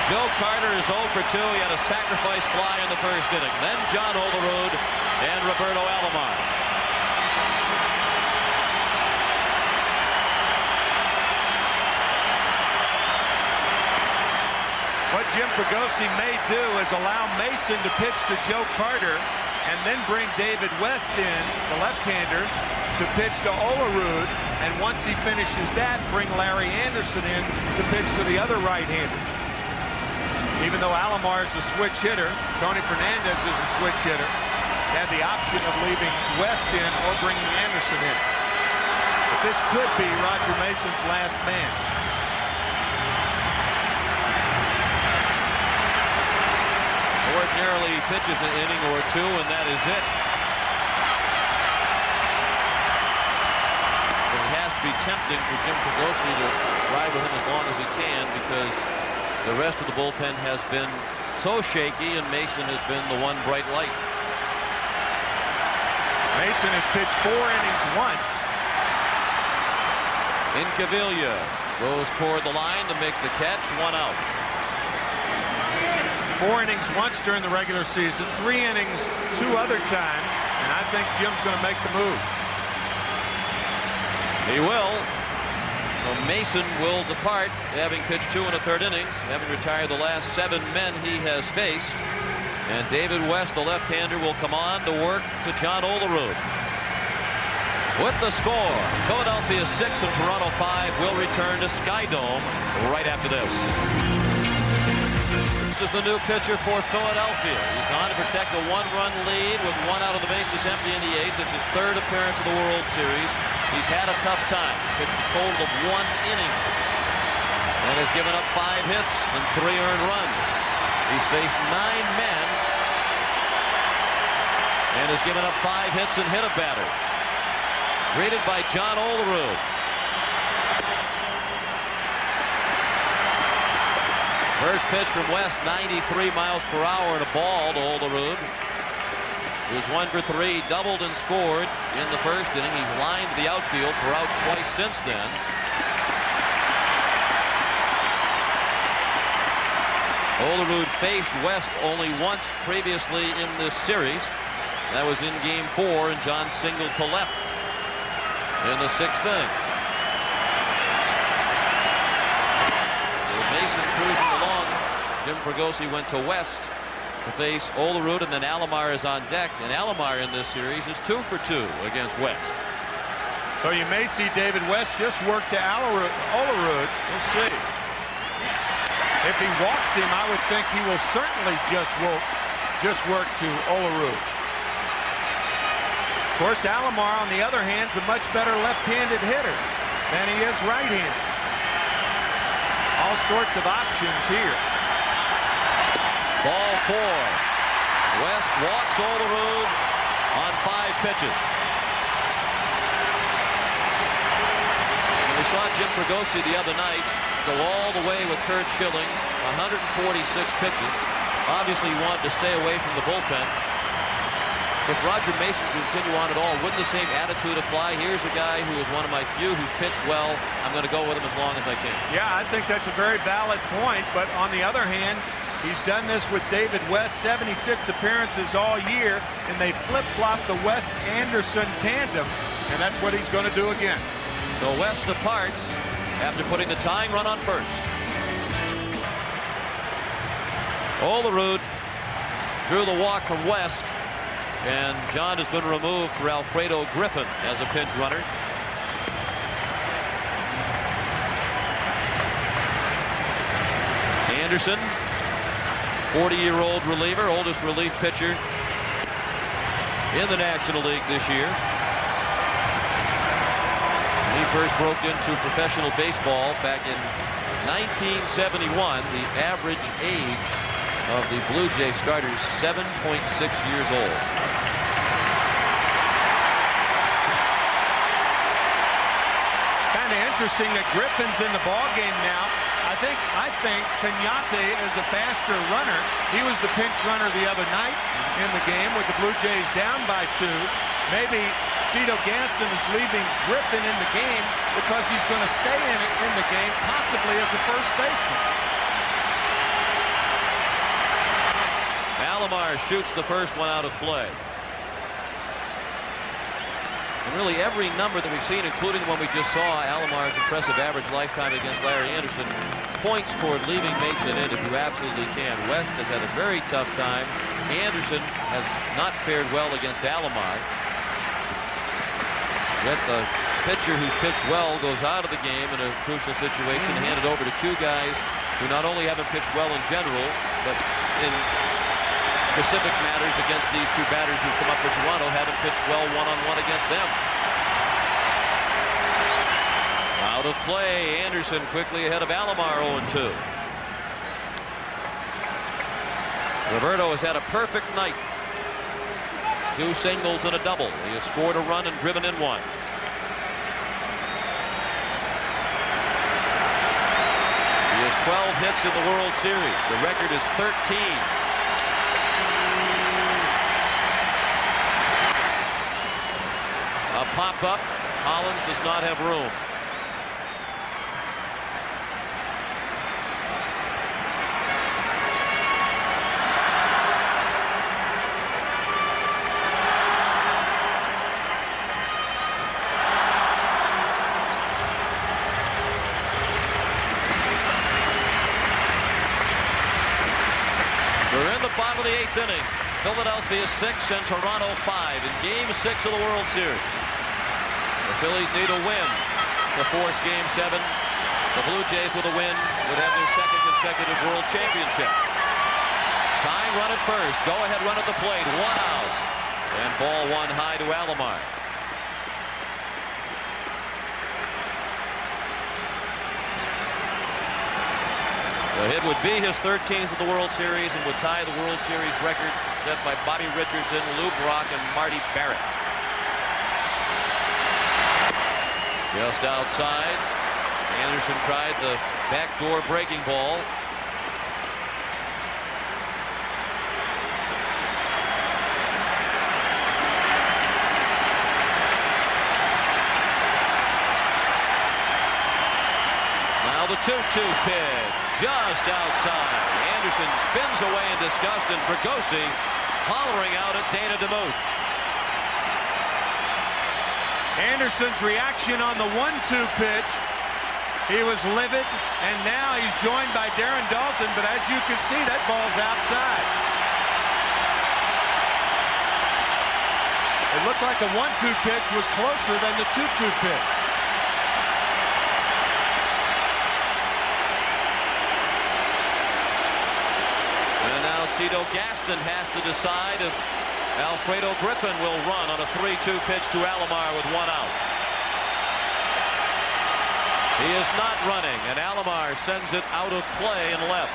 Joe Carter is 0 for 2. He had a sacrifice fly in the 1st inning. Then John Olerud and Roberto Alomar. What Jim Fregosi may do is allow Mason to pitch to Joe Carter and then bring David West in, the left-hander, to pitch to Olerud, and once he finishes that, bring Larry Anderson in to pitch to the other right-hander. Even though Alomar is a switch hitter, Tony Fernandez is a switch hitter. They had the option of leaving West in or bringing Anderson in. But this could be Roger Mason's last man. Ordinarily pitches an inning or 2, and that is it. But it has to be tempting for Jim Fregosi to ride with him as long as he can, because the rest of the bullpen has been so shaky, and Mason has been the one bright light. Mason has pitched 4 innings once. Incaviglia goes toward the line to make the catch. 1 out. 4 innings once during the regular season, 3 innings 2 other times, and I think Jim's going to make the move. He will. So Mason will depart, having pitched 2 1/3 innings, having retired the last 7 men he has faced. And David West, the left-hander, will come on to work to John Olerud. With the score, Philadelphia 6 and Toronto 5 will return to Sky Dome right after this. West is the new pitcher for Philadelphia. He's on to protect a one-run lead with one out of the bases empty in the eighth. It's his third appearance of the World Series. He's had a tough time. Pitched a total of 1 inning and has given up 5 hits and 3 earned runs. He's faced 9 men and has given up 5 hits and hit a batter. Greeted by John Olerud. First pitch from West, 93 miles per hour and a ball to Olerud. He was 1 for 3, doubled and scored in the first inning. He's lined the outfield for outs twice since then. Olerud faced West only once previously in this series. That was in Game 4, and John singled to left in the 6th inning. Mason cruising along. Jim Fregosi went to West to face Olerud, and then Alomar is on deck. And Alomar in this series is 2 for 2 against West. So you may see David West just work to Olerud. We'll see. If he walks him, I would think he will certainly just work to Olerud. Of course, Alomar, on the other hand, is a much better left-handed hitter than he is right-handed. All sorts of options here. Ball 4. West walks Olerud on 5 pitches. And we saw Jim Fregosi the other night go all the way with Curt Schilling, 146 pitches. Obviously, he wanted to stay away from the bullpen. If Roger Mason could continue on at all, wouldn't the same attitude apply? Here's a guy who is one of my few who's pitched well. I'm going to go with him as long as I can. Yeah, I think that's a very valid point. But on the other hand, he's done this with David West, 76 appearances all year, and they flip-flop the West-Anderson tandem, and that's what he's going to do again. So West departs after putting the tying run on first. Olerud drew the walk from West. And John has been removed for Alfredo Griffin as a pinch runner. Anderson, 40-year-old reliever, oldest relief pitcher in the National League this year. He first broke into professional baseball back in 1971. The average age of the Blue Jay starters, 7.6 years old. Kind of interesting that Griffin's in the ball game now. I think Cañate is a faster runner. He was the pinch runner the other night in the game with the Blue Jays down by 2. Maybe Cito Gaston is leaving Griffin in the game because he's going to stay in the game, possibly as a first baseman. Alomar shoots the first one out of play. And really every number that we've seen, including one we just saw, Alomar's impressive average lifetime against Larry Anderson, points toward leaving Mason in if you absolutely can. West has had a very tough time. Anderson has not fared well against Alomar. Yet the pitcher who's pitched well goes out of the game in a crucial situation, handed over to 2 guys who not only haven't pitched well in general, but in specific matters against these 2 batters who come up for Toronto haven't pitched well one-on-one against them. Out of play, Anderson quickly ahead of Alomar, 0-2. Roberto has had a perfect night. 2 singles and a double. He has scored a run and driven in 1. He has 12 hits in the World Series. The record is 13. A pop-up. Hollins does not have room. We're in the bottom of the 8th inning. Philadelphia 6 and Toronto 5 in Game 6 of the World Series. The Phillies need a win to force Game 7. The Blue Jays with a win would have their 2nd consecutive World Championship. Tying run at first. Go ahead run at the plate. 1 out. And ball 1 high to Alomar. The hit would be his 13th of the World Series and would tie the World Series record set by Bobby Richardson, Lou Brock, and Marty Barrett. Just outside. Anderson tried the backdoor breaking ball. Now the 2-2 pitch. Just outside. Anderson spins away in disgust, and Fregosi hollering out at Dana DeMuth. Anderson's reaction on the 1-2 pitch. He was livid, and now he's joined by Darren Daulton, but as you can see, that ball's outside. It looked like the 1-2 pitch was closer than the 2-2 pitch. Cito Gaston has to decide if Alfredo Griffin will run on a 3-2 pitch to Alomar with 1 out. He is not running, and Alomar sends it out of play and left.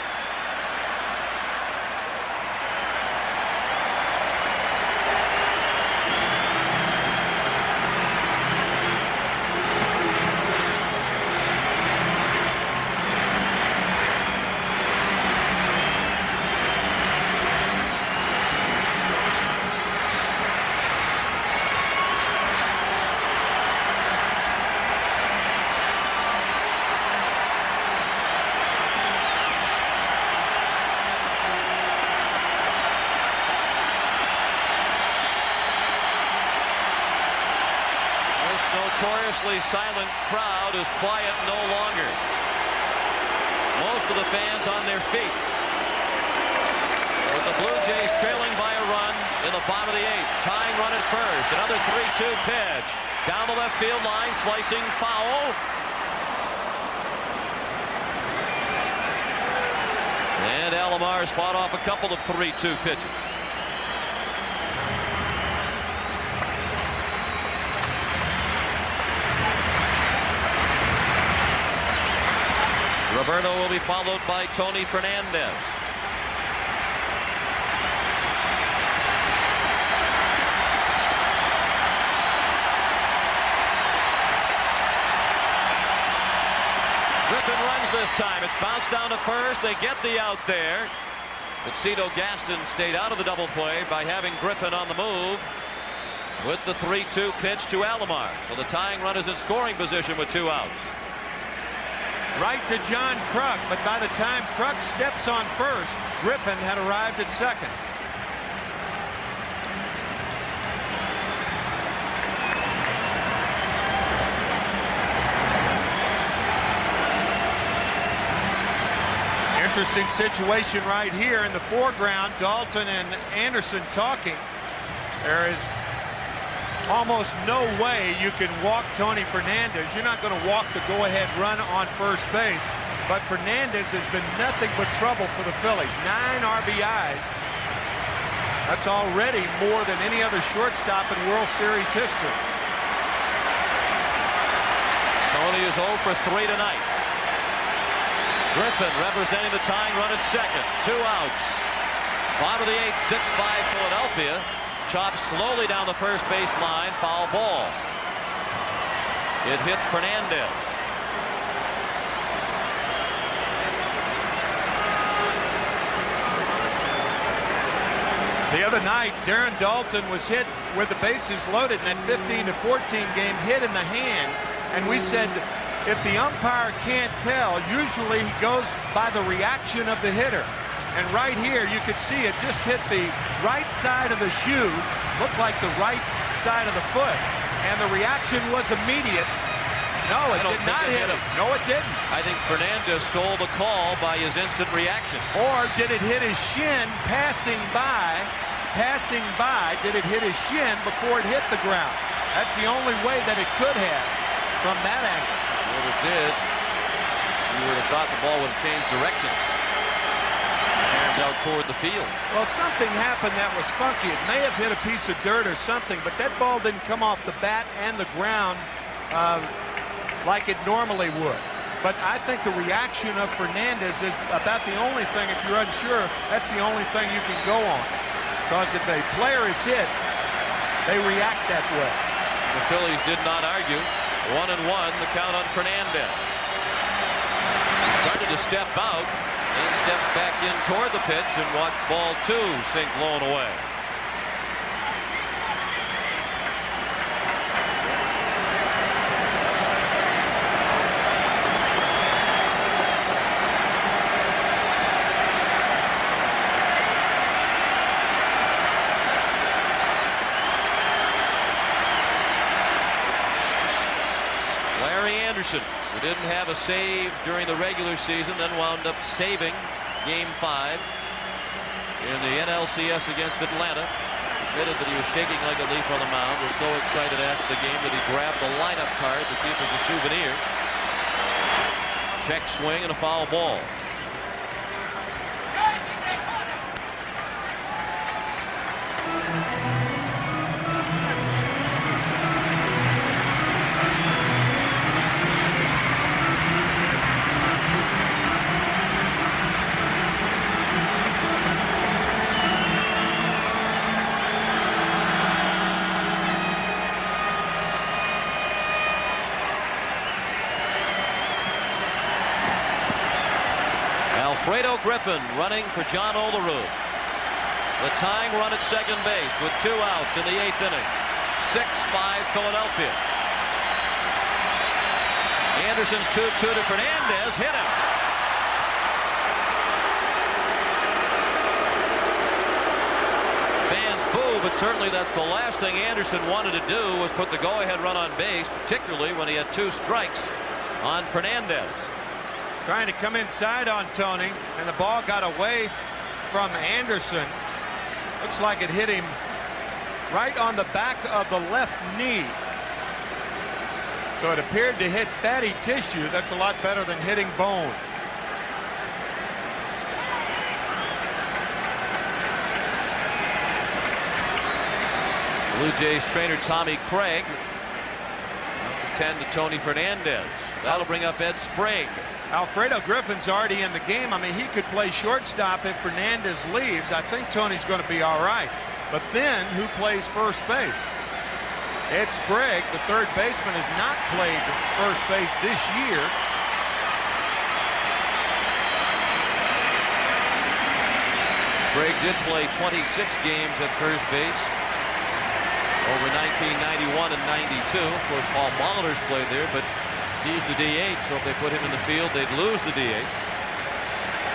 Notoriously silent crowd is quiet no longer. Most of the fans on their feet. With the Blue Jays trailing by a run in the bottom of the 8th. Tying run at first. Another 3-2 pitch. Down the left field line. Slicing foul. And Alomar's fought off a couple of 3-2 pitches. Roberto will be followed by Tony Fernandez. Griffin runs this time. It's bounced down to first. They get the out there. But Cito Gaston stayed out of the double play by having Griffin on the move with the 3-2 pitch to Alomar. So the tying run is in scoring position with 2 outs. Right to John Kruk, but by the time Kruk steps on first, Griffin had arrived at second. Interesting situation right here in the foreground. Daulton and Anderson talking. There is almost no way you can walk Tony Fernandez. You're not going to walk the go-ahead run on first base. But Fernandez has been nothing but trouble for the Phillies. 9 RBIs. That's already more than any other shortstop in World Series history. Tony is 0 for 3 tonight. Griffin representing the tying run at second. 2 outs. Bottom of the 8th, 6-5 Philadelphia. Chopped slowly down the first base line. Foul ball. It hit Fernandez. The other night, Darren Daulton was hit with the bases loaded in that 15-14 game, hit in the hand. And we said, if the umpire can't tell, usually he goes by the reaction of the hitter. And right here, you could see it just hit the right side of the shoe, looked like the right side of the foot. And the reaction was immediate. No, it did not hit him. No, it didn't. I think Fernandez stole the call by his instant reaction. Or did it hit his shin passing by? Passing by, did it hit his shin before it hit the ground? That's the only way that it could have from that angle. Well, it did. You would have thought the ball would have changed direction. And out toward the field. Well, something happened that was funky. It may have hit a piece of dirt or something, but that ball didn't come off the bat and the ground like it normally would. But I think the reaction of Fernandez is about the only thing, if you're unsure, that's the only thing you can go on. Because if a player is hit, they react that way. The Phillies did not argue. 1-1, the count on Fernandez. He started to step out, then stepped back in toward the pitch and watched ball 2 sink low and away. Who didn't have a save during the regular season, then wound up saving Game 5 in the NLCS against Atlanta. Admitted that he was shaking like a leaf on the mound. Was so excited after the game that he grabbed the lineup card to keep as a souvenir. Check swing and a foul ball. Fredo Griffin running for John Olerud. The tying run at second base with 2 outs in the 8th inning. 6-5 Philadelphia. Anderson's 2-2 to Fernandez. Hit him. Fans boo, but certainly that's the last thing Anderson wanted to do was put the go-ahead run on base, particularly when he had 2 strikes on Fernandez. Trying to come inside on Tony, and the ball got away from Anderson. Looks like it hit him right on the back of the left knee. So it appeared to hit fatty tissue. That's a lot better than hitting bone. Blue Jays trainer Tommy Craig to 10 to Tony Fernandez. That'll bring up Ed Sprague. Alfredo Griffin's already in the game. I mean, he could play shortstop if Fernandez leaves. I think Tony's going to be all right. But then who plays first base? Ed Sprague, the third baseman, has not played first base this year. Sprague did play 26 games at first base over 1991 and 92. Of course, Paul Molitor's played there, but he's the DH, so if they put him in the field, they'd lose the DH.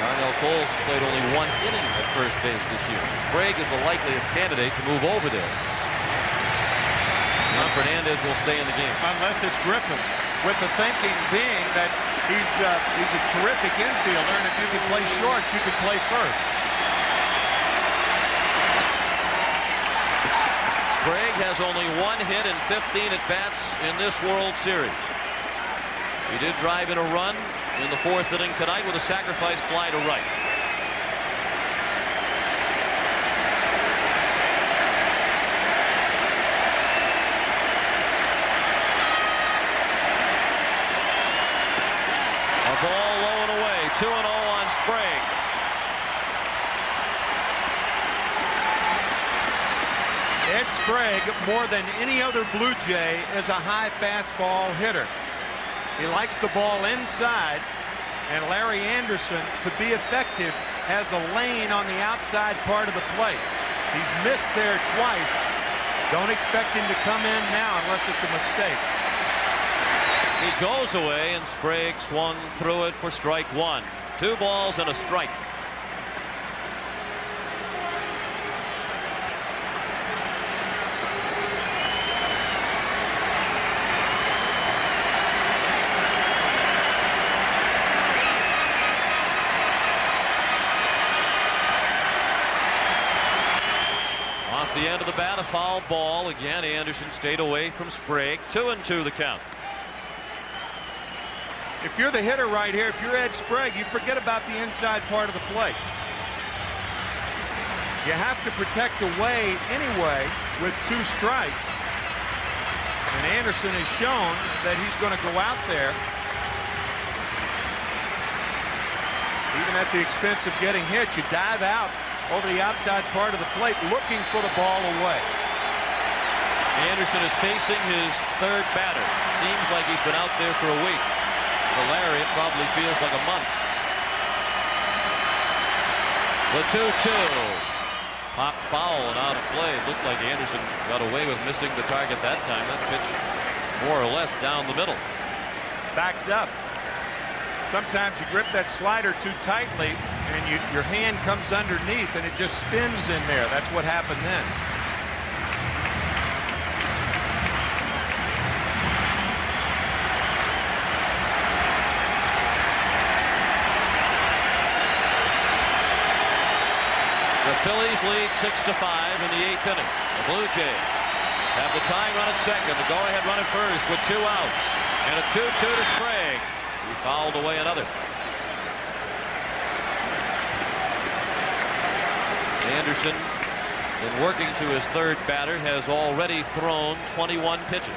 Darnell Coles has played only 1 inning at first base this year. So Sprague is the likeliest candidate to move over there. Now Fernandez will stay in the game. Unless it's Griffin, with the thinking being that he's a terrific infielder, and if you can play short, you can play first. Sprague has only 1 hit and 15 at-bats in this World Series. He did drive in a run in the 4th inning tonight with a sacrifice fly to right. A ball low and away. 2-0 on Sprague. Ed Sprague, more than any other Blue Jay, is a high fastball hitter. He likes the ball inside, and Larry Anderson, to be effective, has a lane on the outside part of the plate. He's missed there twice. Don't expect him to come in now unless it's a mistake. He goes away, and Sprague swung through it for strike 1. 2 balls and a strike. The end of the bat, a foul ball. Again, Anderson stayed away from Sprague. 2-2 the count. If you're the hitter right here, if you're Ed Sprague, you forget about the inside part of the plate. You have to protect away anyway with 2 strikes. And Anderson has shown that he's going to go out there, even at the expense of getting hit. You dive out over the outside part of the plate looking for the ball away. Anderson is facing his 3rd batter. Seems like he's been out there for a week. For Larry, it probably feels like a month. The 2-2. Popped foul and out of play. It looked like Anderson got away with missing the target that time. That pitch more or less down the middle. Backed up. Sometimes you grip that slider too tightly and your hand comes underneath and it just spins in there. That's what happened then. The Phillies lead 6-5 in the 8th inning. The Blue Jays have the tying run at second, the go-ahead run at first with 2 outs, and a 2-2 to Sprague. He fouled away another. Anderson, in working to his 3rd batter, has already thrown 21 pitches.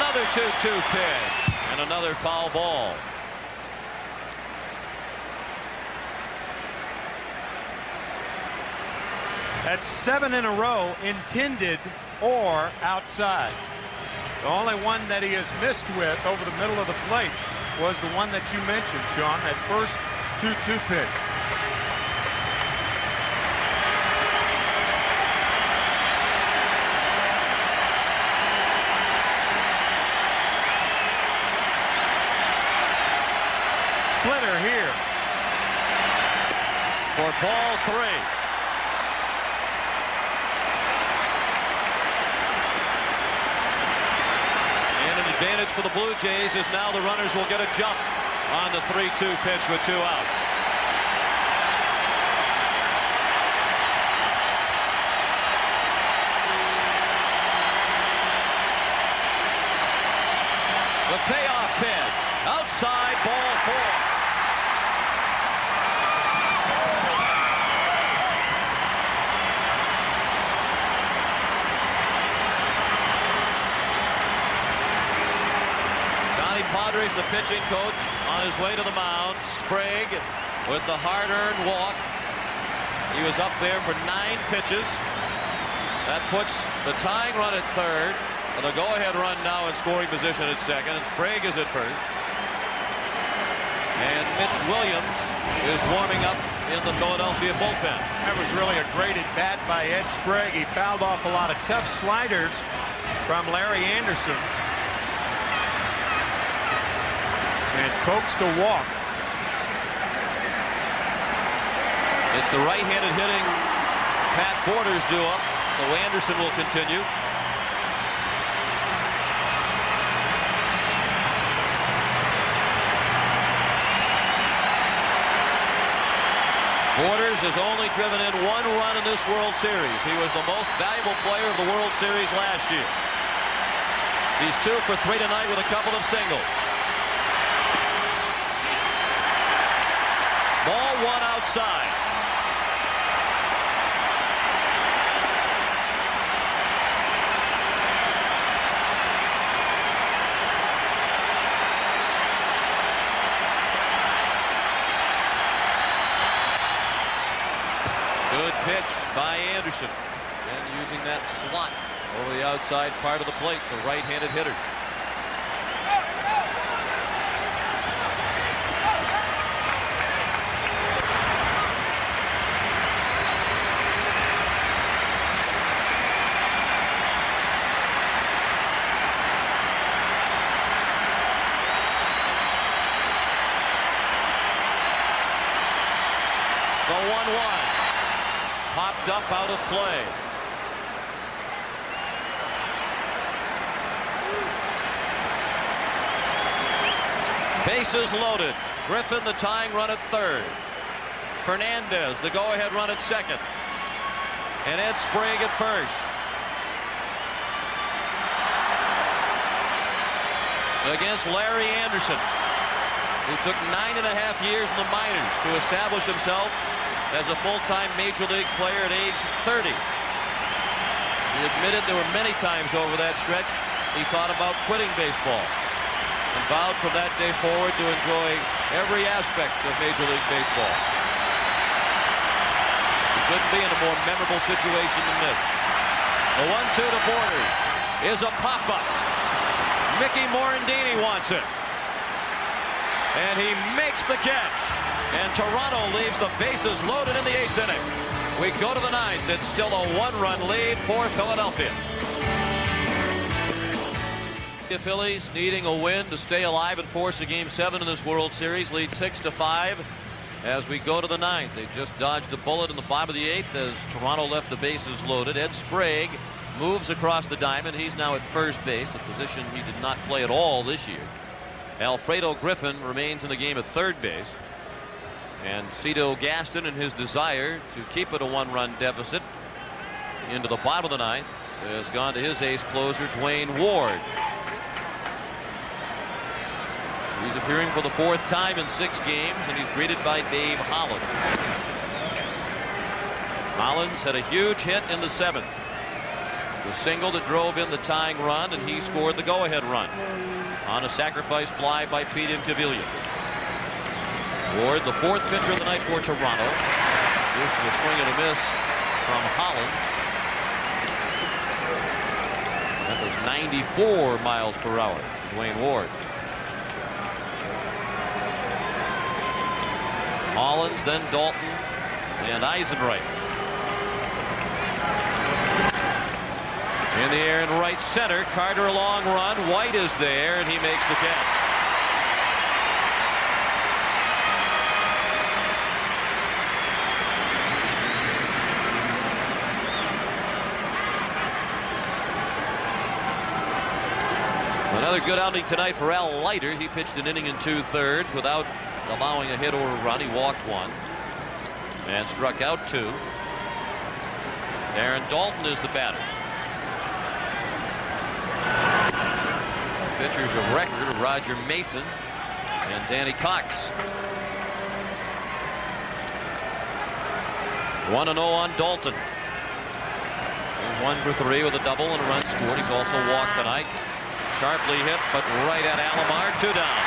Another 2-2 pitch and another foul ball. That's 7 in a row, intended or outside. The only one that he has missed with over the middle of the plate was the one that you mentioned, Sean, that first 2-2 pitch. Splitter here for ball 3. And an advantage for the Blue Jays is now the runners will get a jump on the 3-2 pitch with 2 outs. The payoff pitch outside, ball 4. Padres, the pitching coach, on his way to the mound. Sprague with the hard-earned walk. He was up there for 9 pitches. That puts the tying run at 3rd. The go-ahead run now in scoring position at 2nd, and Sprague is at 1st. And Mitch Williams is warming up in the Philadelphia bullpen. That was really a great at-bat by Ed Sprague. He fouled off a lot of tough sliders from Larry Anderson and coaxed a walk. It's the right-handed hitting Pat Borders due up, so Anderson will continue. Borders has only driven in 1 run in this World Series. He was the most valuable player of the World Series last year. He's 2 for 3 tonight with a couple of singles. Ball 1 outside. Good pitch by Anderson. And using that slot over the outside part of the plate to right-handed hitter. The 1-1 popped up out of play. Bases loaded. Griffin the tying run at third. Fernandez the go-ahead run at second. And Ed Sprague at first. Against Larry Anderson, who took 9.5 years in the minors to establish himself as a full-time major league player at age 30. He admitted there were many times over that stretch he thought about quitting baseball, and vowed from that day forward to enjoy every aspect of Major League Baseball. He couldn't be in a more memorable situation than this. The 1-2 to Borders is a pop-up. Mickey Morandini wants it. And he makes the catch. And Toronto leaves the bases loaded in the 8th inning. We go to the 9th. It's still a 1-run lead for Philadelphia. The Phillies needing a win to stay alive and force a Game 7 in this World Series. Lead 6-5 as we go to the 9th. They just dodged a bullet in the bottom of the 8th as Toronto left the bases loaded. Ed Sprague moves across the diamond. He's now at first base, a position he did not play at all this year. Alfredo Griffin remains in the game at third base. And Cito Gaston, in his desire to keep it a 1-run deficit into the bottom of the 9th, has gone to his ace closer, Dwayne Ward. He's appearing for the 4th time in 6 games, and he's greeted by Dave Holland. Hollins had a huge hit in the 7th. The single that drove in the tying run, and he scored the go-ahead run on a sacrifice fly by Pete Incaviglia. Ward, the 4th pitcher of the night for Toronto. This is a swing and a miss from Hollins. That was 94 miles per hour. Dwayne Ward. Hollins, then Dalton, and Eisenreich. In the air in right center. Carter a long run. White is there, and he makes the catch. Another good outing tonight for Al Leiter. He pitched an inning and 2/3 without allowing a hit or a run. He walked 1 and struck out 2. Aaron Dalton is the batter. Pitchers of record, Roger Mason and Danny Cox. 1-0 on Dalton. He's 1 for 3 with a double and a run scored. He's also walked tonight. Sharply hit, but right at Alomar. 2 down.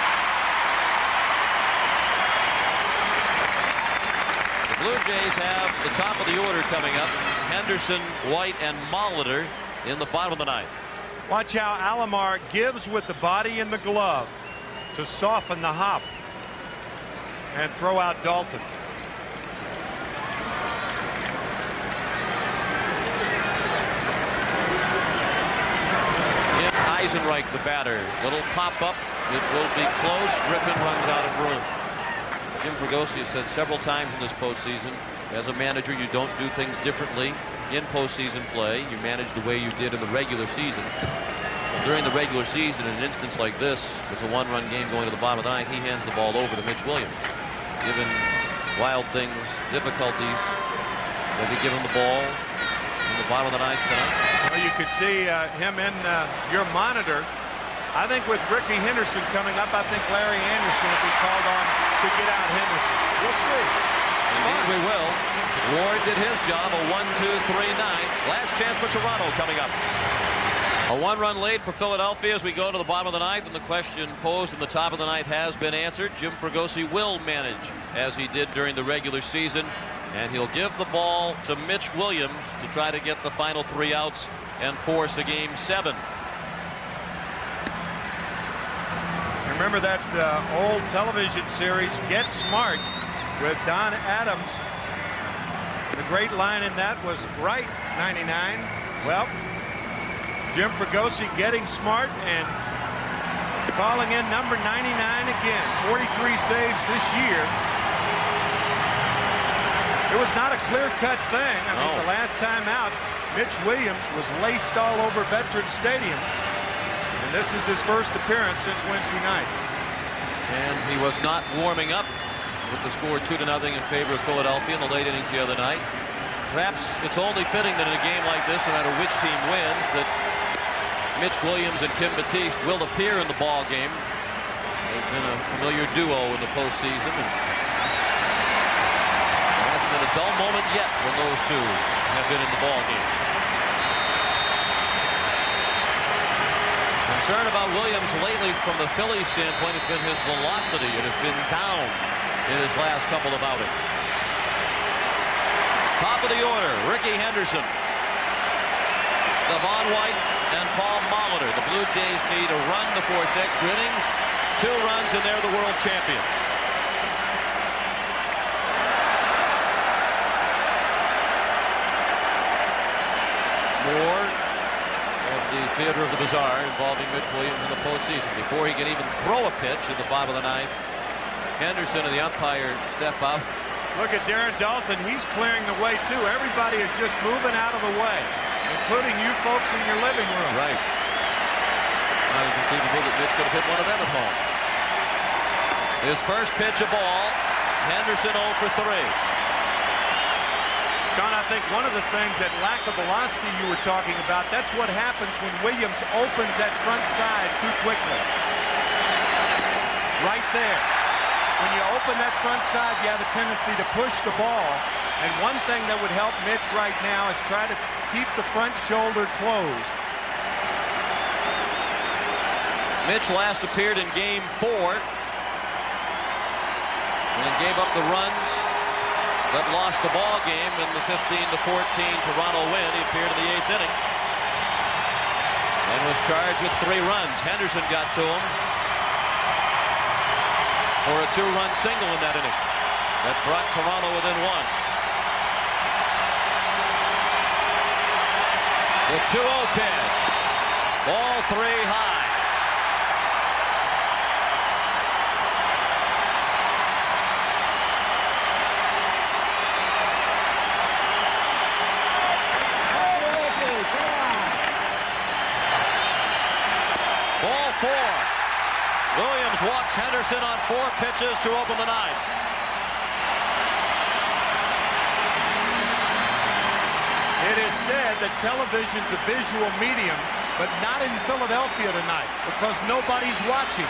The Blue Jays have the top of the order coming up. Henderson, White, and Molitor in the bottom of the 9th. Watch how Alomar gives with the body and the glove to soften the hop and throw out Dalton. Jim Eisenreich, the batter. Little pop-up. It will be close. Griffin runs out of room. Jim Fregosi has said several times in this postseason, as a manager, you don't do things differently in postseason play. You manage the way you did in the regular season. Well, during the regular season, in an instance like this, it's a 1-run game going to the bottom of the 9th. He hands the ball over to Mitch Williams. Given wild things, difficulties, does he give him the ball in the bottom of the 9th tonight? Well, you could see him in your monitor. I think with Ricky Henderson coming up, I think Larry Anderson will be called on to get out Henderson. We'll see. Indeed we will. Ward did his job, a 1-2-3-9. Last chance for Toronto coming up. A 1-run lead for Philadelphia as we go to the bottom of the 9th, and the question posed in the top of the 9th has been answered. Jim Fregosi will manage as he did during the regular season, and he'll give the ball to Mitch Williams to try to get the final 3 outs and force a Game 7. Remember that old television series, Get Smart, with Don Adams. The great line in that was right 99. Well, Jim Fregosi getting smart and calling in number 99 again. 43 saves this year. It was not a clear-cut thing. I mean, the last time out, Mitch Williams was laced all over Veterans Stadium. And this is his first appearance since Wednesday night. And he was not warming up with the score 2-0 in favor of Philadelphia in the late innings the other night. Perhaps it's only fitting that in a game like this, no matter which team wins, that Mitch Williams and Kim Batiste will appear in the ball game. They've been a familiar duo in the postseason. And there hasn't been a dull moment yet when those two have been in the ball game. Concern about Williams lately from the Phillies standpoint has been his velocity. It has been down in his last couple of outings. Top of the order, Rickey Henderson, Devon White, and Paul Molitor. The Blue Jays need a run to force extra innings. 2 runs, and they're the world champions. More of the theater of the bizarre involving Mitch Williams in the postseason. Before he can even throw a pitch in the bottom of the ninth, Henderson and the umpire step out. Look at Darren Dalton. He's clearing the way, too. Everybody is just moving out of the way, including you folks in your living room. Right. Now you can see that Mitch could have hit one of them at home. His first pitch, a ball. Henderson 0 for 3. John, I think one of the things, that lack of velocity you were talking about, that's what happens when Williams opens that front side too quickly. Right there. When you open that front side, you have a tendency to push the ball. And one thing that would help Mitch right now is try to keep the front shoulder closed. Mitch last appeared in Game 4 and gave up the runs that lost the ball game in the 15-14 Toronto win. He appeared in the 8th inning and was charged with 3 runs. Henderson got to him for a 2-run single in that inning that brought Toronto within 1. The 2-0 pitch. Ball 3 high. Ball 4. Williams walks Henderson on 4 pitches to open the ninth. It is said that television's a visual medium, but not in Philadelphia tonight because nobody's watching.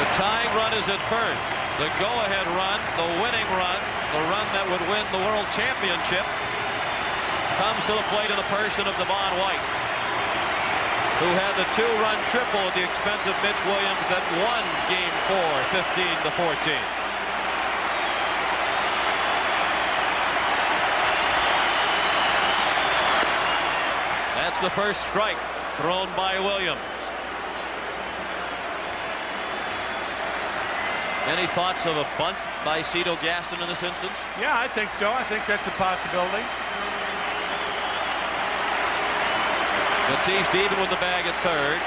The tying run is at first. The go-ahead run, the winning run, the run that would win the World Championship, comes to the plate in the person of Devon White, who had the 2-run triple at the expense of Mitch Williams that won Game 4, 15-14. That's the first strike thrown by Williams. Any thoughts of a bunt by Cito Gaston in this instance? Yeah, I think so. I think that's a possibility. Batiste even with the bag at third.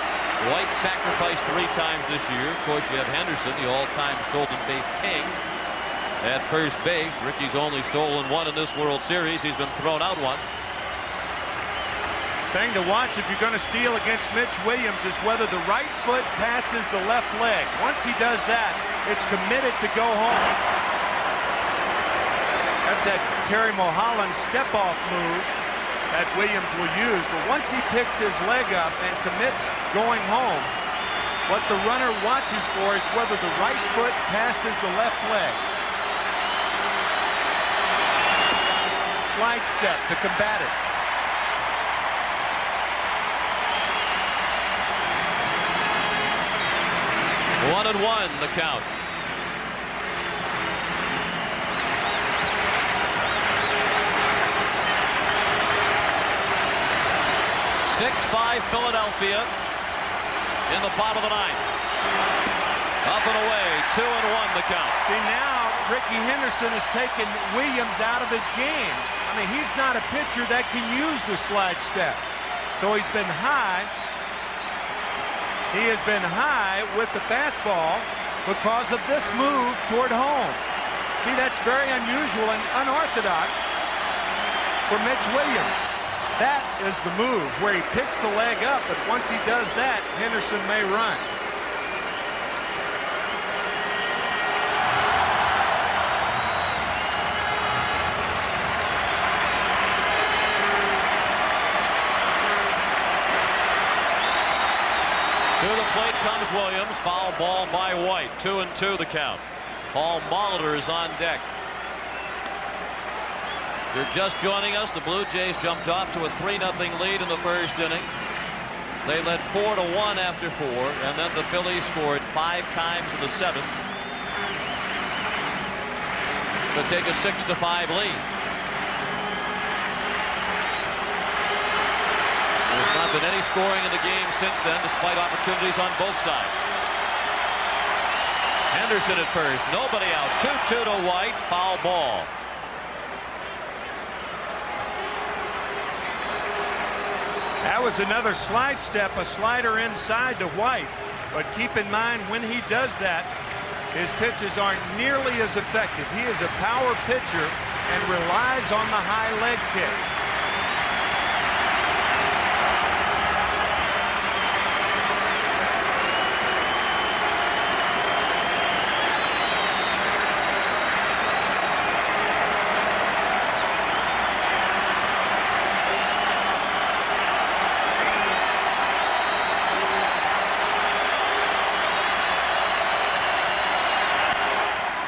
White sacrificed 3 times this year. Of course, you have Henderson, the all-time stolen base king, at first base. Ricky's only stolen 1 in this World Series. He's been thrown out once. Thing to watch if you're going to steal against Mitch Williams is whether the right foot passes the left leg. Once he does that, it's committed to go home. That's that Terry Mulholland step-off move that Williams will use. But once he picks his leg up and commits going home, what the runner watches for is whether the right foot passes the left leg. Slide step to combat it. One and one, the count. Six-5 Philadelphia in the bottom of the ninth. Up and away, 2-1 the count. See, now Rickey Henderson has taken Williams out of his game. I mean, he's not a pitcher that can use the slide step. So he's been high. He has been high with the fastball, because of this move toward home. See, that's very unusual and unorthodox for Mitch Williams. That is the move where he picks the leg up, but once he does that, Henderson may run. To the plate comes Williams. Foul ball by White. 2-2 the count. Paul Molitor is on deck. If you're just joining us, the Blue Jays jumped off to a 3-0 lead in the first inning. They led 4-1 after 4, and then the Phillies scored 5 times in the 7th to take a 6-5 lead. There's not been any scoring in the game since then, despite opportunities on both sides. Henderson at first, nobody out. 2-2 to White, foul ball. That was another slide step, a slider inside to White. But keep in mind, when he does that, his pitches aren't nearly as effective. He is a power pitcher and relies on the high leg kick.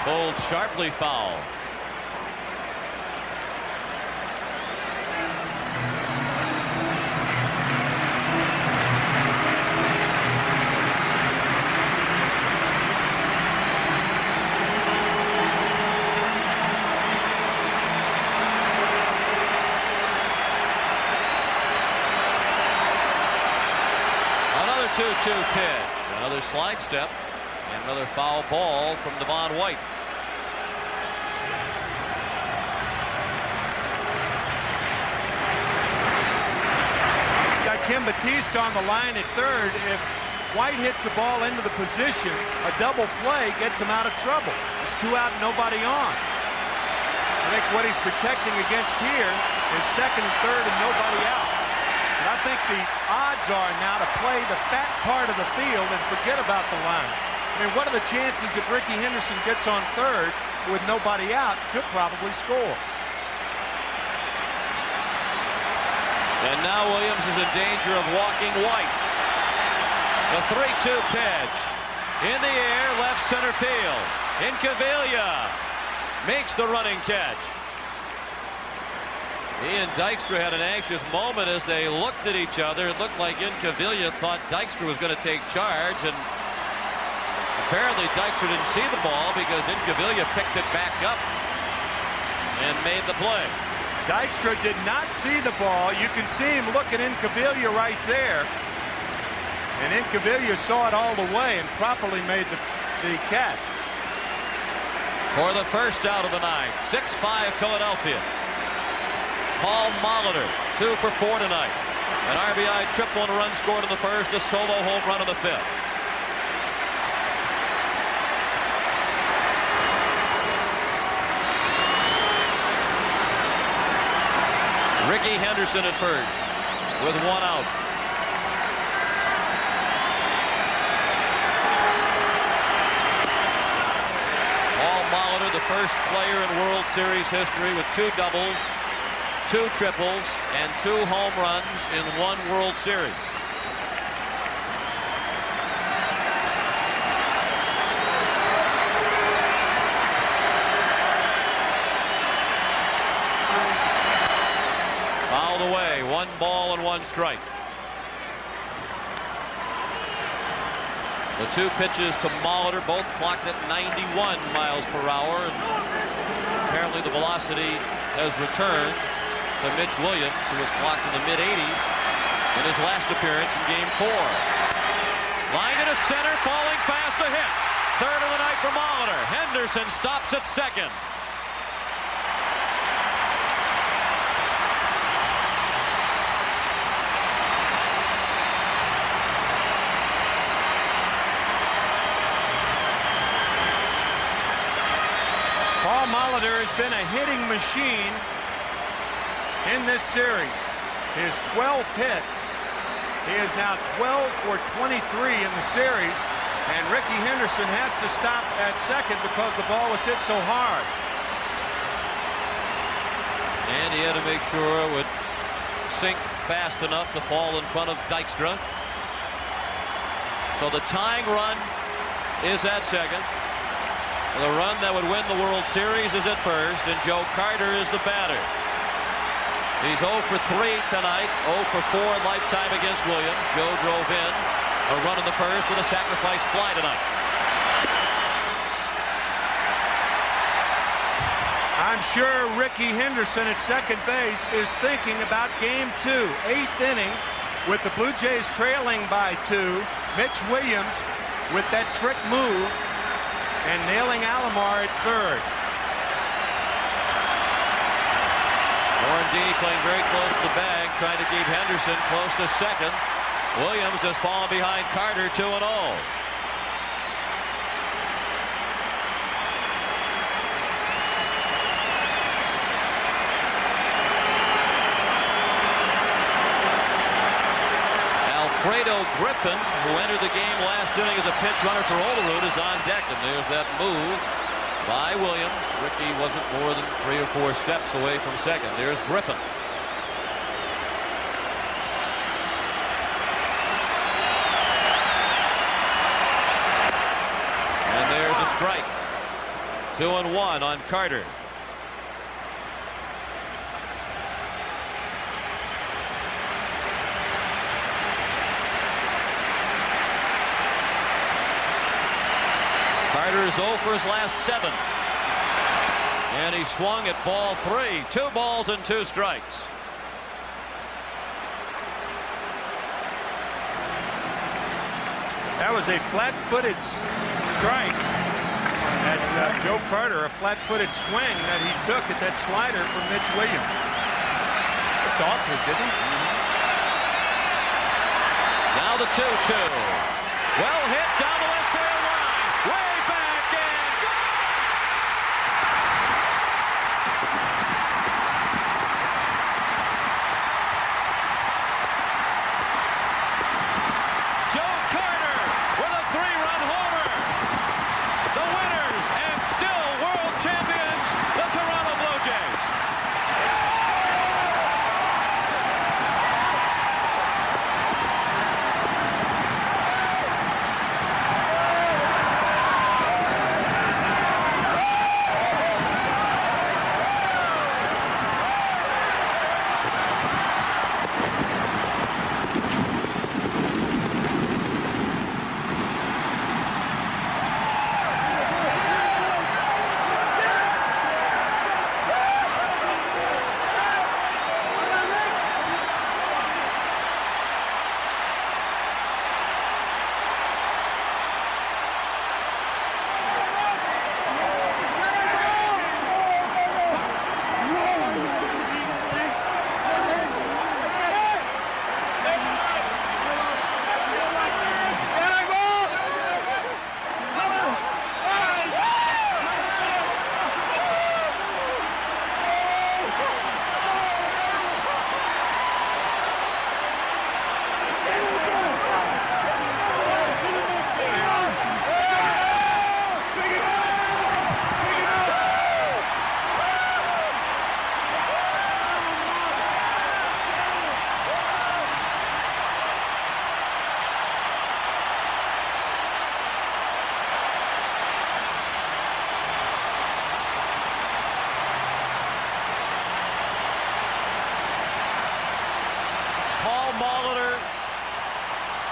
Pulled sharply foul. Another 2-2 pitch. Another slide step. And another foul ball from Devon White. Kim Batiste on the line at third. If White hits the ball into the position, a double play gets him out of trouble. It's 2 out and nobody on. I think what he's protecting against here is second and third and nobody out. And I think the odds are now to play the fat part of the field and forget about the line. I mean, what are the chances if Ricky Henderson gets on third with nobody out? Could probably score. And now Williams is in danger of walking White. The 3-2 pitch. In the air, left center field. Incaviglia makes the running catch. He and Dykstra had an anxious moment as they looked at each other. It looked like Incaviglia thought Dykstra was going to take charge, and apparently Dykstra didn't see the ball because Incaviglia picked it back up and made the play. Dykstra did not see the ball. You can see him look at Incaviglia right there. And Incaviglia saw it all the way and properly made the catch. For the first out of the ninth, 6-5 Philadelphia. Paul Molitor, 2 for 4 tonight. An RBI triple and a run scored in the first, a solo home run in the 5th. Ricky Henderson at first with 1 out. Paul Molitor, the first player in World Series history with 2 doubles, 2 triples, and 2 home runs in 1 World Series. Fouled away, 1 ball and 1 strike. The 2 pitches to Molitor, both clocked at 91 miles per hour. And apparently the velocity has returned to Mitch Williams, who was clocked in the mid-80s in his last appearance in Game 4. Line into center, falling fast, a hit. Third of the night for Molitor. Henderson stops at second. Paul Molitor has been a hitting machine in this series. His 12th hit. He is now 12 for 23 in the series, and Ricky Henderson has to stop at second because the ball was hit so hard. And he had to make sure it would sink fast enough to fall in front of Dykstra. So the tying run is at second. The run that would win the World Series is at first, and Joe Carter is the batter. He's 0 for 3 tonight, 0 for 4 lifetime against Williams. Joe drove in a run in the first with a sacrifice fly tonight. I'm sure Ricky Henderson at second base is thinking about game 2, 8th inning, with the Blue Jays trailing by 2. Mitch Williams with that trick move and nailing Alomar at third. Morandini playing very close to the bag, trying to keep Henderson close to second. Williams has fallen behind Carter 2-0. Alfredo Griffin, who entered the game last inning as a pinch runner for Olerud, is on deck, and there's that move by Williams. Ricky wasn't more than 3 or 4 steps away from second. There's Griffin. And there's a strike. 2-1 on Carter. Carter is 0 for his last 7. And he swung at ball 3. 2 balls and 2 strikes. That was a flat-footed strike at Joe Carter, a flat-footed swing that he took at that slider from Mitch Williams. Looked awkward, didn't he? Now the 2-2. Well hit down the left field line. Way back and gone! Joe Carter with a 3-run homer. The winners and still world champions, the Toronto Blue Jays.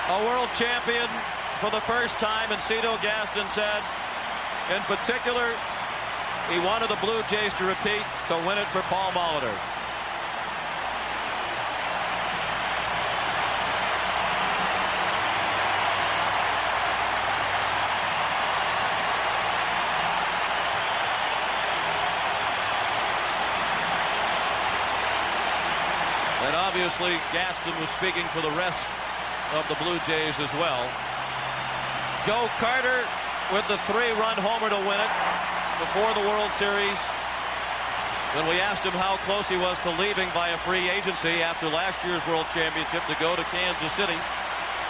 A world champion for the first time, and Cito Gaston said, in particular, he wanted the Blue Jays to repeat to win it for Paul Molitor. And obviously, Gaston was speaking for the rest of the Blue Jays as well. Joe Carter with the 3-run homer to win it. before the World Series, when we asked him how close he was to leaving via free agency after last year's World Championship to go to Kansas City,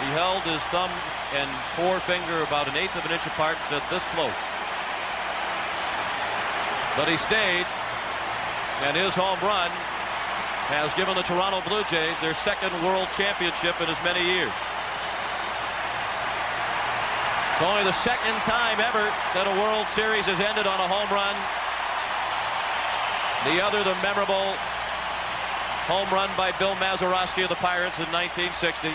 he held his thumb and forefinger about 1/8 of an inch apart and said, "This close." But he stayed, and his home run has given the Toronto Blue Jays their second World Championship in as many years. It's only the second time ever that a World Series has ended on a home run. The other, the memorable home run by Bill Mazeroski of the Pirates in 1960.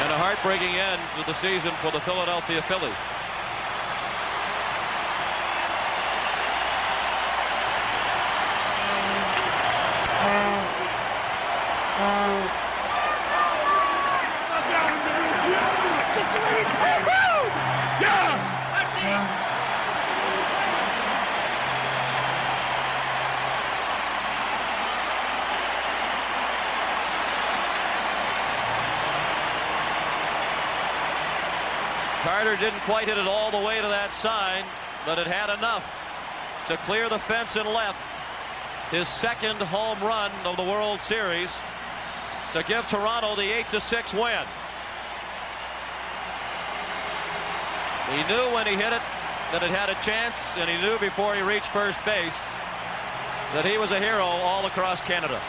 And a heartbreaking end to the season for the Philadelphia Phillies. Carter didn't quite hit it all the way to that sign, but it had enough to clear the fence and left. His second home run of the World Series to give Toronto the 8-6 win. He knew when he hit it that it had a chance, and he knew before he reached first base that he was a hero all across Canada.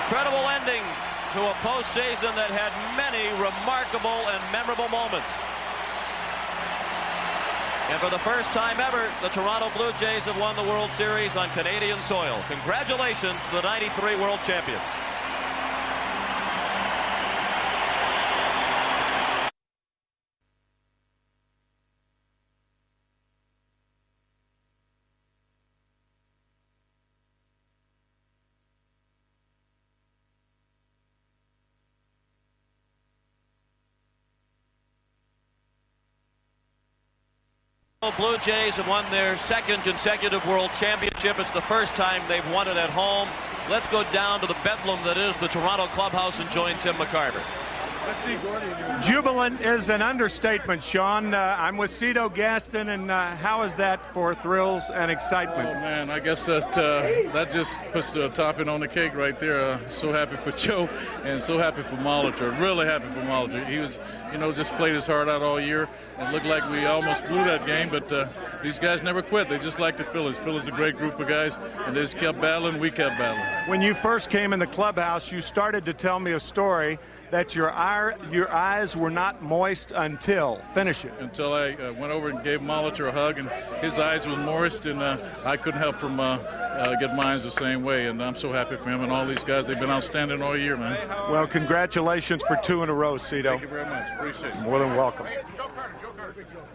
Incredible ending to a postseason that had many remarkable and memorable moments. And for the first time ever, the Toronto Blue Jays have won the World Series on Canadian soil. Congratulations to the '93 World Champions. Blue Jays have won their second consecutive World Championship. It's the first time they've won it at home. Let's go down to the bedlam that is the Toronto clubhouse and join Tim McCarver. Jubilant is an understatement, Sean. I'm with Cito Gaston, and how is that for thrills and excitement? Oh, man, I guess that just puts the topping on the cake right there. So happy for Joe and so happy for Molitor. Really happy for Molitor. He was, just played his heart out all year. It looked like we almost blew that game, but these guys never quit. They just like the Phillies. Phillies are a great group of guys, and they just kept battling. We kept battling. When you first came in the clubhouse, you started to tell me a story that your eyes were not moist until. Finish it. Until I went over and gave Molitor a hug, and his eyes were moist, and I couldn't help from get mine the same way. And I'm so happy for him and all these guys. They've been outstanding all year, man. Well, congratulations for 2 in a row, Cito. Thank you very much. Appreciate it. More than welcome.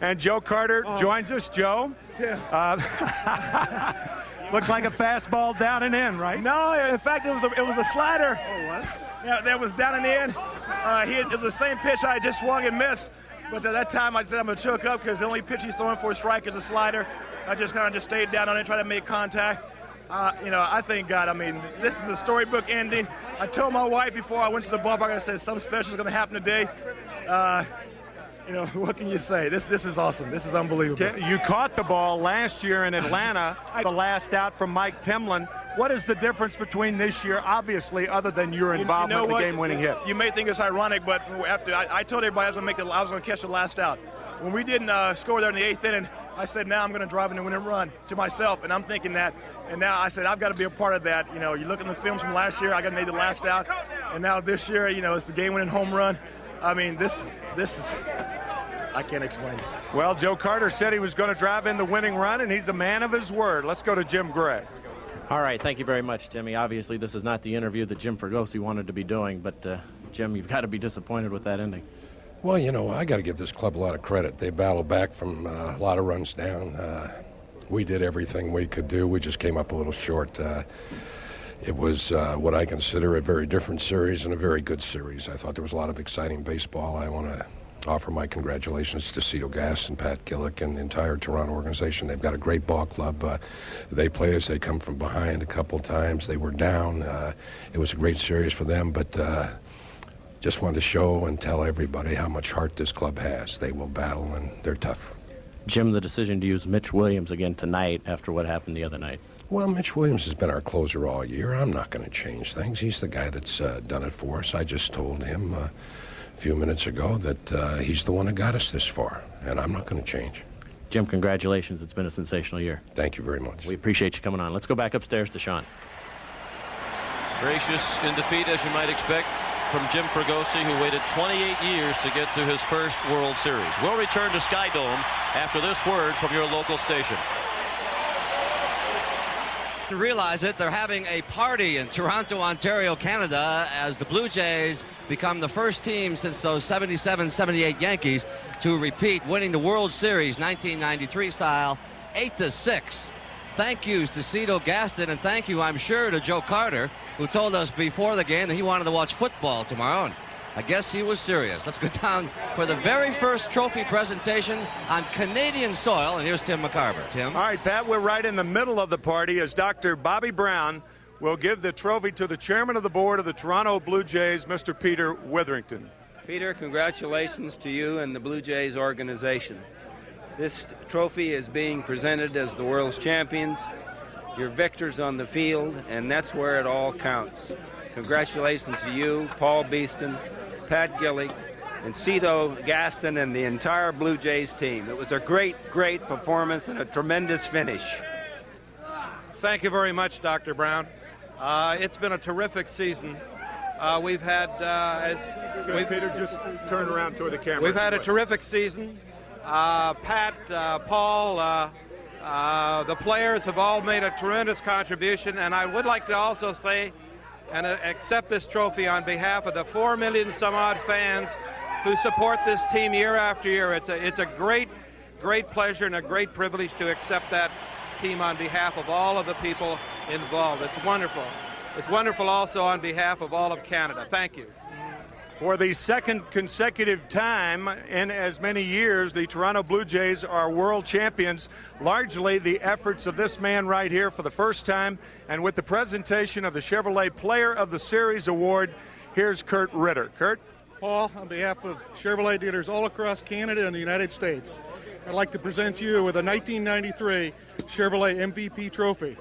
And Joe Carter joins us. Joe. Looked like a fastball down and in, right? No, in fact, it was a slider. Oh, what? Yeah, that was down and in. It was the same pitch I just swung and missed. But at that time, I said I'm going to choke up because the only pitch he's throwing for a strike is a slider. I just kind of just stayed down on it, tried to make contact. I thank God. I mean, this is a storybook ending. I told my wife before I went to the ballpark, I said something special is going to happen today. What can you say? This is awesome. This is unbelievable. You caught the ball last year in Atlanta, the last out from Mike Timlin. What is the difference between this year, obviously, other than your involvement with the game-winning hit? You may think it's ironic, but after I told everybody I was going to catch the last out. When we didn't score there in the 8th inning, I said, now I'm going to drive in the winning run to myself, and I'm thinking that. And now I said, I've got to be a part of that. You look at the films from last year, I got to make the last out. And now this year, it's the game-winning home run. I mean, this is, I can't explain it. Well, Joe Carter said he was going to drive in the winning run, and he's a man of his word. Let's go to Jim Gray. All right, thank you very much, Jimmy. Obviously, this is not the interview that Jim Fregosi wanted to be doing, but Jim, you've got to be disappointed with that ending. Well, you know, I got to give this club a lot of credit. They battled back from a lot of runs down. We did everything we could do. We just came up a little short. It was what I consider a very different series and a very good series. I thought there was a lot of exciting baseball. I want to offer my congratulations to Cito Gaston, Pat Gillick, and the entire Toronto organization. They've got a great ball club. They played us. They come from behind a couple times. They were down. It was a great series for them, but just wanted to show and tell everybody how much heart this club has. They will battle, and they're tough. Jim, the decision to use Mitch Williams again tonight after what happened the other night. Well, Mitch Williams has been our closer all year. I'm not going to change things. He's the guy that's done it for us. I just told him a few minutes ago that he's the one that got us this far, and I'm not going to change. Jim, congratulations. It's been a sensational year. Thank you very much. We appreciate you coming on. Let's go back upstairs to Sean. Gracious in defeat, as you might expect, from Jim Fregosi, who waited 28 years to get to his first World Series. We'll return to Sky Dome after this word from your local station. Realize it, they're having a party in Toronto, Ontario, Canada, as the Blue Jays become the first team since those 77-78 Yankees to repeat, winning the World Series 1993 style 8-6. Thank yous to Cito Gaston, and thank you, I'm sure, to Joe Carter, who told us before the game that he wanted to watch football tomorrow, and I guess he was serious. Let's go down for the very first trophy presentation on Canadian soil, and here's Tim McCarver. Tim? All right, Pat, we're right in the middle of the party as Dr. Bobby Brown will give the trophy to the chairman of the board of the Toronto Blue Jays, Mr. Peter Witherington. Peter, congratulations to you and the Blue Jays organization. This trophy is being presented as the world's champions. You're victors on the field, and that's where it all counts. Congratulations to you, Paul Beeston, Pat Gillick, and Cito Gaston, and the entire Blue Jays team. It was a great, great performance and a tremendous finish. Thank you very much, Dr. Brown. It's been a terrific season. We've had, Peter, just turn around toward the camera. We've had a terrific season. Pat, Paul, the players have all made a tremendous contribution, and I would like to also say and accept this trophy on behalf of the 4 million some odd fans who support this team year after year. It's a great, great pleasure and a great privilege to accept that team on behalf of all of the people involved. It's wonderful. It's wonderful also on behalf of all of Canada. Thank you. For the second consecutive time in as many years, the Toronto Blue Jays are world champions, largely the efforts of this man right here for the first time. And with the presentation of the Chevrolet Player of the Series Award, here's Kurt Ritter. Kurt? Paul, on behalf of Chevrolet dealers all across Canada and the United States, I'd like to present you with a 1993 Chevrolet MVP trophy.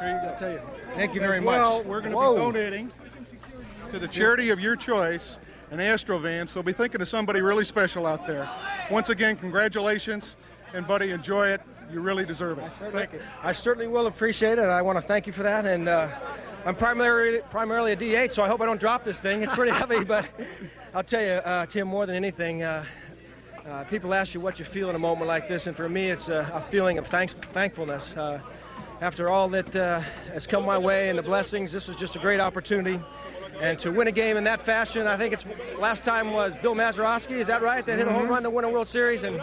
Here you go. Tell you. Thank you very much. Well, we're going to be donating to the charity of your choice, an Astrovan, so be thinking of somebody really special out there. Once again, congratulations, and buddy, enjoy it. You really deserve it. I certainly will appreciate it. I want to thank you for that. And I'm primarily a DH, so I hope I don't drop this thing. It's pretty heavy, but I'll tell you, Tim, more than anything, people ask you what you feel in a moment like this, and for me, it's a feeling of thankfulness. After all that has come my way and the blessings, this is just a great opportunity. And to win a game in that fashion, I think it's last time was Bill Mazeroski, is that right? That hit a home run to win a World Series. And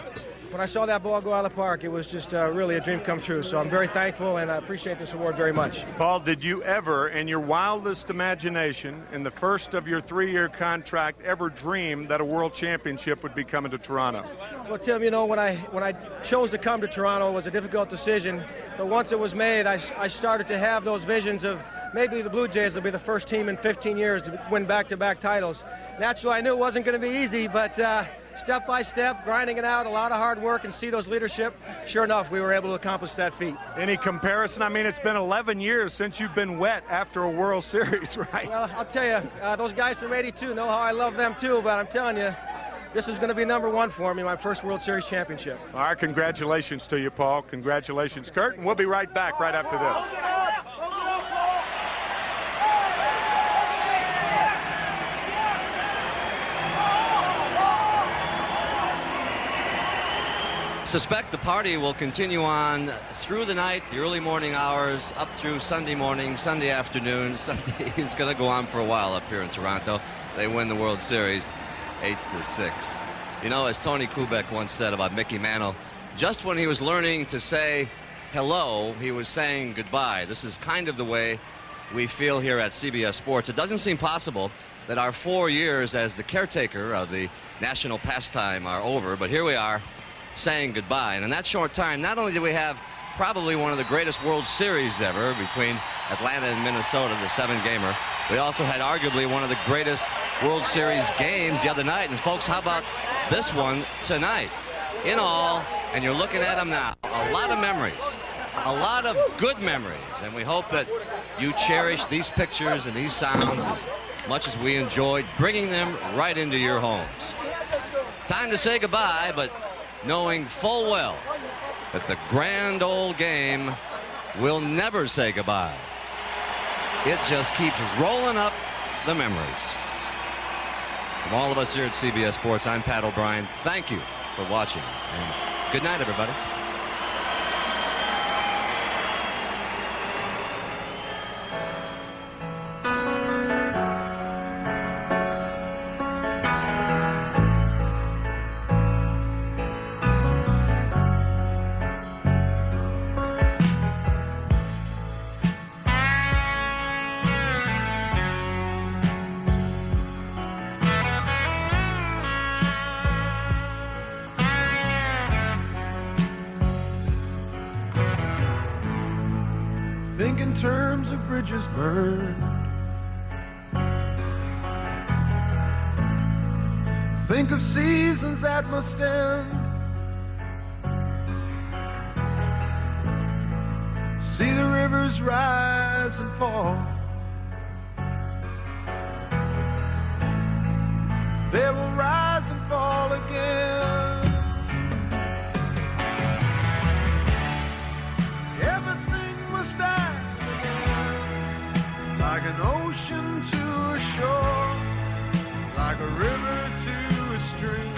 when I saw that ball go out of the park, it was just really a dream come true. So I'm very thankful, and I appreciate this award very much. Paul, did you ever, in your wildest imagination, in the first of your 3-year contract, ever dream that a world championship would be coming to Toronto? Well, Tim, you know, when I chose to come to Toronto, it was a difficult decision. But once it was made, I started to have those visions of maybe the Blue Jays will be the first team in 15 years to win back-to-back titles. Naturally, I knew it wasn't going to be easy, but step by step, grinding it out, a lot of hard work and Cito's leadership, sure enough, we were able to accomplish that feat. Any comparison? I mean, it's been 11 years since you've been wet after a World Series, right? Well, I'll tell you, those guys from 82 know how I love them too, but I'm telling you, this is going to be number one for me, my first World Series championship. All right, congratulations to you, Paul. Congratulations, Kurt, and we'll be right back right after this. Suspect the party will continue on through the night, the early morning hours, up through Sunday morning, Sunday afternoon. Sunday, it's going to go on for a while up here in Toronto. They win the World Series. 8-6. You know, as Tony Kubek once said about Mickey Mantle, just when he was learning to say hello, he was saying goodbye. This is kind of the way we feel here at CBS Sports. It doesn't seem possible that our 4 years as the caretaker of the national pastime are over, but here we are saying goodbye. And in that short time, not only do we have probably one of the greatest World Series ever between Atlanta and Minnesota, the 7-gamer, we also had arguably one of the greatest World Series games the other night. And folks, how about this one tonight? In all, and you're looking at them now, a lot of memories, a lot of good memories, and we hope that you cherish these pictures and these sounds as much as we enjoyed bringing them right into your homes. Time to say goodbye, but knowing full well that the grand old game will never say goodbye. It just keeps rolling up the memories. From all of us here at CBS Sports, I'm Pat O'Brien. Thank you for watching, and good night, everybody. Think in terms of bridges burned. Think of seasons that must end. See the rivers rise and fall. They will rise and fall again. Everything must stand again, like an ocean to a shore, like a river to a stream,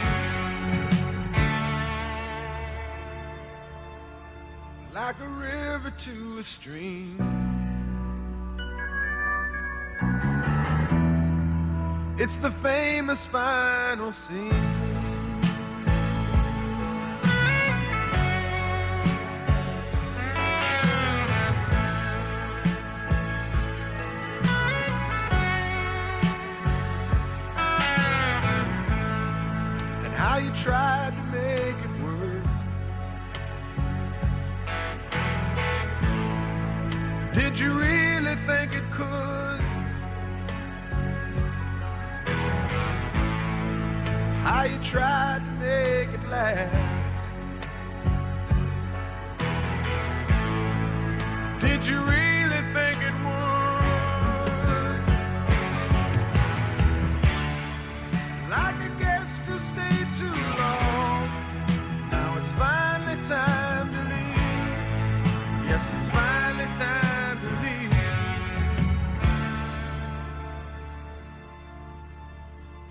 like a river to a stream. It's the famous final scene. How you tried to make it work. Did you really think it could? How you tried to make it last. Did you really think it would? Like a guest who stayed too long. Now it's finally time to leave. Yes, it's finally time to leave.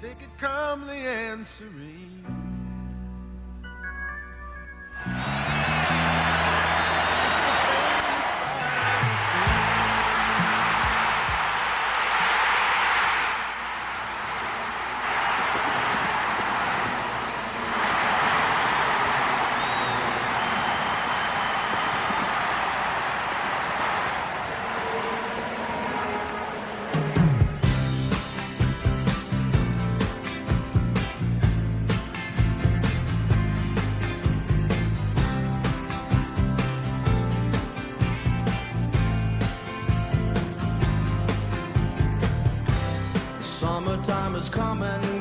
Take it calmly and serene. Summertime is coming